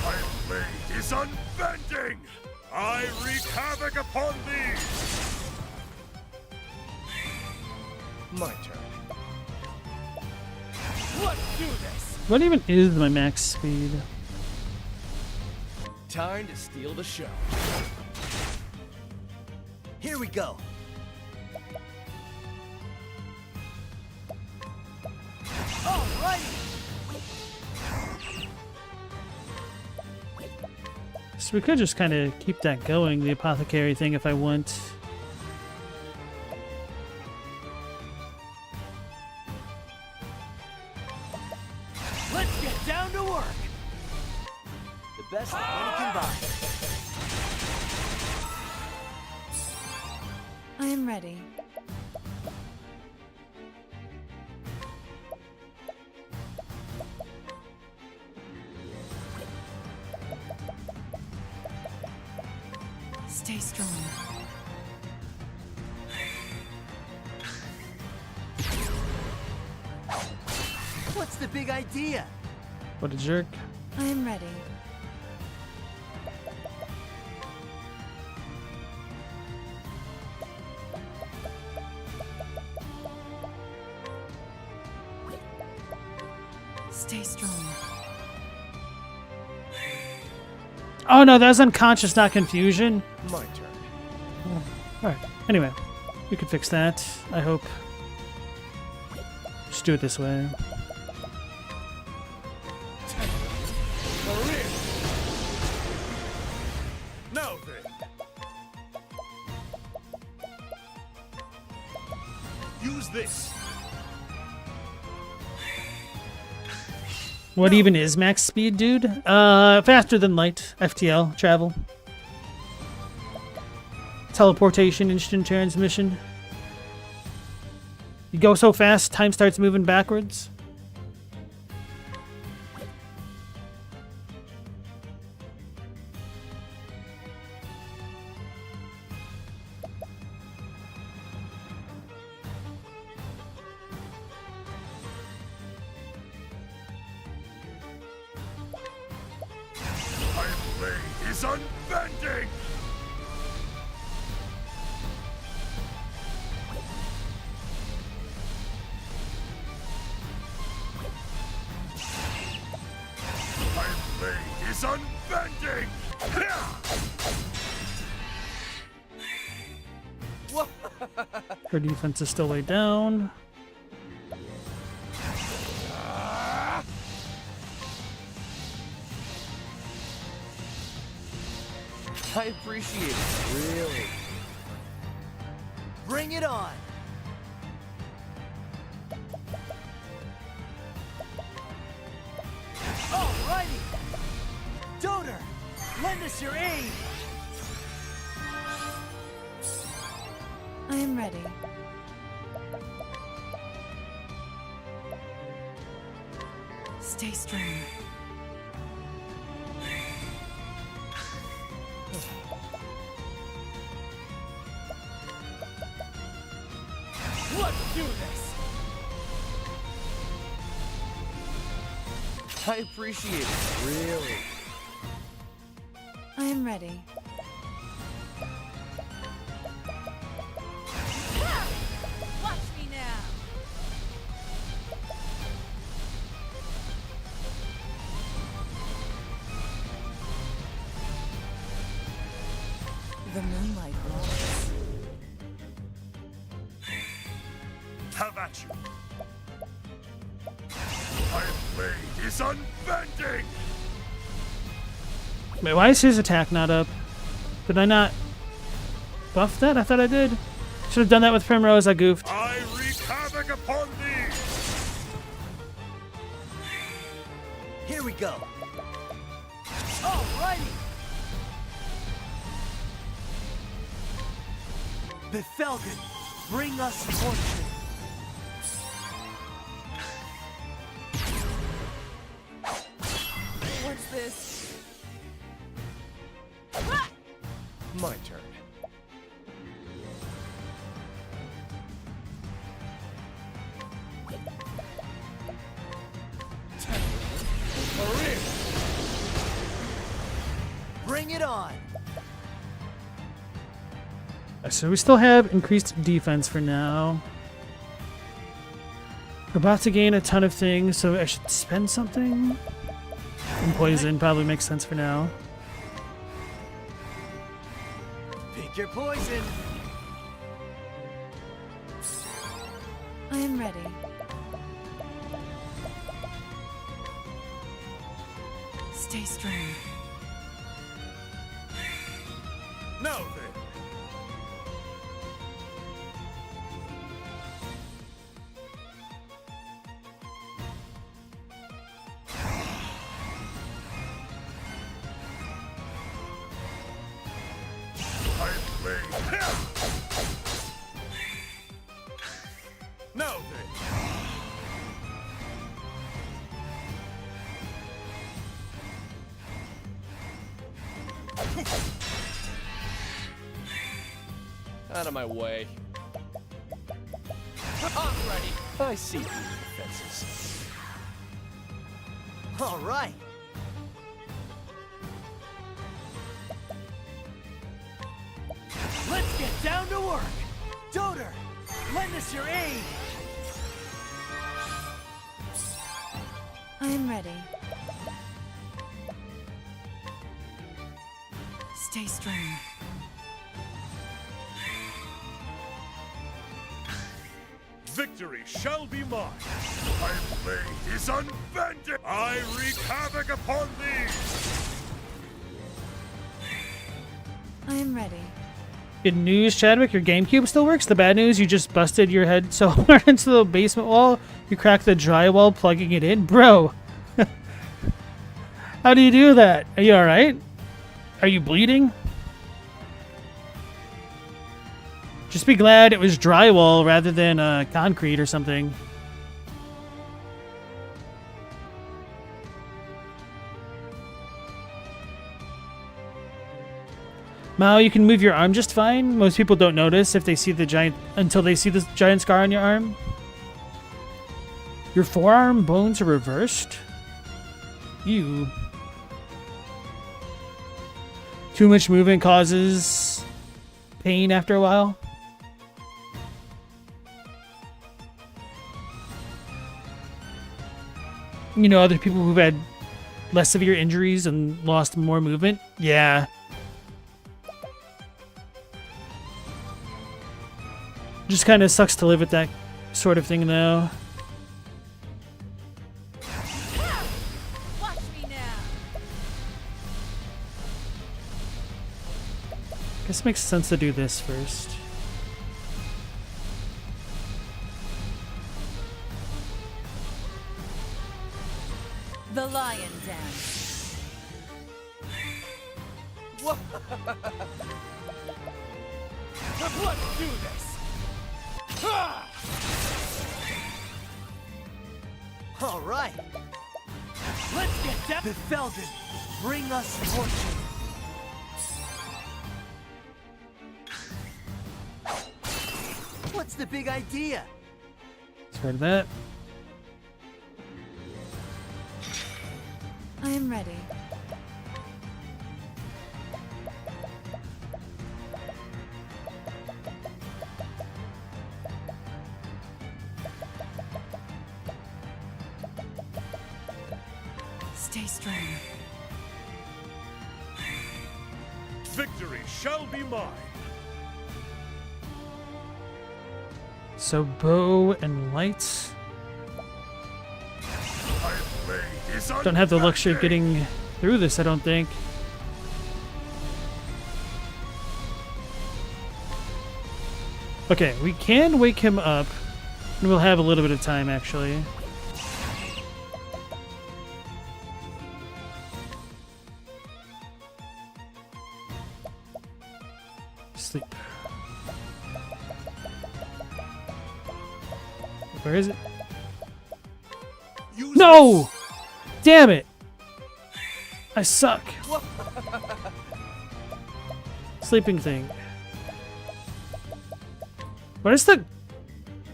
Speaker 4: My blade is unbending! I wreak havoc upon thee!
Speaker 5: My turn.
Speaker 3: Let's do this.
Speaker 1: What even is my max speed?
Speaker 5: Time to steal the show.
Speaker 3: Here we go. Alrighty.
Speaker 1: So we could just kind of keep that going, the apothecary thing, if I want.
Speaker 3: Let's get down to work. The best that money can buy.
Speaker 2: I am ready. Stay strong.
Speaker 3: What's the big idea?
Speaker 1: What a jerk.
Speaker 2: I am ready. Stay strong.
Speaker 1: Oh no, that was unconscious, not confusion.
Speaker 5: My turn.
Speaker 1: Alright, anyway. We could fix that, I hope. Just do it this way.
Speaker 4: Maria! Now then! Use this!
Speaker 1: What even is max speed, dude? Faster than light. FTL, travel. Teleportation, instant transmission. You go so fast, time starts moving backwards.
Speaker 4: My blade is unbending! My blade is unbending!
Speaker 1: Her defense is still laid down.
Speaker 5: I appreciate it, really.
Speaker 3: Bring it on. Alrighty. Donor, lend us your aid.
Speaker 2: I am ready. Stay strong.
Speaker 3: Let's do this.
Speaker 5: I appreciate it, really.
Speaker 2: I am ready. Watch me now. The moonlight walks.
Speaker 4: Have at you. My blade is unbending!
Speaker 1: Wait, why is his attack not up? Did I not buff that? I thought I did. Should have done that with Primrose. I goofed.
Speaker 4: I wreak havoc upon thee!
Speaker 3: Here we go. Alrighty. Befelgen, bring us fortune.
Speaker 2: What's this?
Speaker 5: My turn.
Speaker 3: Bring it on.
Speaker 1: So we still have increased defense for now. We're about to gain a ton of things, so I should spend something. And poison probably makes sense for now.
Speaker 3: Pick your poison.
Speaker 2: I am ready. Stay strong.
Speaker 4: Now then, I play. Now then.
Speaker 5: Out of my way. I'm ready. I see through the defenses.
Speaker 3: All right. Let's get down to work. Donor, lend us your aid.
Speaker 2: I am ready. Stay strong.
Speaker 4: Victory shall be mine. My blade is unbending. I wreak havoc upon thee.
Speaker 2: I am ready.
Speaker 1: Good news, Chadwick. Your GameCube still works. The bad news, you just busted your head so hard into the basement wall, you cracked the drywall plugging it in. Bro, how do you do that? Are you alright? Are you bleeding? Just be glad it was drywall rather than concrete or something. Mao, you can move your arm just fine. Most people don't notice if they see the giant until they see the giant scar on your arm. Your forearm bones are reversed. Ew. Too much movement causes pain after a while. You know, other people who've had less severe injuries and lost more movement, Yeah. Just kind of sucks to live with that sort of thing, though.
Speaker 2: Watch me now.
Speaker 1: Guess it makes sense to do this first.
Speaker 2: The lion dance.
Speaker 3: Let's do this. All right. Let's get down. The Felden, bring us fortune. What's the big idea?
Speaker 1: Let's read that.
Speaker 2: I am ready. Stay strong.
Speaker 4: Victory shall be mine.
Speaker 1: So bow and lights.
Speaker 4: My blade is
Speaker 1: Don't have the luxury of
Speaker 4: unbending.
Speaker 1: getting through this, I don't think. Okay, we can wake him up, and we'll have a little bit of time, actually. Sleep. Where is it?
Speaker 4: Use
Speaker 1: No! Damn it! I suck. Sleeping thing. What is the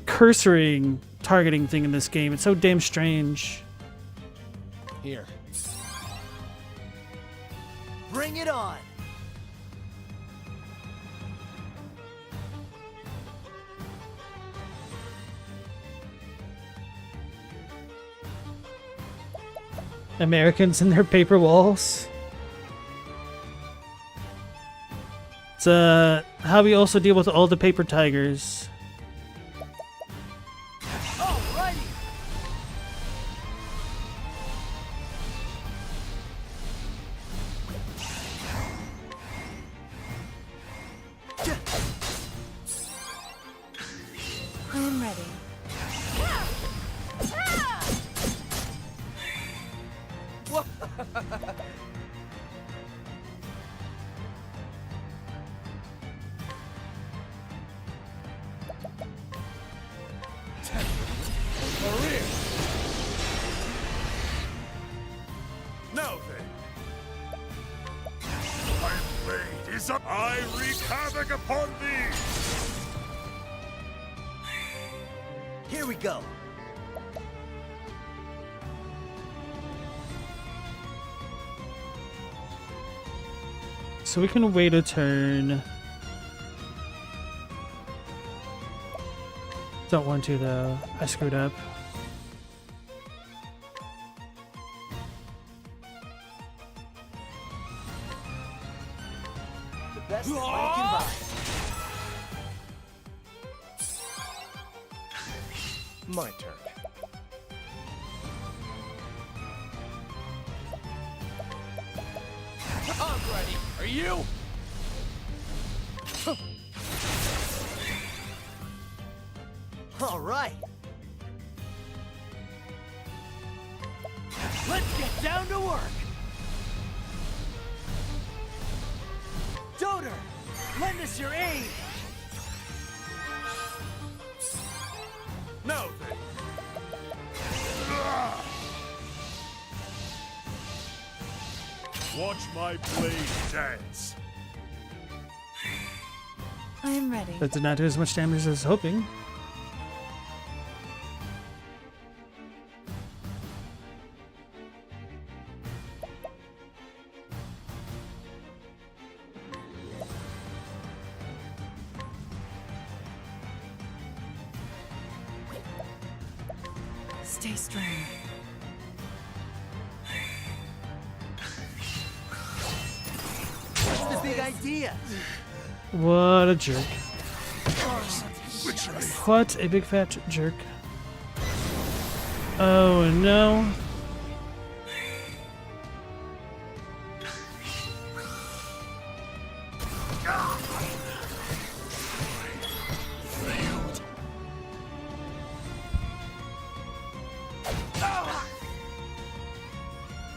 Speaker 1: cursoring targeting thing in this game? It's so damn strange.
Speaker 5: Here.
Speaker 3: Bring it on.
Speaker 1: Americans and their paper walls. It's how we also deal with all the paper tigers.
Speaker 3: Alrighty.
Speaker 2: I am ready.
Speaker 5: Maria!
Speaker 4: Now then. My blade is up. I wreak havoc upon thee.
Speaker 3: Here we go.
Speaker 1: So we can wait a turn. Don't want to though. I screwed up.
Speaker 3: The best that money can buy.
Speaker 5: My turn. I'm ready. Are you?
Speaker 3: All right. Let's get down to work. Doter, lend us your aid.
Speaker 4: Now then. Watch my blade dance.
Speaker 2: I am ready.
Speaker 1: That did not do as much damage as I was hoping.
Speaker 2: Stay strong.
Speaker 3: big ideas.
Speaker 1: What a jerk.
Speaker 4: Witchery.
Speaker 1: What a big fat jerk. Oh no.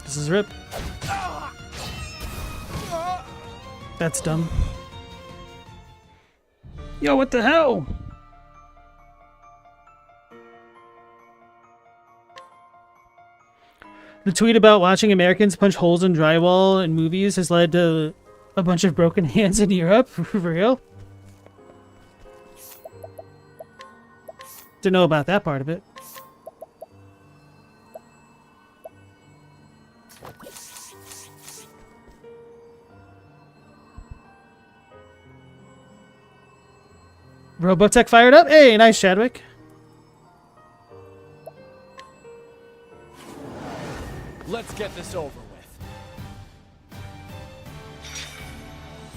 Speaker 1: This is rip. That's dumb. Yo, what the hell? The tweet about watching Americans punch holes in drywall in movies has led to a bunch of broken hands in Europe. For real? Didn't know about that part of it. Robotech fired up. Hey, nice, Chadwick.
Speaker 5: Let's get this over with.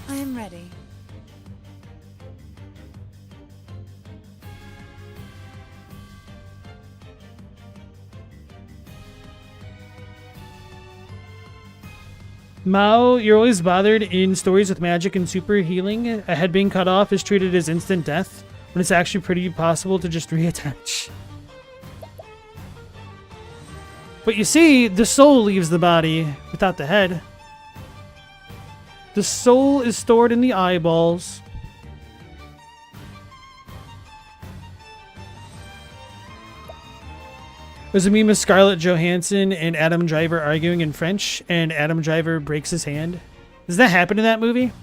Speaker 2: I am ready.
Speaker 1: Mao, you're always bothered in stories with magic and super healing. A head being cut off is treated as instant death, when it's actually pretty possible to just reattach. But you see, the soul leaves the body without the head. The soul is stored in the eyeballs. There's a meme of Scarlett Johansson and Adam Driver arguing in French, and Adam Driver breaks his hand. Does that happen in that movie?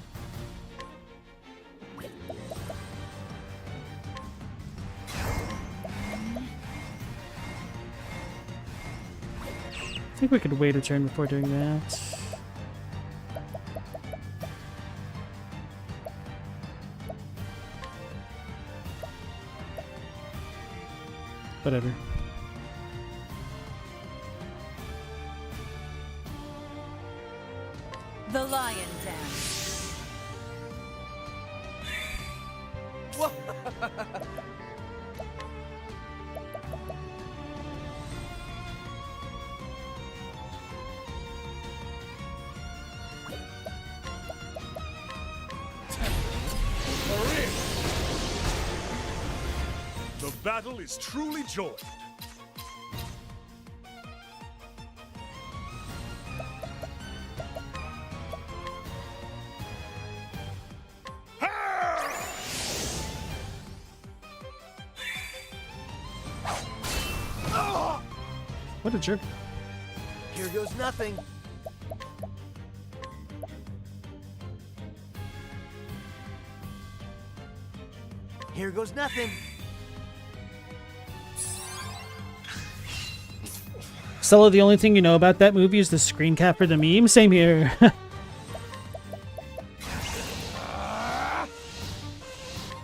Speaker 1: I think we could wait a turn before doing that. Whatever.
Speaker 2: The lion dance.
Speaker 4: The battle is truly joined.
Speaker 1: What a jerk.
Speaker 3: Here goes nothing. Here goes nothing.
Speaker 1: Stella, the only thing you know about that movie is the screen cap for the meme? Same here.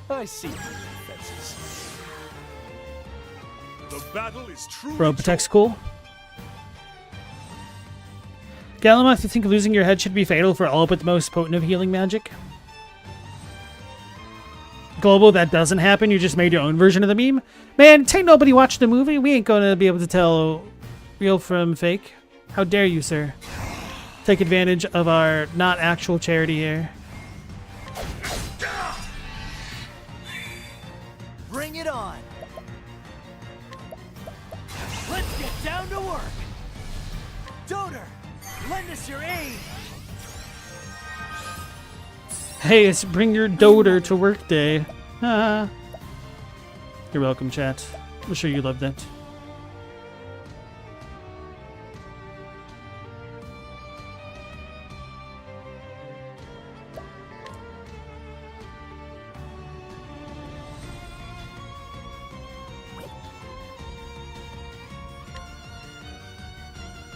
Speaker 5: I see your defenses.
Speaker 4: The battle is truly
Speaker 1: Robotech's cool. Galamoth, you think losing your head should be fatal for all but the most potent of healing magic? Global, that doesn't happen. You just made your own version of the meme. Man, ain't nobody watched the movie. We ain't gonna be able to tell real from fake. How dare you, sir? Take advantage of our not actual charity here.
Speaker 3: Bring it on. Let's get down to work. Donor, lend us your aid.
Speaker 1: Hey, it's bring your doter to work day. You're welcome, chat. I'm sure you loved that.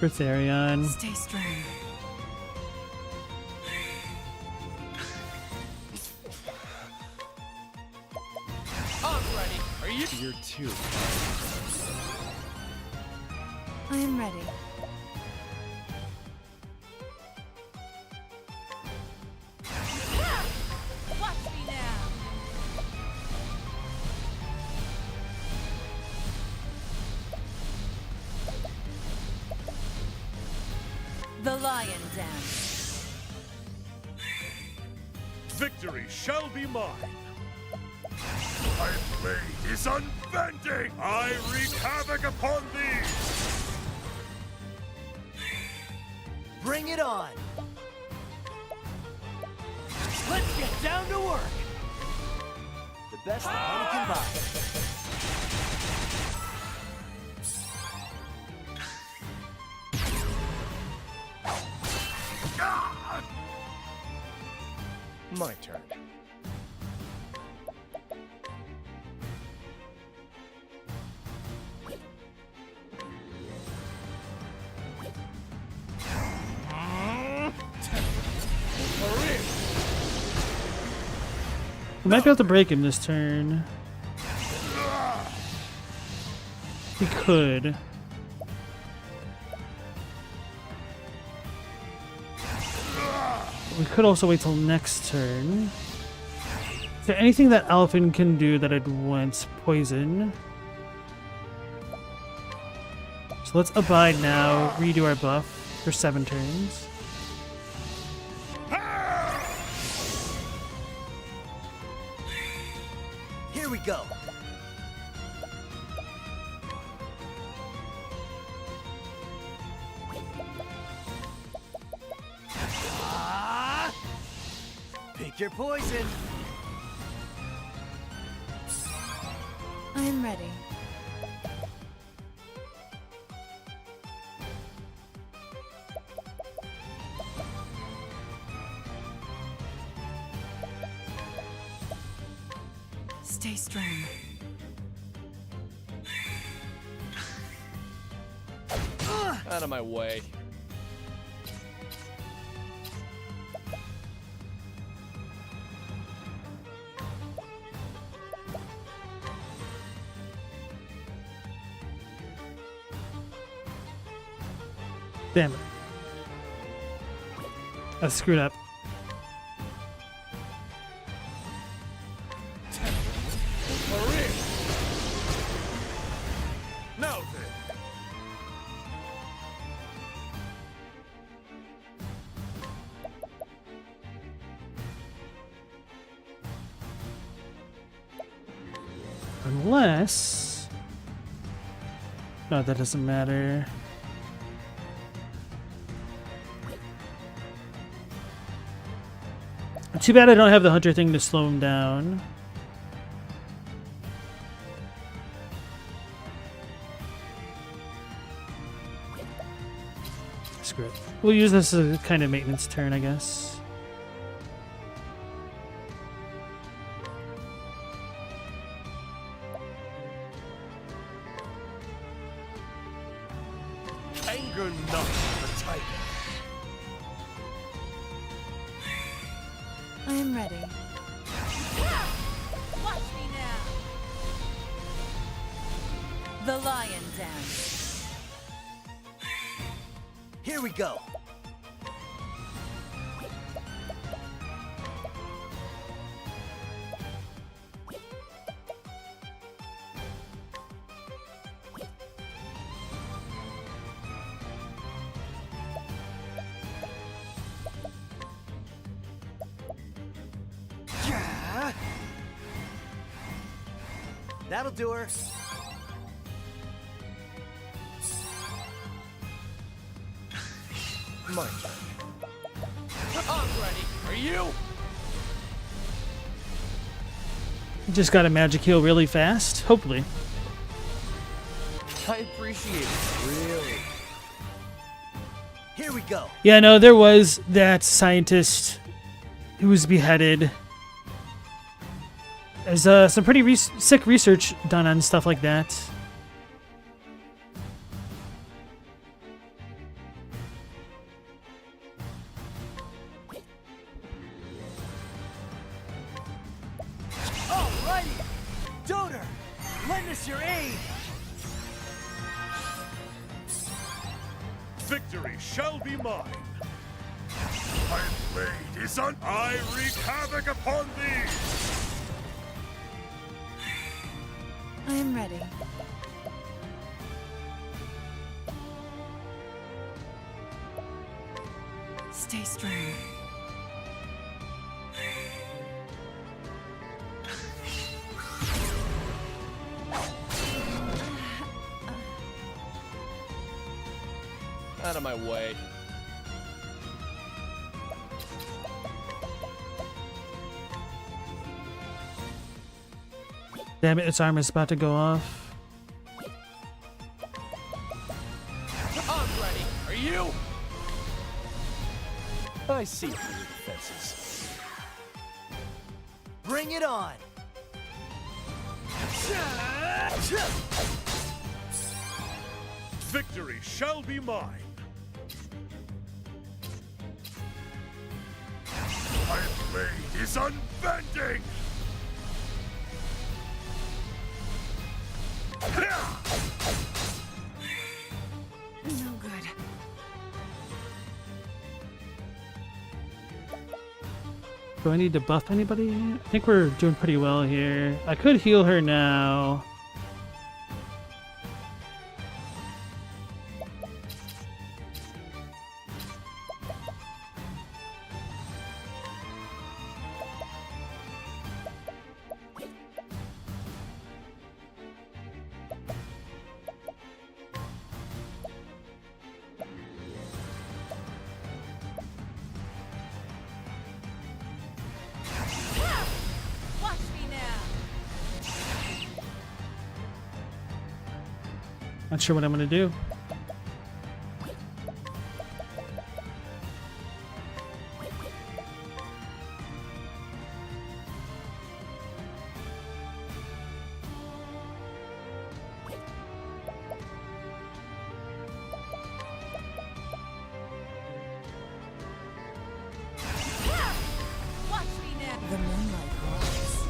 Speaker 1: Bertharion.
Speaker 2: Stay strong.
Speaker 5: I'm ready. Are you? You're too.
Speaker 2: I am ready. The lion dance.
Speaker 4: Victory shall be mine. My blade is unbending. I wreak havoc upon thee.
Speaker 3: Bring it on. Let's get down to work. The best that money can buy.
Speaker 5: My turn.
Speaker 1: We might be able to break him this turn. We could. We could also wait till next turn. Is there anything that Alphen can do that I'd want? Poison. So let's abide now, redo our buff for 7 turns.
Speaker 3: Here we go. Pick your poison.
Speaker 2: I am ready. Stay strong.
Speaker 5: Out of my way.
Speaker 1: Damn it. I screwed up.
Speaker 4: Now then.
Speaker 1: Unless... No, that doesn't matter. Too bad I don't have the hunter thing to slow him down. Screw it. We'll use this as a kind of maintenance turn, I guess.
Speaker 4: Anger not the tiger.
Speaker 2: I am ready. Watch me now. The lion dance.
Speaker 3: Here we go. That'll do her.
Speaker 5: My turn. I'm ready. Are you?
Speaker 1: Just got a magic heal really fast, hopefully.
Speaker 5: I appreciate it. Really.
Speaker 3: Here we go.
Speaker 1: Yeah, no, there was that scientist who was beheaded. There's some pretty sick research done on stuff like that.
Speaker 3: Alrighty. Donor, lend us your aid.
Speaker 4: Victory shall be mine. My blade is I wreak havoc upon thee.
Speaker 2: I am ready. Stay strong.
Speaker 5: Out of my way.
Speaker 1: Damn it, its armor's about to go off.
Speaker 5: I'm ready. Are you?
Speaker 3: I see through your defenses. Bring it on!
Speaker 4: Victory shall be mine. My blade is unbending.
Speaker 2: No good.
Speaker 1: Do I need to buff anybody? I think we're doing pretty well here. I could heal her now.
Speaker 2: Watch me now.
Speaker 1: Not sure what I'm gonna do.
Speaker 2: Watch me now. The moonlight glows.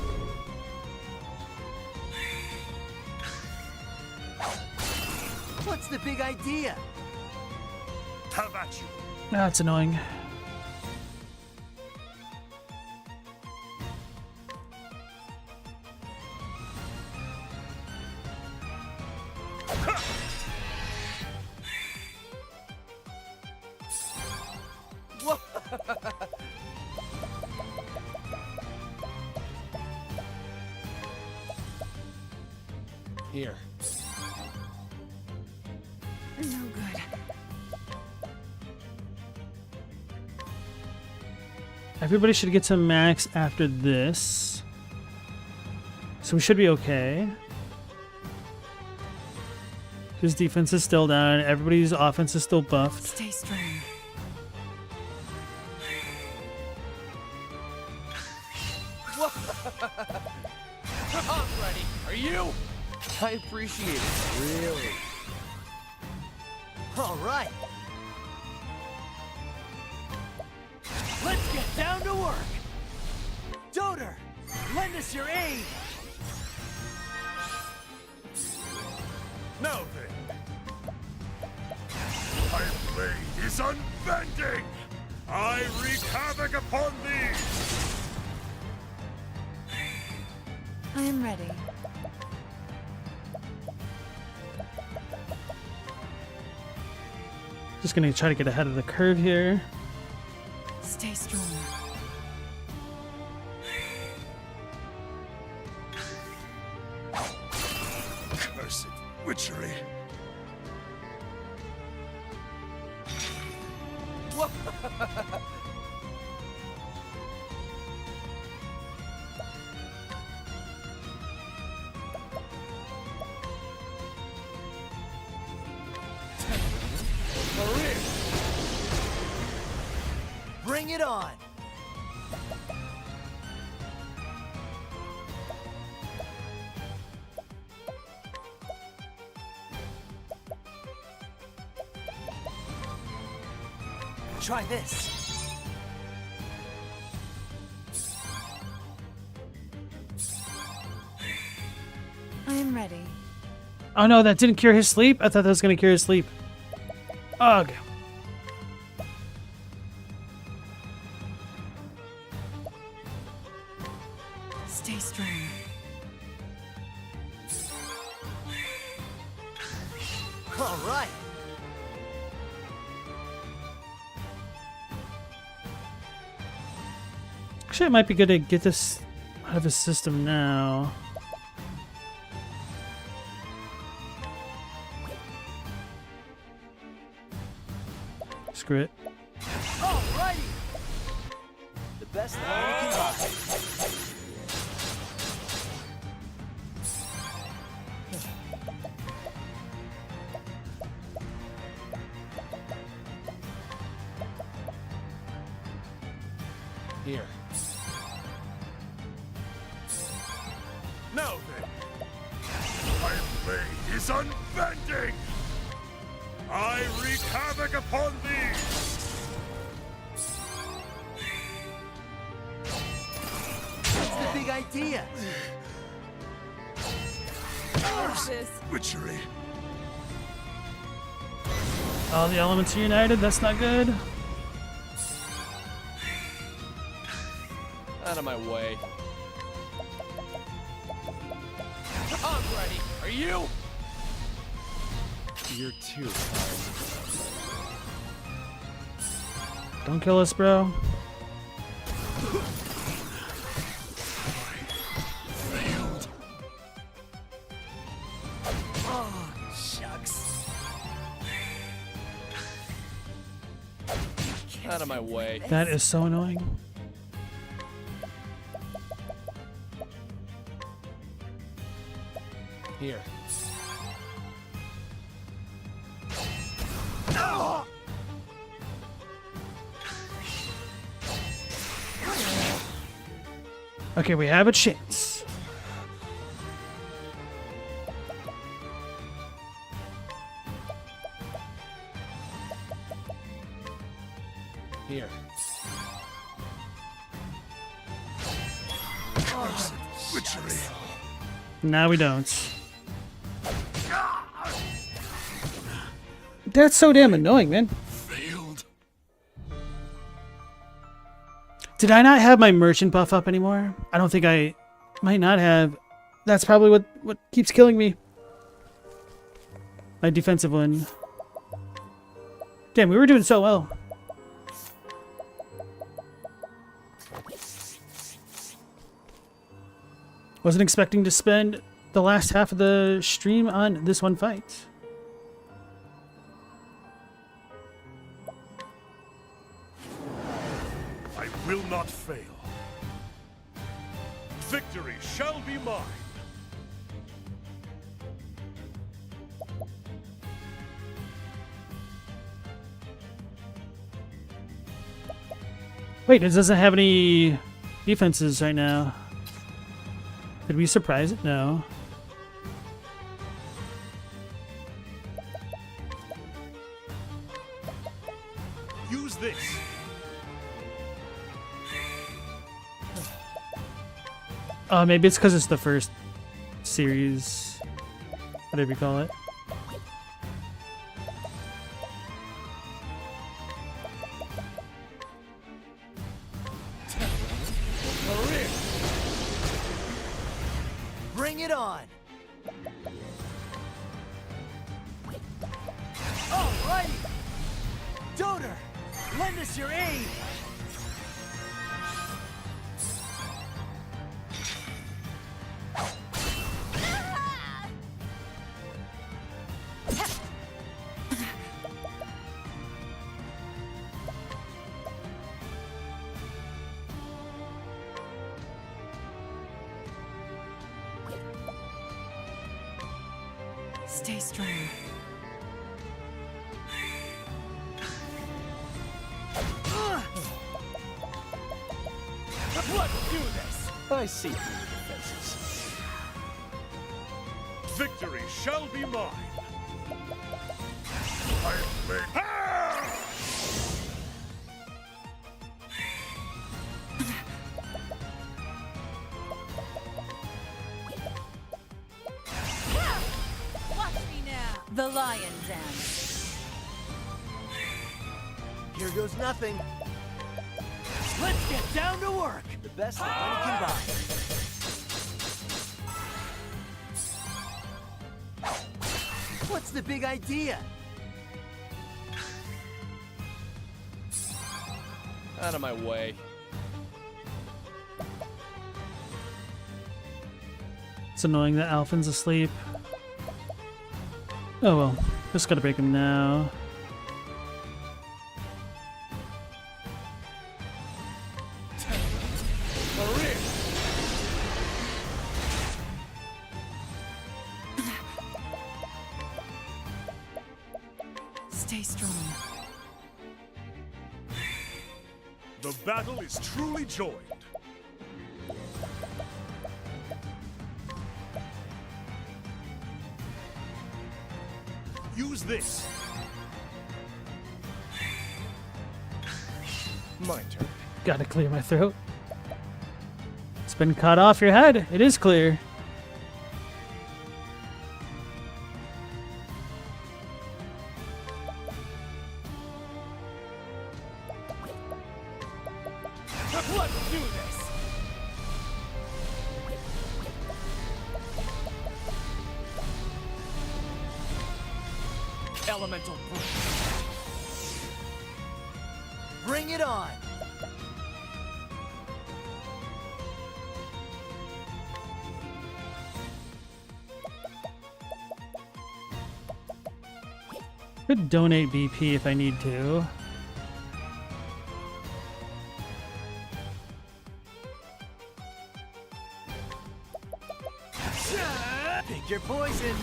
Speaker 3: What's the big idea?
Speaker 4: Have at you.
Speaker 1: That's annoying.
Speaker 5: Here.
Speaker 2: No good.
Speaker 1: Everybody should get to max after this. So we should be okay. His defense is still down. Everybody's offense is still buffed.
Speaker 2: Stay strong.
Speaker 5: I'm ready. Are you?
Speaker 3: I appreciate it. Really? All right. Let's get down to work. Doter, lend us your aid.
Speaker 4: Now then. My blade is unbending. I wreak havoc upon thee.
Speaker 2: I am ready.
Speaker 1: Just gonna try to get ahead of the curve here.
Speaker 2: Stay strong.
Speaker 4: Cursed witchery.
Speaker 3: Bring it on. Try this.
Speaker 2: I am ready.
Speaker 1: Oh no, that didn't cure his sleep? I thought that was gonna cure his sleep. Ugh.
Speaker 2: Stay strong.
Speaker 3: All right.
Speaker 1: Actually, it might be good to get this out of his system now. Screw it.
Speaker 3: Alrighty! The best the money can buy.
Speaker 5: Here.
Speaker 4: Now then, my blade is unbending! I wreak havoc upon thee!
Speaker 3: What's the big idea?
Speaker 2: This.
Speaker 4: Witchery.
Speaker 1: All the elements are united. That's not good.
Speaker 5: Out of my way. I'm ready. Are you? You're too kind.
Speaker 1: Don't kill us, bro.
Speaker 3: Oh, shucks.
Speaker 5: Out of my way.
Speaker 1: That is so annoying.
Speaker 5: Here.
Speaker 1: Okay, we have a chance.
Speaker 5: Here.
Speaker 4: Witchery.
Speaker 1: Now we don't. That's so damn annoying, man.
Speaker 4: Failed.
Speaker 1: Did I not have my merchant buff up anymore? I don't think I might not have. That's probably what keeps killing me. My defensive one. Damn, we were doing so well. Wasn't expecting to spend the last half of the stream on this one fight.
Speaker 4: I will not fail. Victory shall be mine.
Speaker 1: Wait, it doesn't have any defenses right now. Did we surprise it? No.
Speaker 4: Use this.
Speaker 1: Maybe it's because it's the first series. Whatever you call it.
Speaker 3: Bring it on! Alrighty! Doter, lend us your aid!
Speaker 2: Stay strong.
Speaker 3: Let's do this!
Speaker 5: I see through the defenses.
Speaker 4: Victory shall be mine. I may. Ah!
Speaker 2: Watch me now. The lion dance.
Speaker 3: Here goes nothing. Let's get down to work! The best the money can buy. What's the big idea?
Speaker 5: Out of my way.
Speaker 1: It's annoying that Alphen's asleep. Oh well, just gotta break him now.
Speaker 2: Stay strong.
Speaker 4: The battle is truly joined. Use this.
Speaker 5: My turn.
Speaker 1: Gotta clear my throat. It's been cut off your head. It is clear.
Speaker 3: Let's do this. Elemental Blade. Bring it on.
Speaker 1: Could donate BP if I need to.
Speaker 3: Pick your poison.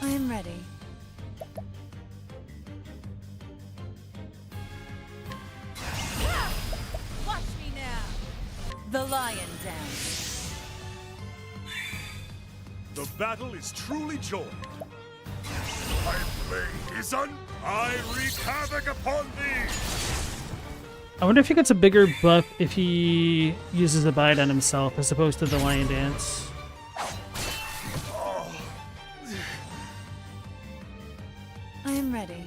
Speaker 2: I am ready. Watch me now. The lion dance.
Speaker 4: The battle is truly joined. My blade is I wreak havoc upon thee!
Speaker 1: I wonder if he gets a bigger buff if he uses a bite on himself as opposed to the lion dance.
Speaker 2: I am ready.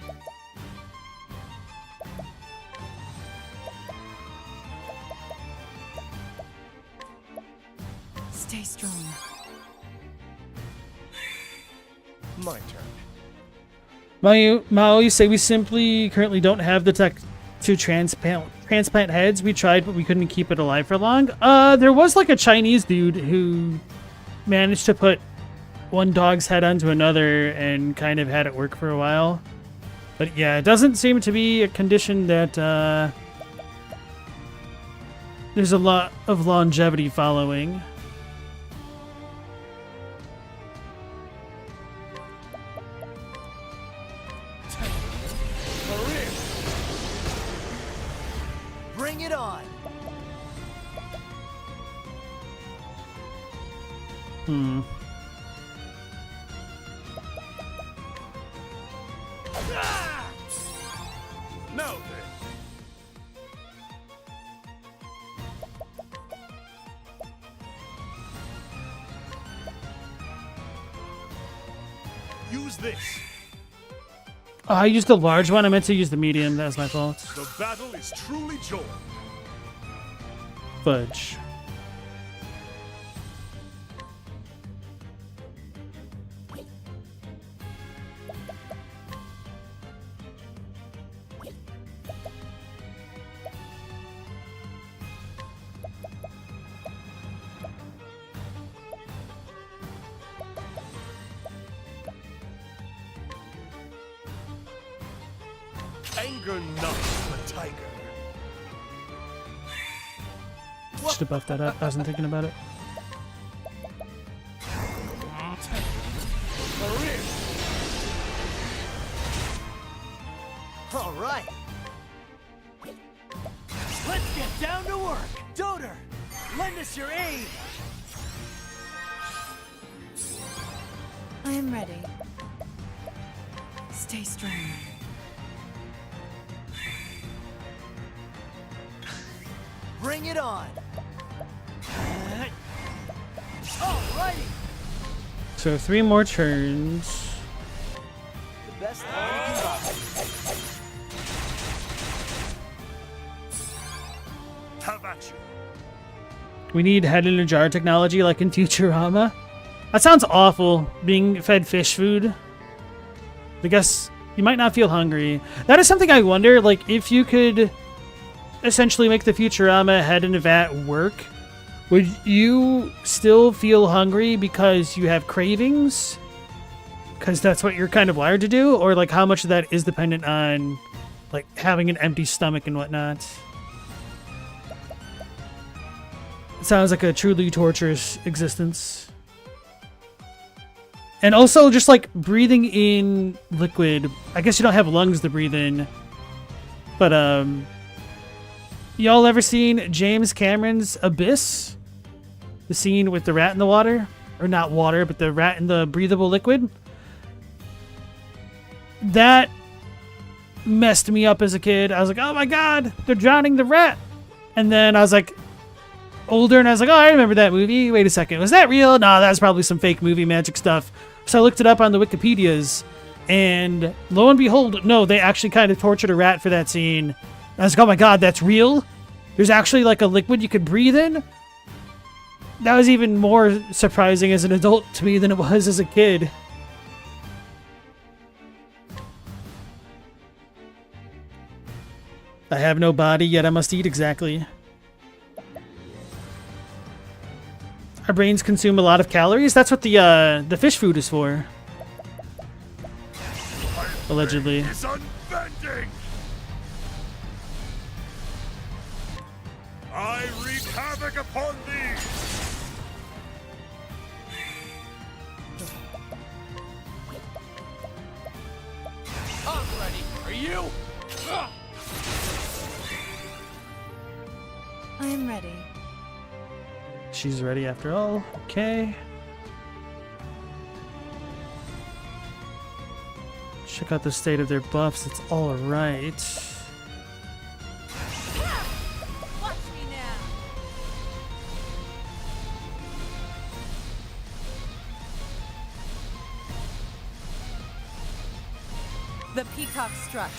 Speaker 2: Stay strong.
Speaker 5: My turn.
Speaker 1: Mao, you say we simply currently don't have the tech to transplant heads. We tried, but we couldn't keep it alive for long. There was like a Chinese dude who managed to put one dog's head onto another and kind of had it work for a while. But yeah, it doesn't seem to be a condition that there's a lot of longevity following.
Speaker 3: Bring it on.
Speaker 4: Now then. Use this.
Speaker 1: I used the large one. I meant to use the medium. That was my fault.
Speaker 4: The battle is truly joined.
Speaker 1: Fudge.
Speaker 4: Anger not the tiger.
Speaker 1: Should have buffed that up. I wasn't thinking about it.
Speaker 3: All right. Let's get down to work. Doter, lend us your aid.
Speaker 2: I am ready. Stay strong.
Speaker 3: Bring it on. Alrighty.
Speaker 1: So 3 more turns.
Speaker 3: The best one you can buy.
Speaker 4: Have at you.
Speaker 1: We need head in a jar technology like in Futurama. That sounds awful, being fed fish food. I guess you might not feel hungry. That is something I wonder, like, if you could essentially make the Futurama head in a vat work, would you still feel hungry because you have cravings? Because that's what you're kind of wired to do? Or like how much of that is dependent on like having an empty stomach and whatnot? It sounds like a truly torturous existence. And also just like breathing in liquid. I guess you don't have lungs to breathe in. But y'all ever seen James Cameron's Abyss? The scene with the rat in the water? Or not water, but the rat in the breathable liquid? That messed me up as a kid. I was like, oh my god, they're drowning the rat. And then I was like, older, and I was like, oh, I remember that movie. Wait a second, was that real? No, that was probably some fake movie magic stuff. So I looked it up on the Wikipedias, and lo and behold, no, they actually kind of tortured a rat for that scene. And I was like, oh my god, that's real? There's actually like a liquid you could breathe in? That was even more surprising as an adult to me than it was as a kid. I have no body, yet I must eat exactly. Our brains consume a lot of calories. That's what the fish food is for. Allegedly.
Speaker 4: Is unbending. I wreak havoc upon thee.
Speaker 5: I'm ready. Are you?
Speaker 2: I am ready.
Speaker 1: She's ready after all. Okay. Check out the state of their buffs. It's all right.
Speaker 2: Watch me now. The peacock struck.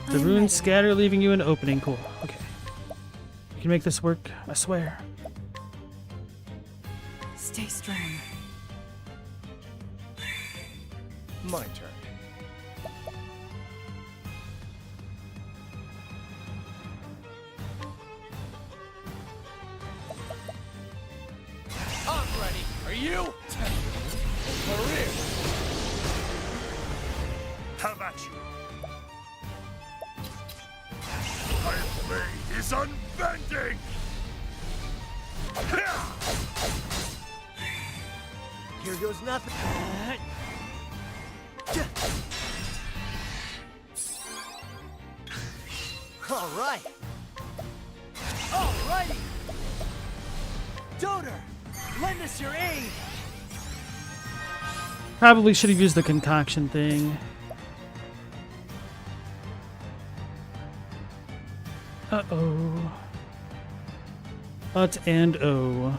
Speaker 1: The
Speaker 2: I'm
Speaker 1: runes
Speaker 2: ready.
Speaker 1: scatter, leaving you an opening. Cool. Okay. We can make this work, I swear.
Speaker 2: Stay strong.
Speaker 5: My turn. I'm ready. Are you? Career.
Speaker 4: How about you? My blade is unbending.
Speaker 3: Here goes nothing. All right. All righty. Donor, lend us your aid.
Speaker 1: Probably should have used the concoction thing. Uh-oh. And oh.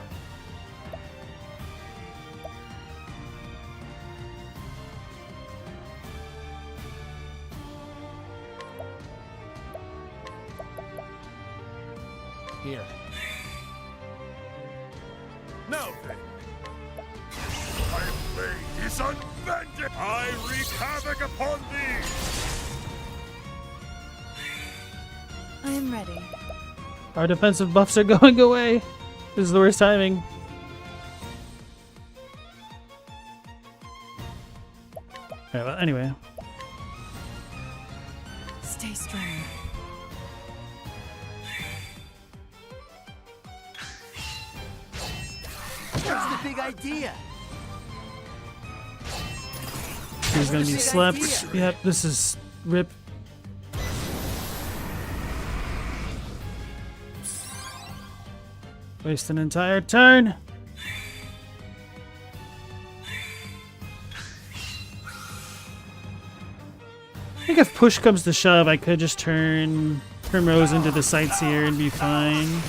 Speaker 5: Here.
Speaker 4: Now then. My blade is unbending. I wreak havoc upon thee.
Speaker 2: I am ready.
Speaker 1: Our defensive buffs are going away. This is the worst timing. Alright, well, anyway.
Speaker 2: Stay strong.
Speaker 3: What's the big idea?
Speaker 1: He's gonna be
Speaker 3: Big
Speaker 1: slept.
Speaker 3: idea.
Speaker 1: Yep, this is rip. Waste an entire turn. I think if push comes to shove, I could just turn Primrose into the Sightseer and be fine.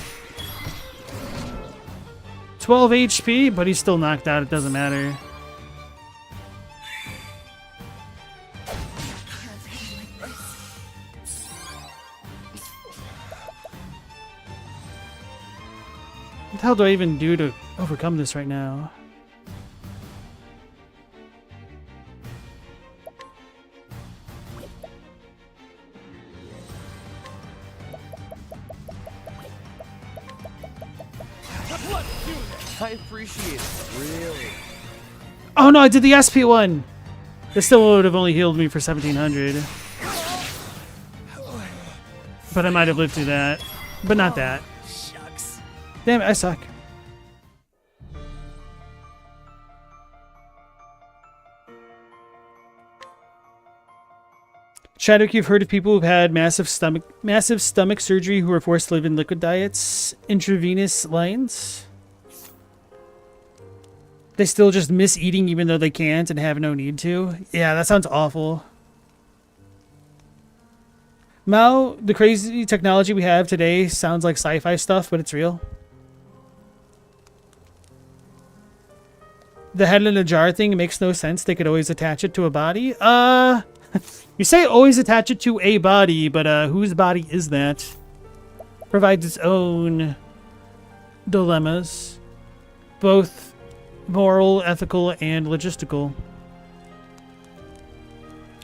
Speaker 1: 12 HP, but he's still knocked out. It doesn't matter. What the hell do I even do to overcome this right now?
Speaker 5: I appreciate it. Really.
Speaker 1: Oh no, I did the SP one. This still would have only healed me for 1700. But I might have lived through that. But not that.
Speaker 3: Shucks.
Speaker 1: Damn it, I suck. Chadwick, you've heard of people who've had massive stomach surgery who were forced to live in liquid diets, intravenous lines. They still just miss eating even though they can't and have no need to. Yeah, that sounds awful. Mao, the crazy technology we have today sounds like sci-fi stuff, but it's real. The head in a jar thing makes no sense. They could always attach it to a body. You say always attach it to a body, but whose body is that? Provides its own dilemmas. Both moral, ethical, and logistical.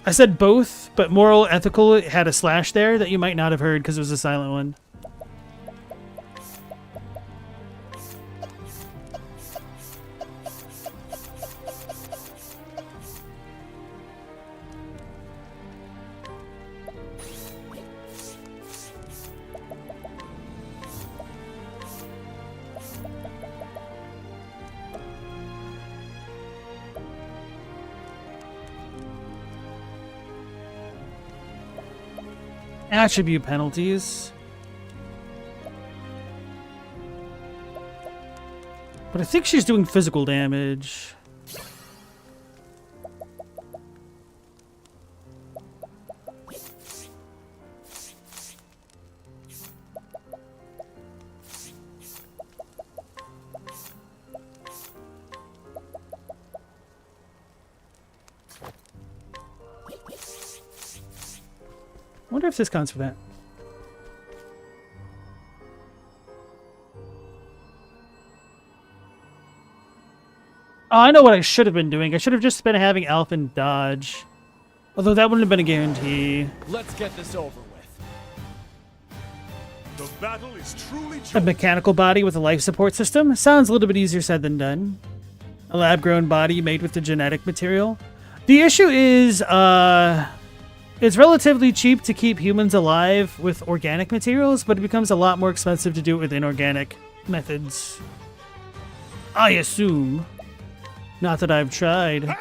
Speaker 1: I said both, but moral, ethical had a slash there that you might not have heard because it was a silent one. Attribute penalties. But I think she's doing physical damage. I wonder if this counts for that. Oh, I know what I should have been doing. I should have just been having Alphen dodge. Although that wouldn't have been a guarantee.
Speaker 5: Let's get this over with.
Speaker 4: The battle is truly
Speaker 1: A
Speaker 4: chosen.
Speaker 1: mechanical body with a life support system? Sounds a little bit easier said than done. A lab-grown body made with the genetic material. The issue is, it's relatively cheap to keep humans alive with organic materials, but it becomes a lot more expensive to do it with inorganic methods. I assume. Not that I've tried.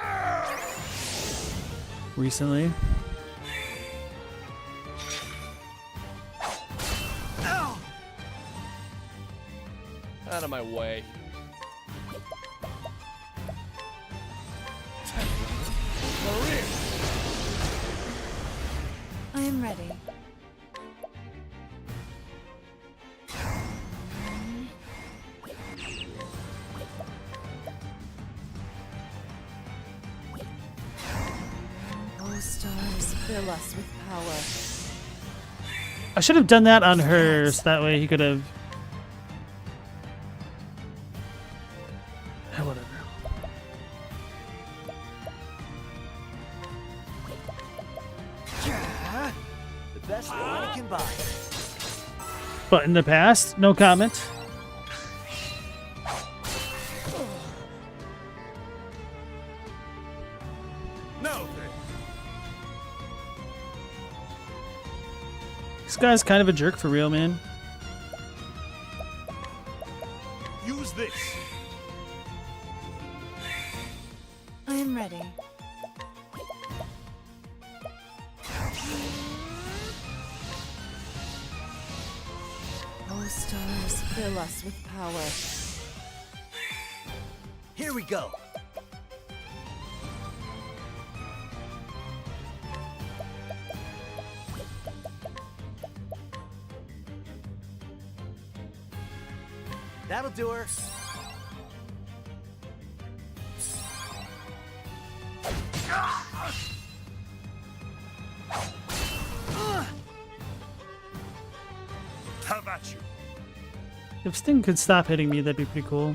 Speaker 1: Recently.
Speaker 5: Out of my way.
Speaker 2: I am ready. Oh, stars, fill us with power.
Speaker 1: I should have done that on her, so that way he could have... Whatever.
Speaker 3: The best that money can buy.
Speaker 1: But in the past, no comment.
Speaker 4: Now then,
Speaker 1: This guy's kind of a jerk for real, man.
Speaker 4: use this.
Speaker 2: I am ready. Oh, stars, fill us with power.
Speaker 3: Here we go. That'll do her.
Speaker 4: Have at you.
Speaker 1: If Sting could stop hitting me, that'd be pretty cool.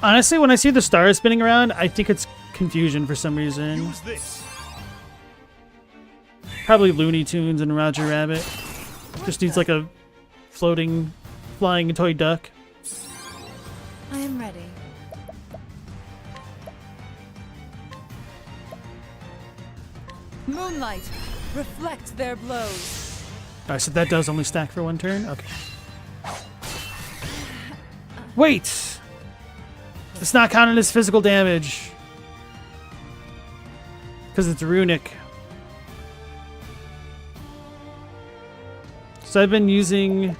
Speaker 1: Honestly, when I see the stars spinning around, I think it's confusion for some reason.
Speaker 4: Use this.
Speaker 1: Probably Looney Tunes and Roger Rabbit. Just needs like a floating, flying toy duck.
Speaker 2: I am ready. Moonlight, reflect their blows.
Speaker 1: Alright, so that does only stack for one turn? Okay. Wait! It's not counted as physical damage. Because it's runic. So I've been using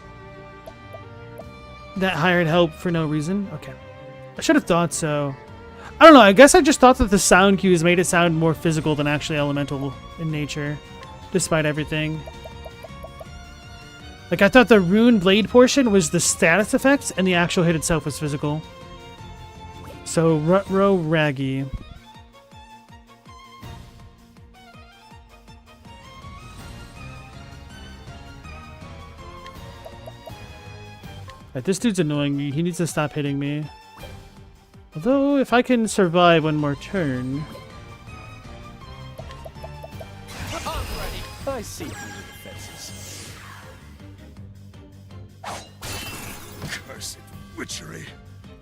Speaker 1: that hired help for no reason. Okay. I should have thought so. I don't know, I guess I just thought that the sound cues made it sound more physical than actually elemental in nature, despite everything. Like, I thought the rune blade portion was the status effects, and the actual hit itself was physical. So, Rutro Raggy. Right, this dude's annoying me. He needs to stop hitting me. Although, if I can survive one more turn...
Speaker 5: Alrighty, I see through the defenses.
Speaker 4: Cursed witchery.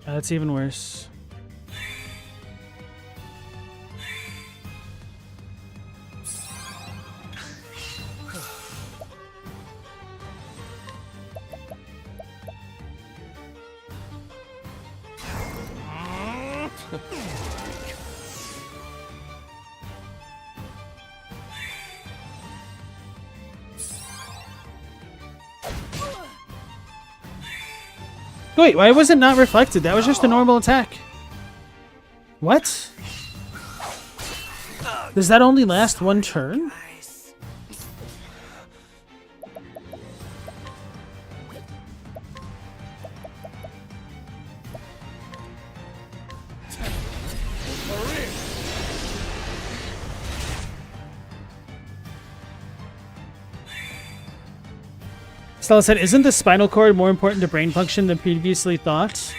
Speaker 1: That's even worse. Wait, why was it not reflected? That was just a normal attack. What? Does that only last one turn? Stella said, isn't the spinal cord more important to brain function than previously thought?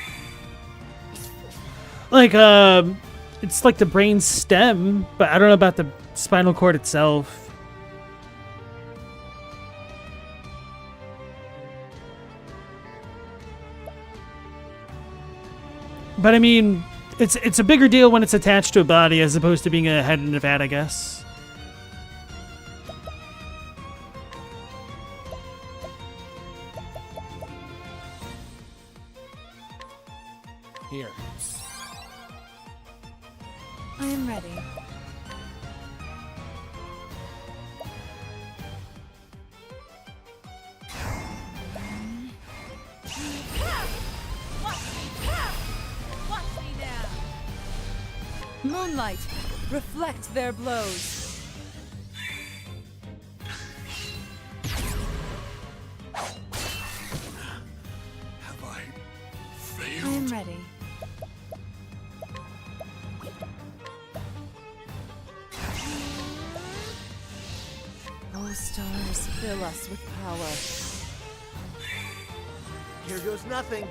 Speaker 1: Like, it's like the brain stem, but I don't know about the spinal cord itself. But I mean, it's a bigger deal when it's attached to a body as opposed to being a head and a vat, I guess.
Speaker 5: Here.
Speaker 2: I am ready. Watch me now. Moonlight, reflect their blows.
Speaker 4: Have I
Speaker 2: I
Speaker 4: failed?
Speaker 2: am ready. Oh, stars, fill us with power.
Speaker 3: Here goes nothing.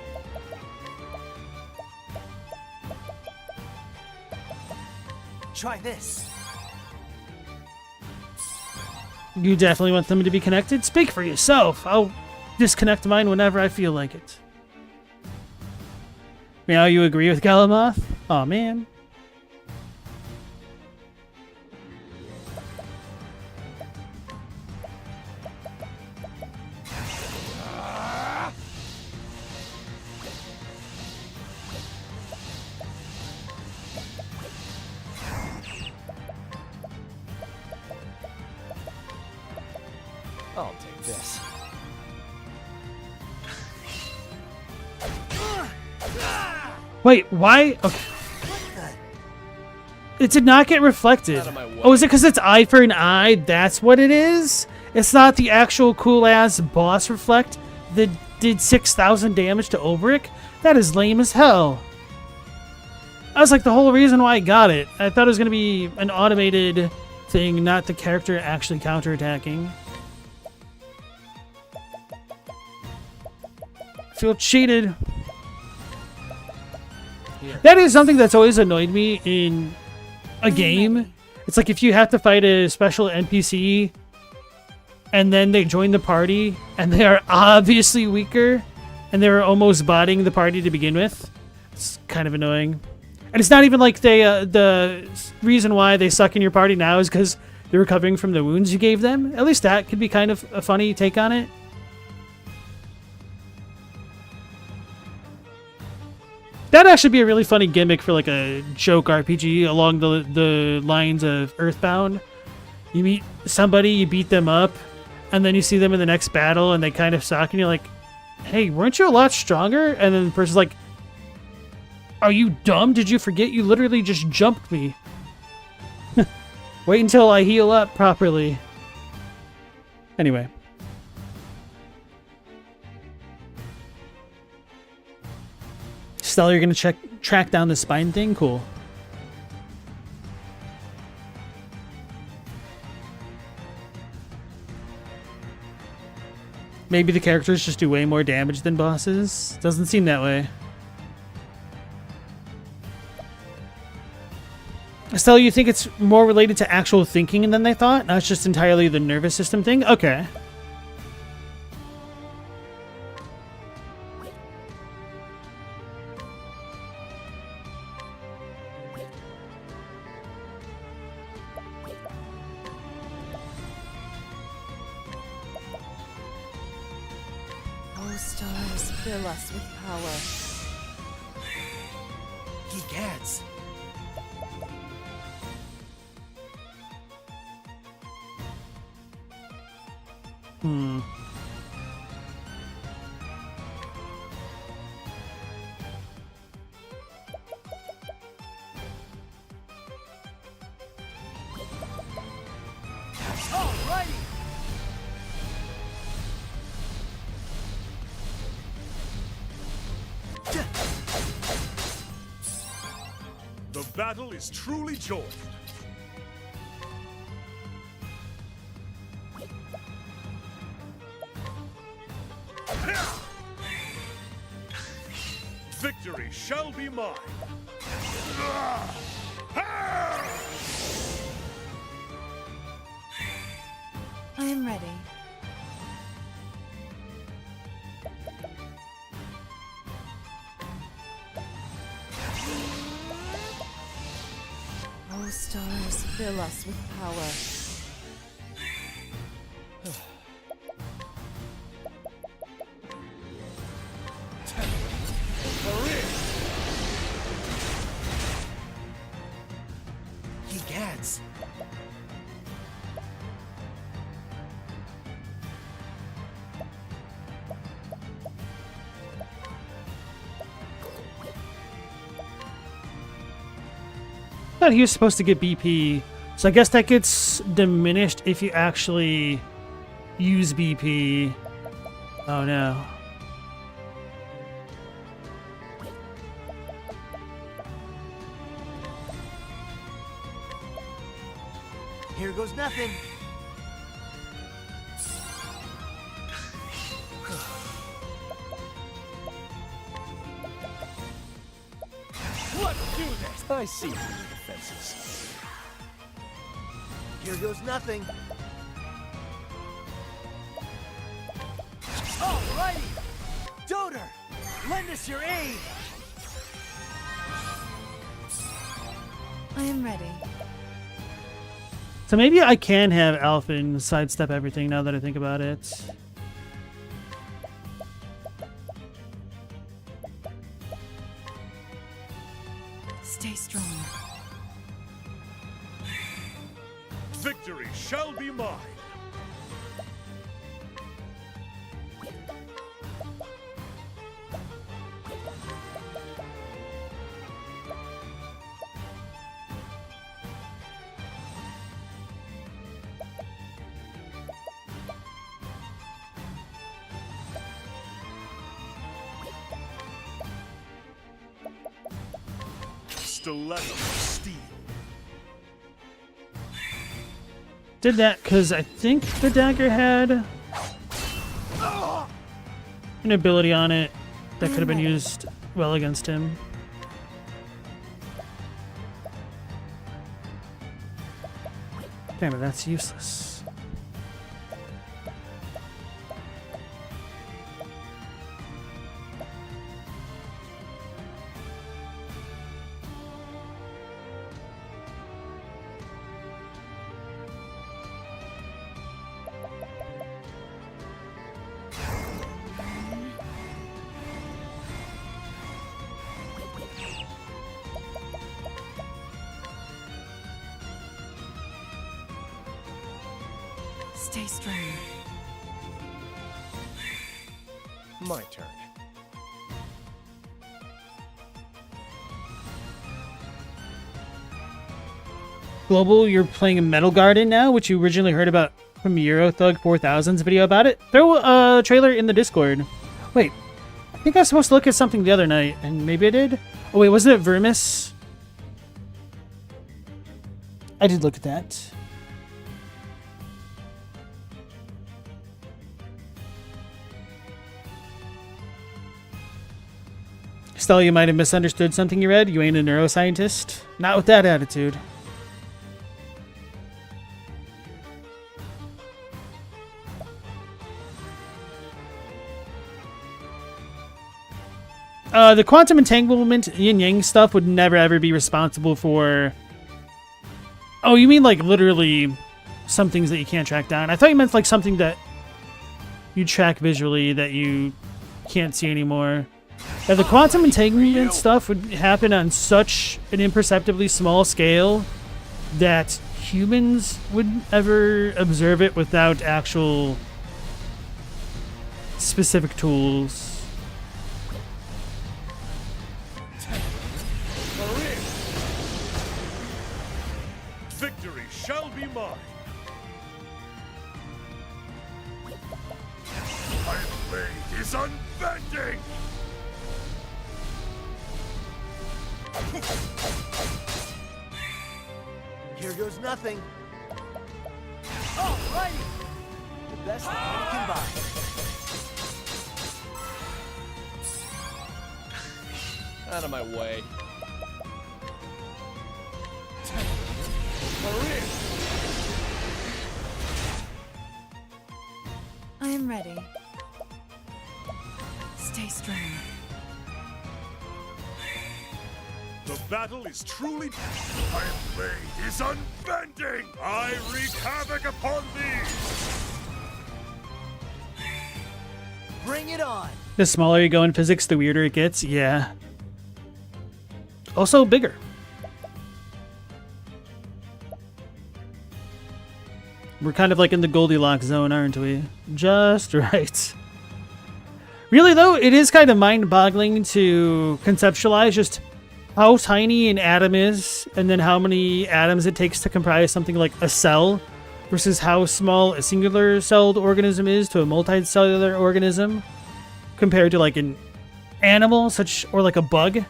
Speaker 3: Try this.
Speaker 1: You definitely want them to be connected? Speak for yourself. I'll disconnect mine whenever I feel like it. Now you agree with Galamoth? Aw, man.
Speaker 5: I'll take this.
Speaker 1: Wait, why? Okay. It did not get reflected.
Speaker 5: Out of my way.
Speaker 1: Oh, is it because it's eye for an eye? That's what it is? It's not the actual cool-ass boss reflect that did 6,000 damage to Ulbrich? That is lame as hell. That was like the whole reason why I got it. I thought it was going to be an automated thing, not the character actually counterattacking. Feel cheated.
Speaker 5: Here.
Speaker 1: That is something that's always annoyed me in a game. It's like if you have to fight a special NPC and then they join the party and they are obviously weaker and they were almost botting the party to begin with. It's kind of annoying. And it's not even like they the reason why they suck in your party now is because they're recovering from the wounds you gave them. At least that could be kind of a funny take on it. That'd actually be a really funny gimmick for like a joke RPG along the lines of Earthbound. You meet somebody, you beat them up, and then you see them in the next battle and they kind of suck and you're like, hey, weren't you a lot stronger? And then the person's like, are you dumb? Did you forget you literally just jumped me? Wait until I heal up properly. Anyway. Stella, you're gonna track down the spine thing? Cool. Maybe the characters just do way more damage than bosses? Doesn't seem that way. Stella, you think it's more related to actual thinking than they thought? Not just entirely the nervous system thing? Okay.
Speaker 2: Oh, stars, fill us with power.
Speaker 3: Egads. Alrighty.
Speaker 4: The battle is truly joined. Victory shall be mine.
Speaker 2: I am ready. Oh, stars, fill us with power.
Speaker 3: Egads.
Speaker 1: I thought he was supposed to get BP, so I guess that gets diminished if you actually use BP. Oh no.
Speaker 3: Here goes nothing.
Speaker 5: Let's do this! I see your defenses.
Speaker 3: Here goes nothing.
Speaker 5: Alrighty!
Speaker 3: Doter, lend us your aid.
Speaker 2: I am ready.
Speaker 1: So maybe I can have Alphen sidestep everything now that I think about it.
Speaker 2: Stay strong.
Speaker 4: Victory shall be mine. Stiletto of steel.
Speaker 1: Did that because I think the dagger had an ability on it that could have been used well against him. Okay, but that's useless.
Speaker 2: Stay strong.
Speaker 5: My turn.
Speaker 1: Global, you're playing a Metal Garden now, which you originally heard about from Eurothug 4000's video about it. Throw a trailer in the Discord. Wait, I think I was supposed to look at something the other night, and maybe I did? Oh wait, wasn't it Vermis? I did look at that. Stella, you might have misunderstood something you read. You ain't a neuroscientist. Not with that attitude. The quantum entanglement yin-yang stuff would never ever be responsible for... Oh, you mean like literally some things that you can't track down? I thought you meant like something that you track visually that you can't see anymore. Yeah, the quantum entanglement stuff would happen on such an imperceptibly small scale that humans wouldn't ever observe it without actual specific tools.
Speaker 4: Victory shall be mine. My blade is unbending.
Speaker 3: Here goes nothing. Alrighty! The best that money can buy.
Speaker 5: Out of my way.
Speaker 2: I am ready. Stay strong.
Speaker 4: The battle is truly... My blade is unbending! I wreak havoc upon these!
Speaker 3: Bring it on!
Speaker 1: The smaller you go in physics, the weirder it gets. Yeah. Also bigger. We're kind of like in the Goldilocks zone, aren't we? Just right. Really, though, it is kind of mind-boggling to conceptualize just how tiny an atom is, and then how many atoms it takes to comprise something like a cell, versus how small a singular-celled organism is to a multicellular organism, compared to like an animal, or like a bug,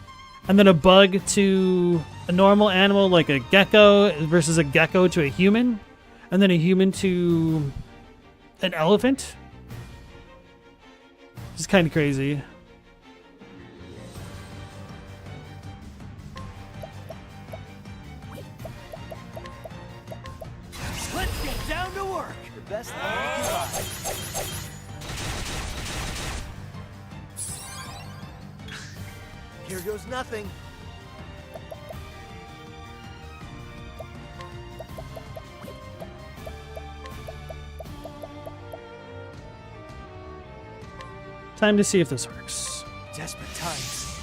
Speaker 1: and then a bug to a normal animal like a gecko versus a gecko to a human. And then a human to an elephant. It's kind of crazy.
Speaker 3: Let's get down to work! The best that money can buy. Here goes nothing.
Speaker 1: Time to see if this works.
Speaker 3: Desperate times.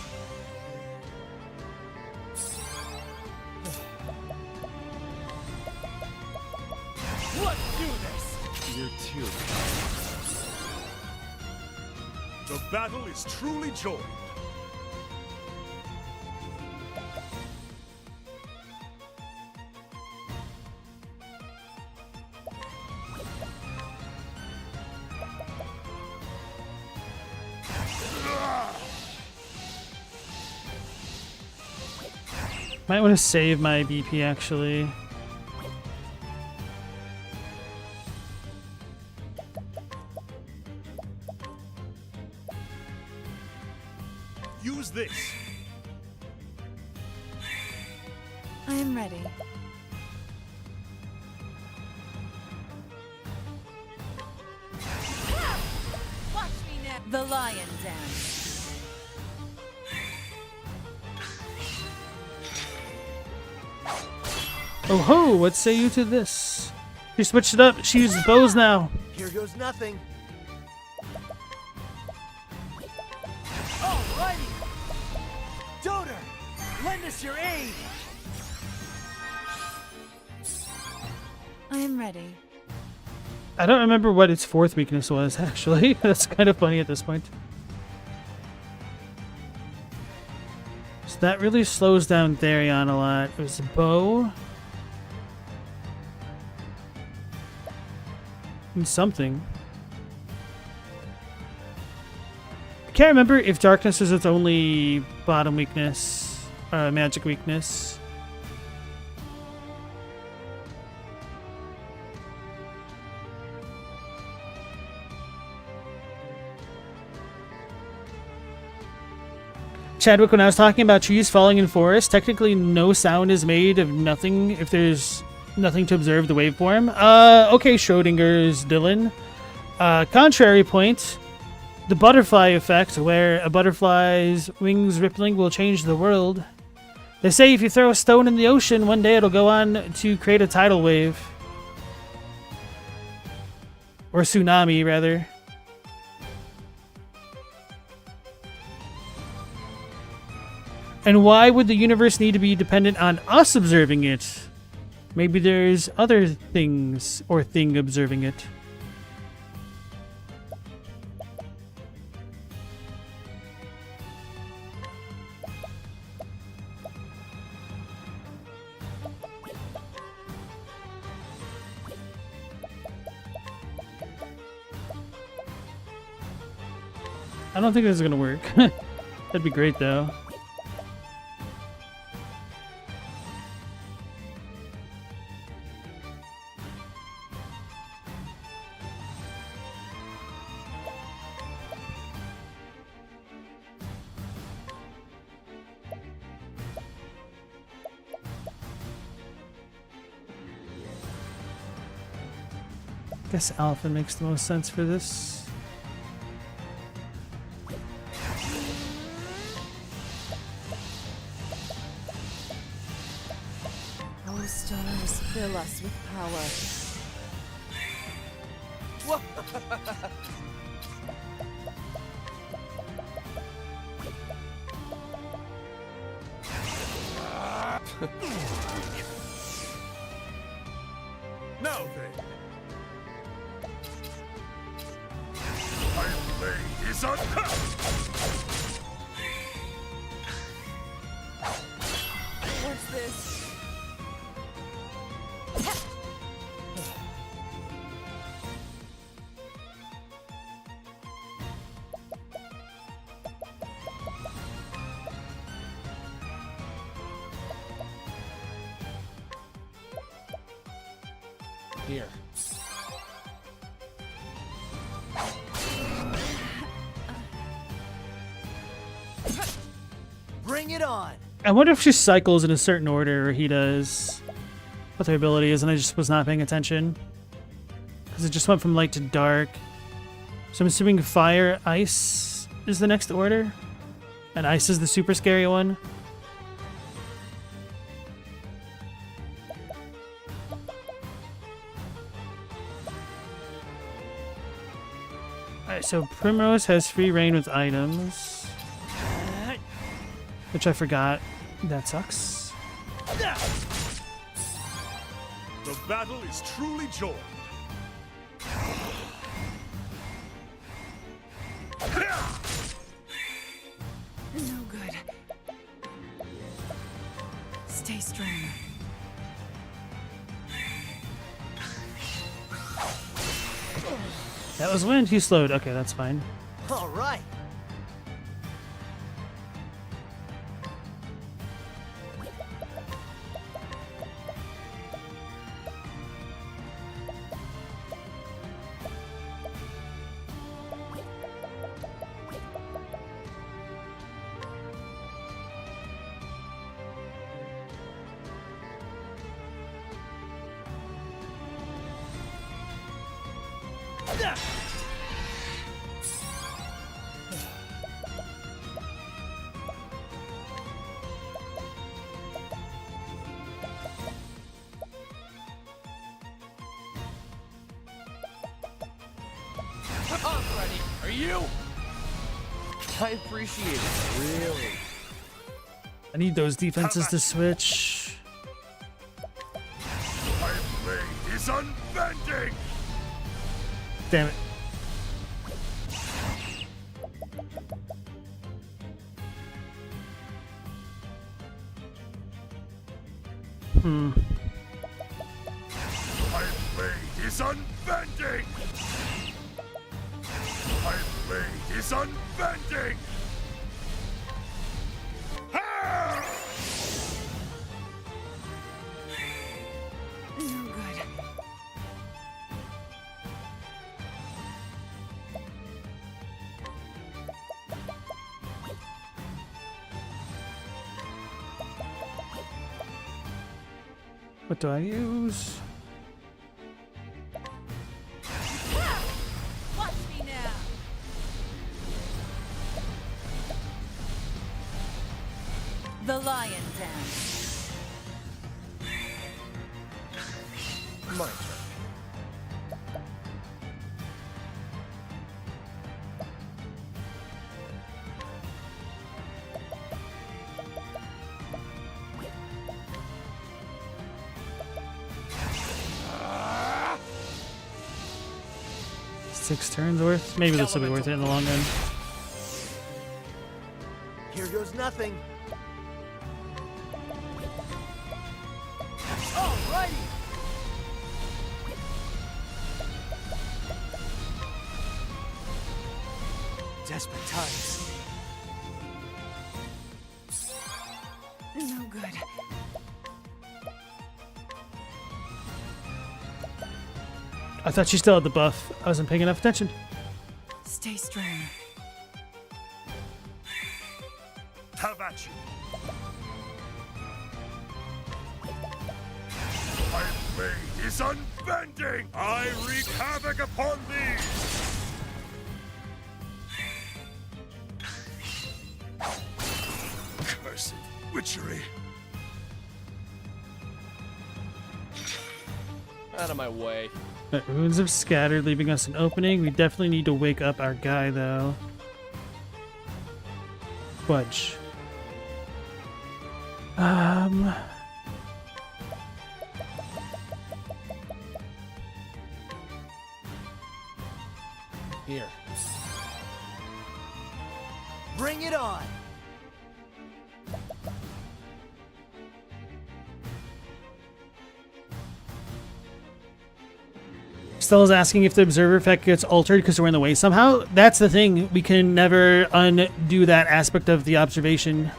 Speaker 3: Let's do this!
Speaker 5: You too.
Speaker 4: The battle is truly joined.
Speaker 1: Might want to save my BP actually.
Speaker 4: Use this.
Speaker 2: I am ready. The lion dance.
Speaker 1: Oh ho! What say you to this? She switched it up. She uses bows now.
Speaker 3: Here goes nothing. Alrighty! Doter, lend us your aid!
Speaker 2: I am ready.
Speaker 1: I don't remember what its fourth weakness was, actually. That's kind of funny at this point. So that really slows down Therion a lot. It was a bow. And something. I can't remember if darkness is its only bottom weakness, magic weakness. Chadwick, when I was talking about trees falling in forest, technically no sound is made of nothing if there's nothing to observe the waveform. Okay, Schrodinger's Dylan. Contrary point, the butterfly effect, where a butterfly's wings rippling will change the world. They say if you throw a stone in the ocean, one day it'll go on to create a tidal wave. Or tsunami, rather. And why would the universe need to be dependent on us observing it? Maybe there's other things or thing observing it. I don't think this is gonna work. That'd be great though. Guess Alpha makes the most sense for this.
Speaker 2: Oh, stars, fill us with power.
Speaker 4: Now then. My blade is uncut!
Speaker 2: What's this?
Speaker 5: Here.
Speaker 3: Bring it on!
Speaker 1: I wonder if she cycles in a certain order, or he does. What their ability is, and I just was not paying attention. Because it just went from light to dark. So I'm assuming fire, ice is the next order. And ice is the super scary one. Alright, so Primrose has free reign with items. Which I forgot. That sucks.
Speaker 4: The battle is truly joined.
Speaker 2: No good. Stay strong.
Speaker 1: That was wind. He slowed. Okay, that's fine.
Speaker 3: Alright!
Speaker 5: I'm ready. Are you? I appreciate it. Really?
Speaker 1: I need those defenses to switch.
Speaker 4: My blade is unbending!
Speaker 1: Damn it.
Speaker 4: My blade is unbending! My blade is unbending! Ah!
Speaker 2: No good.
Speaker 1: What do I use?
Speaker 2: Watch me now. The lion dance.
Speaker 5: My turn.
Speaker 1: Six turns worth? Maybe this will be worth it in the long run.
Speaker 3: Here goes nothing. Alrighty! Desperate times.
Speaker 2: No good.
Speaker 1: I thought she still had the buff. I wasn't paying enough attention.
Speaker 2: Stay strong.
Speaker 4: Have at you! My blade is unbending! I wreak havoc upon these! Cursed witchery!
Speaker 5: Out of my way.
Speaker 1: But runes have scattered, leaving us an opening. We definitely need to wake up our guy, though. Fudge.
Speaker 5: Here.
Speaker 3: Bring it on!
Speaker 1: Stella's asking if the observer effect gets altered because we're in the way somehow. That's the thing. We can never undo that aspect of the observation.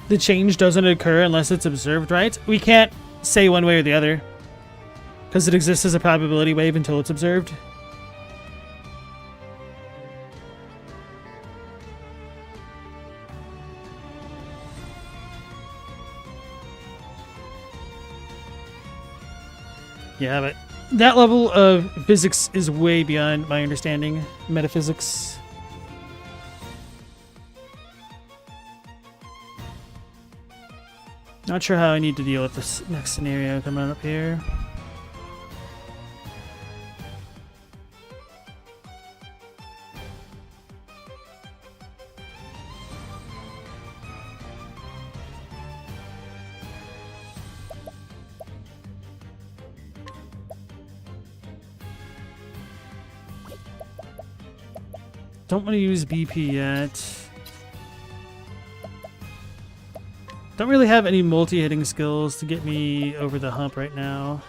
Speaker 1: The change doesn't occur unless it's observed, right? We can't say one way or the other because it exists as a probability wave until it's observed. Yeah, but that level of physics is way beyond my understanding. Metaphysics. Not sure how I need to deal with this next scenario coming up here. Don't want to use BP yet. Don't really have any multi-hitting skills to get me over the hump right now.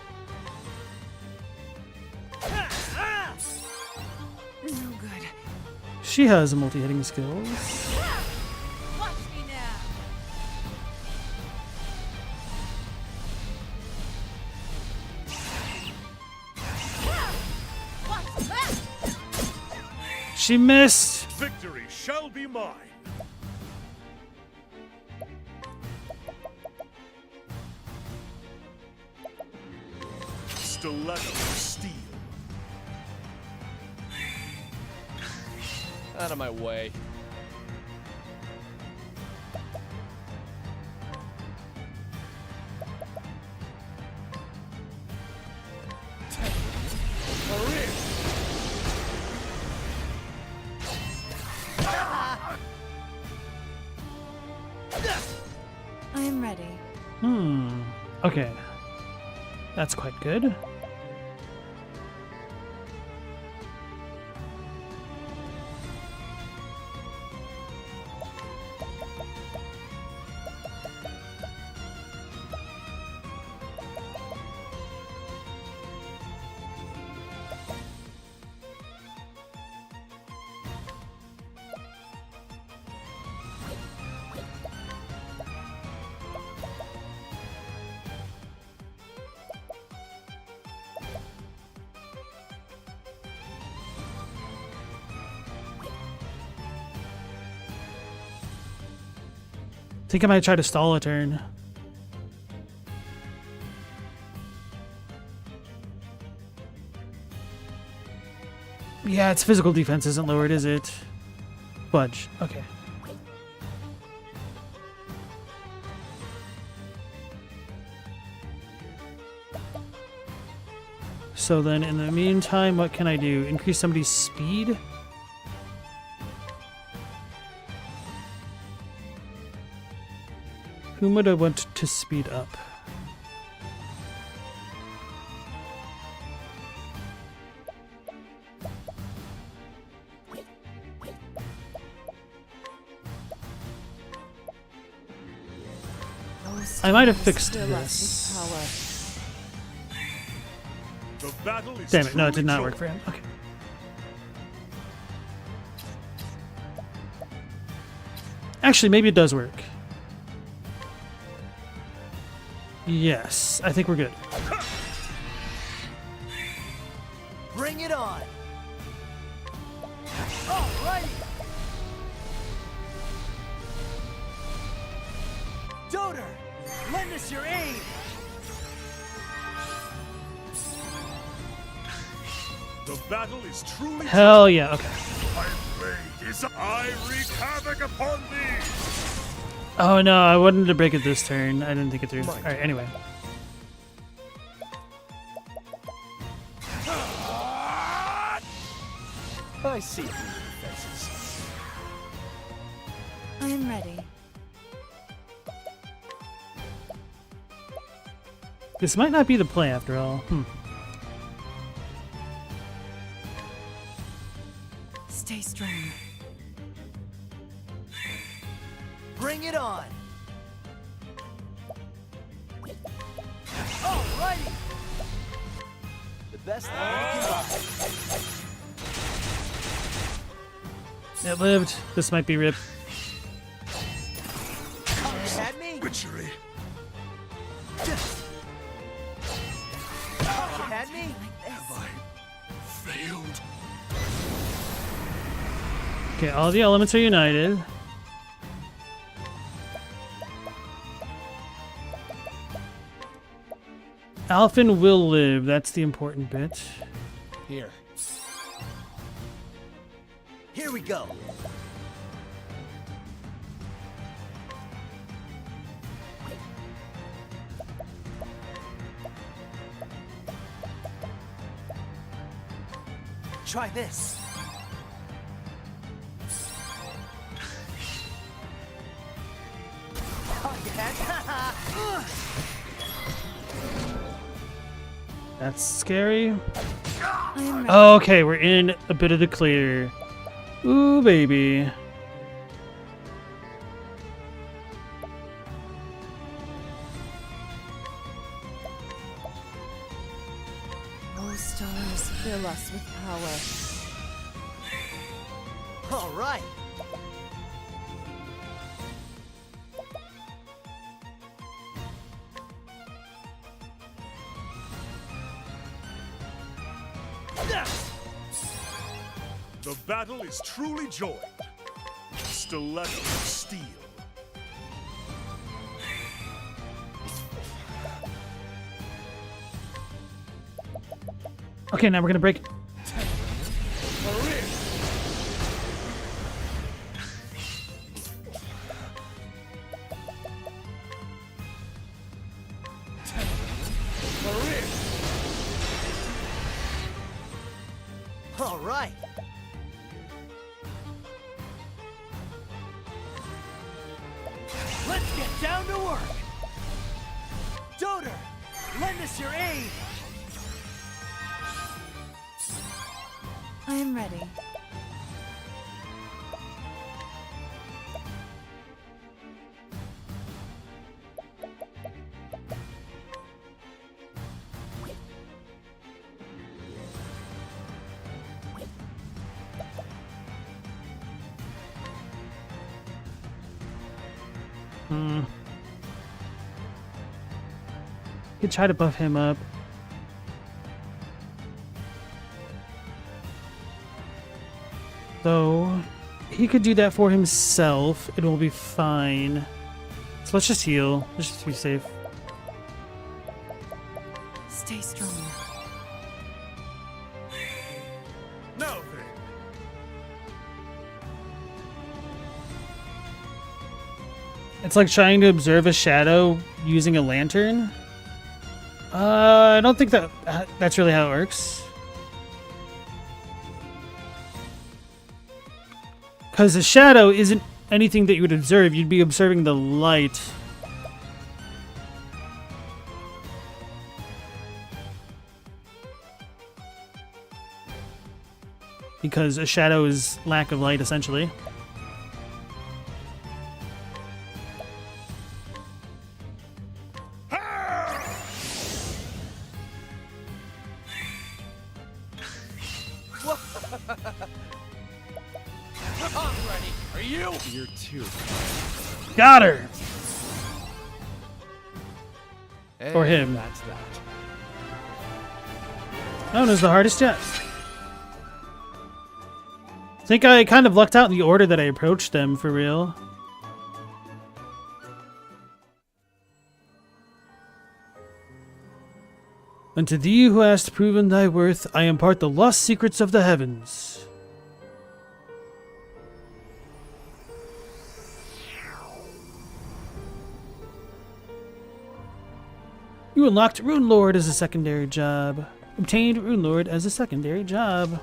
Speaker 2: No good.
Speaker 1: She has multi-hitting skills.
Speaker 2: Watch me now. Watch that.
Speaker 1: She missed!
Speaker 4: Victory shall be mine! Stiletto of steel.
Speaker 5: Out of my way.
Speaker 2: I am ready.
Speaker 1: Okay. That's quite good. I think I might try to stall a turn. Yeah, its physical defense isn't lowered, is it? Budge. Okay. So then, in the meantime, what can I do? Increase somebody's speed? Whom would I want to speed up? I might have fixed this.
Speaker 4: The battle is
Speaker 1: Damn it, no, it did not
Speaker 4: truly
Speaker 1: work for him. Okay. Actually, maybe it does work. Yes, I think we're good.
Speaker 3: Bring it on. Alrighty. Doter, lend us your aid.
Speaker 4: The battle is truly
Speaker 1: Hell yeah, okay.
Speaker 4: My blade is I wreak havoc upon thee.
Speaker 1: Oh no, I wanted to break it this turn. I didn't think it through. Alright, anyway.
Speaker 3: I see through your defenses.
Speaker 2: I am ready.
Speaker 1: This might not be the play after all.
Speaker 2: Stay strong.
Speaker 3: Bring it on. Alrighty. The best money can buy.
Speaker 1: It lived. This might be rip.
Speaker 3: You had me.
Speaker 4: Witchery.
Speaker 3: You had me.
Speaker 4: Have I failed?
Speaker 1: Okay, all the elements are united. Alphen will live. That's the important bit.
Speaker 5: Here.
Speaker 3: Here we go. Try this. Oh, you had?
Speaker 1: That's scary.
Speaker 2: I am ready.
Speaker 1: Okay, we're in a bit of the clear. Ooh, baby.
Speaker 2: Oh, stars, fill us with power.
Speaker 3: All right.
Speaker 4: The battle is truly joined. Stiletto of steel.
Speaker 1: Okay, now we're gonna break.
Speaker 3: All right. Let's get down to work. Lend us your aid!
Speaker 2: I am ready.
Speaker 1: Could try to buff him up. Though, he could do that for himself. It will be fine. So let's just heal. Let's just be safe.
Speaker 2: Stay strong.
Speaker 4: Now then.
Speaker 1: It's like trying to observe a shadow using a lantern. I don't think that's really how it works. Because a shadow isn't anything that you would observe. You'd be observing the light. Because a shadow is lack of light, essentially.
Speaker 5: I'm ready. Are you? You're too.
Speaker 1: Got her! For
Speaker 5: And
Speaker 1: him.
Speaker 5: That's that.
Speaker 1: That one was the hardest yet. I think I kind of lucked out in the order that I approached them, for real. And to thee who hast proven thy worth, I impart the lost secrets of the heavens. You unlocked Rune Lord as a secondary job. Obtained Rune Lord as a secondary job.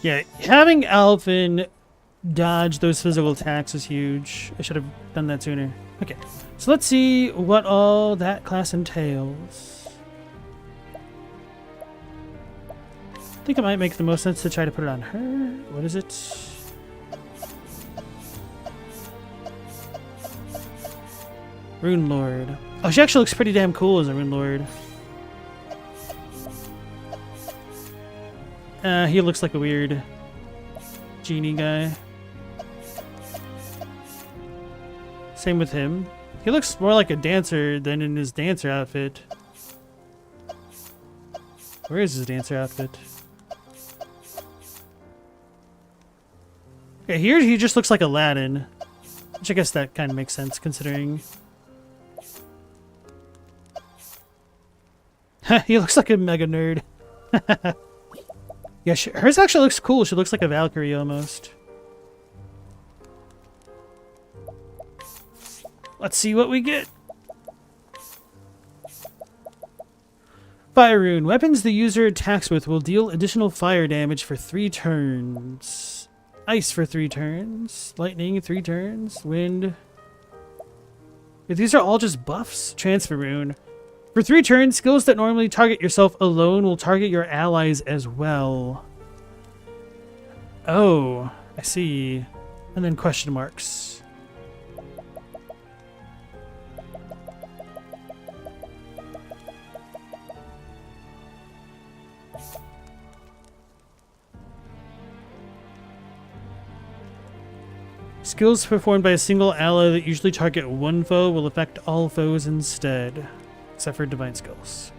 Speaker 1: Yeah, having Alvin dodge those physical attacks is huge. I should have done that sooner. Okay, so let's see what all that class entails. I think it might make the most sense to try to put it on her. What is it? Rune Lord. Oh, she actually looks pretty damn cool as a Rune Lord. He looks like a weird genie guy. Same with him. He looks more like a dancer than in his dancer outfit. Where is his dancer outfit? Okay, here he just looks like Aladdin. Which I guess that kind of makes sense considering... He looks like a mega nerd. Yeah, hers actually looks cool. She looks like a Valkyrie almost. Let's see what we get. Fire Rune. Weapons the user attacks with will deal additional fire damage for 3 turns. Ice for 3 turns. Lightning 3 turns. Wind. Yeah, these are all just buffs. Transfer Rune. For 3 turns, skills that normally target yourself alone will target your allies as well. Oh, I see. And then question marks. Skills performed by a single ally that usually target one foe will affect all foes instead. Except for divine skills.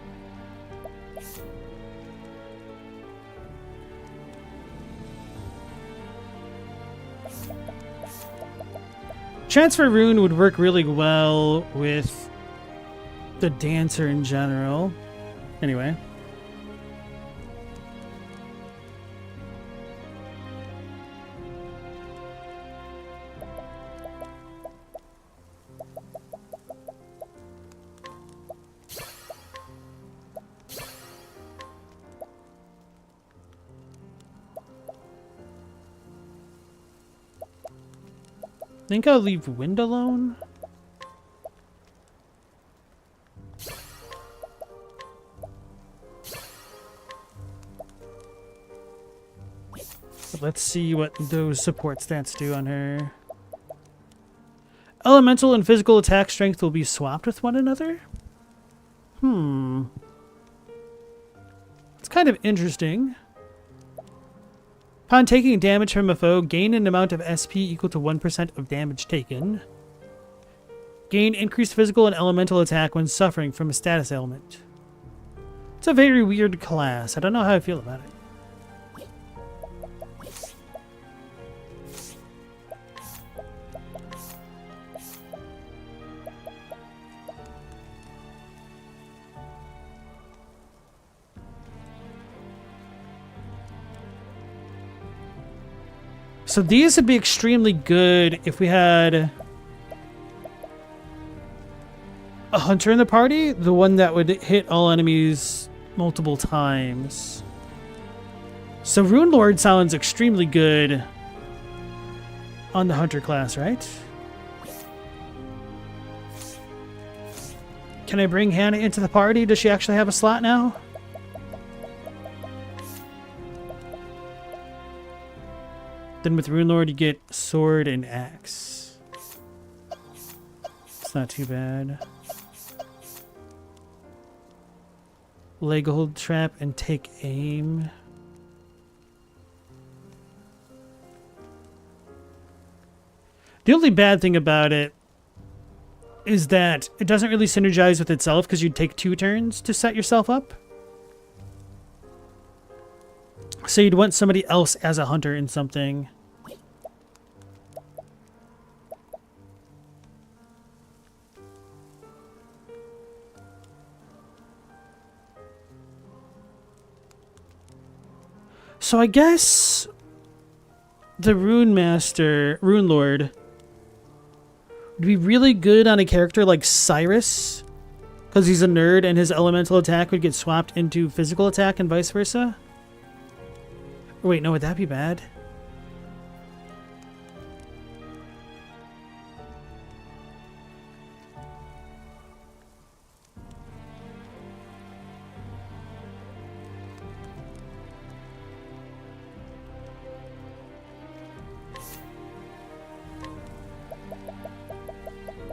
Speaker 1: Transfer Rune would work really well with the dancer in general. Anyway. think I'll leave wind alone. But let's see what those support stats do on her. Elemental and physical attack strength will be swapped with one another? It's kind of interesting. Upon taking damage from a foe, gain an amount of SP equal to 1% of damage taken. Gain increased physical and elemental attack when suffering from a status ailment. It's a very weird class. I don't know how I feel about it. So these would be extremely good if we had a hunter in the party, the one that would hit all enemies multiple times. So Rune Lord sounds extremely good on the hunter class, right? Can I bring Hannah into the party? Does she actually have a slot now? Then with Rune Lord, you get sword and axe. It's not too bad. Leg hold trap and take aim. The only bad thing about it is that it doesn't really synergize with itself because you'd take 2 turns to set yourself up. So you'd want somebody else as a hunter in something. So I guess the Rune Lord would be really good on a character like Cyrus, because he's a nerd and his elemental attack would get swapped into physical attack and vice versa. Or wait, no, would that be bad?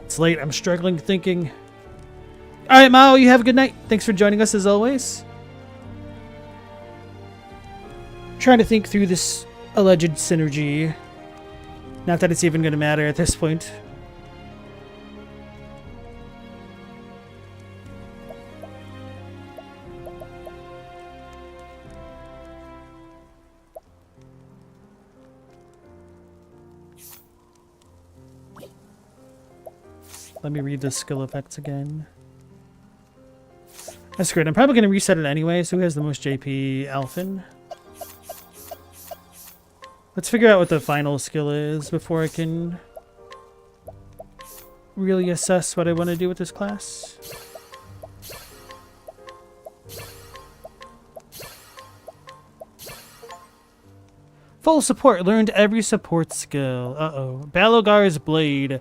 Speaker 1: It's late. I'm struggling thinking. All right, Mao, you have a good night. Thanks for joining us as always. Trying to think through this alleged synergy. Not that it's even going to matter at this point. Let me read the skill effects again. That's great. I'm probably going to reset it anyway, so who has the most JP? Alphen. Let's figure out what the final skill is before I can really assess what I want to do with this class. Full support. Learned every support skill. Uh-oh. Balogar's Blade.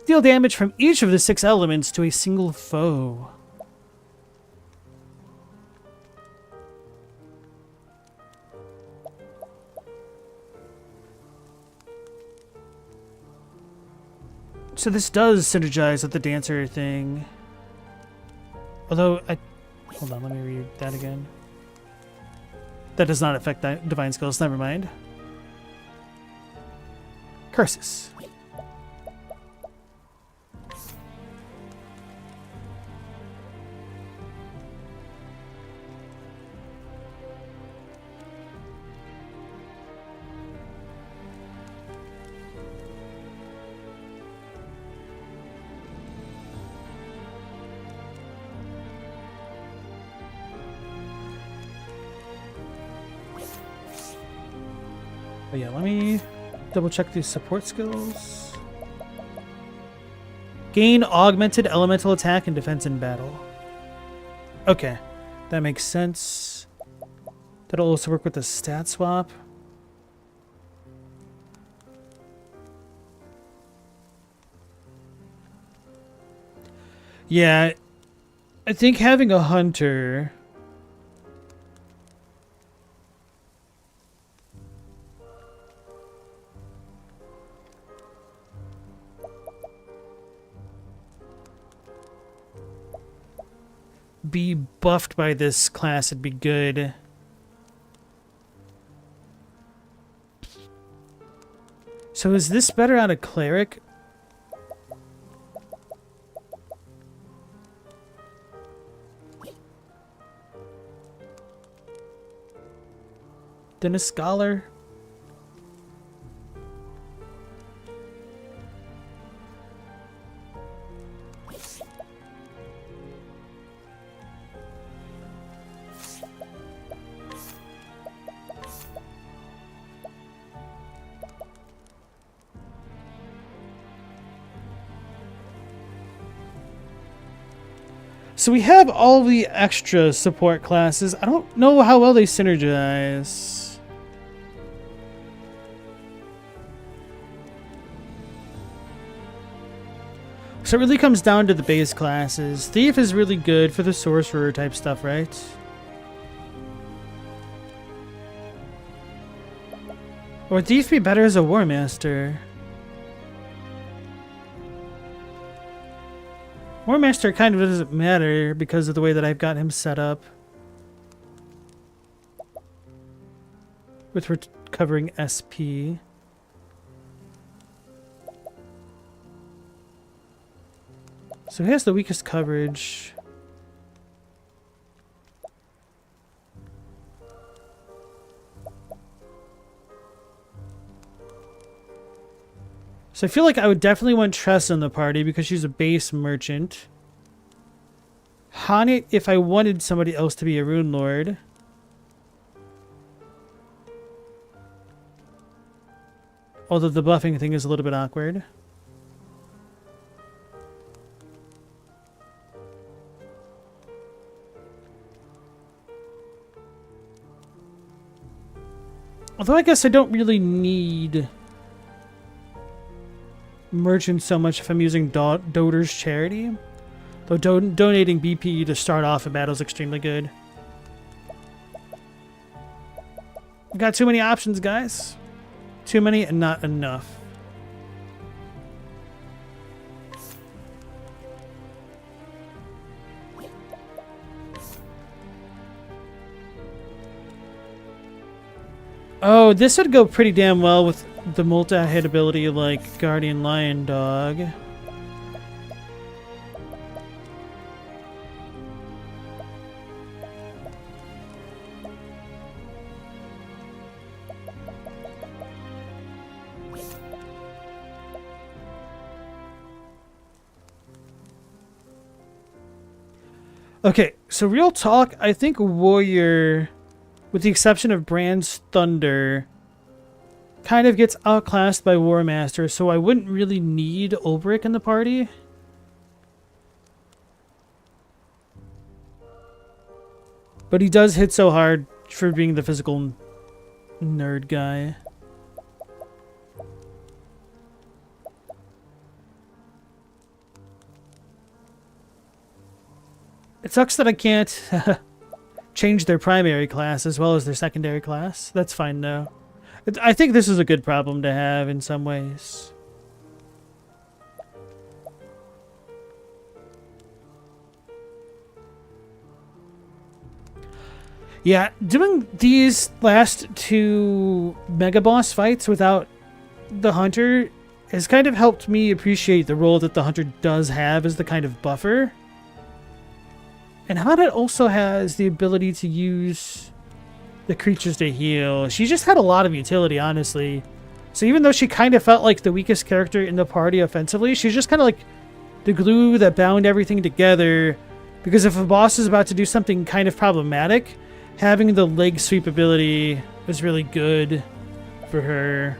Speaker 1: Deal damage from each of the 6 elements to a single foe. So this does synergize with the dancer thing. Although, hold on, let me read that again. That does not affect divine skills, never mind. Curses. But yeah, let me double check these support skills. Gain augmented elemental attack and defense in battle. Okay, that makes sense. That'll also work with the stat swap. Yeah, I think having a hunter... be buffed by this class would be good. So is this better on a cleric? Than a scholar? So we have all the extra support classes. I don't know how well they synergize. So it really comes down to the base classes. Thief is really good for the sorcerer type stuff, right? Or would Thief be better as a War Master? War Master kind of doesn't matter because of the way that I've got him set up. With recovering SP. So he has the weakest coverage. So I feel like I would definitely want Tress in the party because she's a base merchant. Hanit if I wanted somebody else to be a Rune Lord. Although the buffing thing is a little bit awkward. Although I guess I don't really need merchant so much if I'm using Doter's Charity. Though donating BP to start off a battle is extremely good. We got too many options, guys. Too many and not enough. Oh, this would go pretty damn well with the multi-hit ability like Guardian Lion Dog. Okay, so real talk, I think Warrior, with the exception of Brand's Thunder, kind of gets outclassed by War Master, so I wouldn't really need Ulbrich in the party. But he does hit so hard for being the physical nerd guy. It sucks that I can't change their primary class as well as their secondary class. That's fine though. I think this is a good problem to have in some ways. Yeah, doing these last two Mega Boss fights without the Hunter has kind of helped me appreciate the role that the Hunter does have as the kind of buffer. And Hanat also has the ability to use the creatures to heal. She just had a lot of utility, honestly. So even though she kind of felt like the weakest character in the party offensively, she's just kind of like the glue that bound everything together. Because if a boss is about to do something kind of problematic, having the leg sweep ability was really good for her.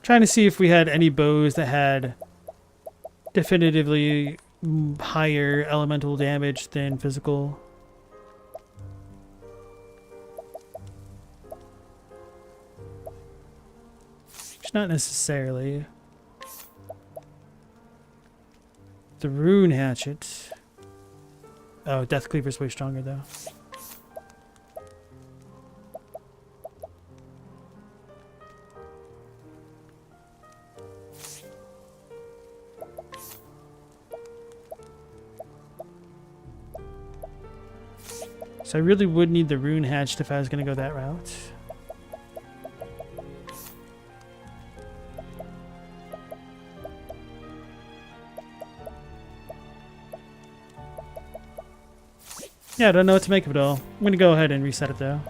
Speaker 1: Trying to see if we had any bows that had definitively higher elemental damage than physical. Which not necessarily. The rune hatchet. Oh, Death Cleaver's way stronger though. So I really would need the rune hatched if I was going to go that route. Yeah, I don't know what to make of it all. I'm going to go ahead and reset it though.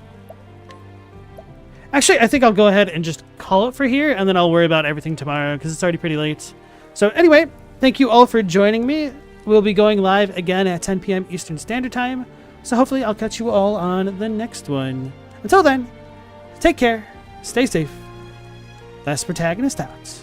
Speaker 1: Actually, I think I'll go ahead and just call it for here, and then I'll worry about everything tomorrow because it's already pretty late. So anyway, thank you all for joining me. We'll be going live again at 10 p.m. Eastern Standard Time. So hopefully I'll catch you all on the next one. Until then, take care, stay safe. Last Protagonist out.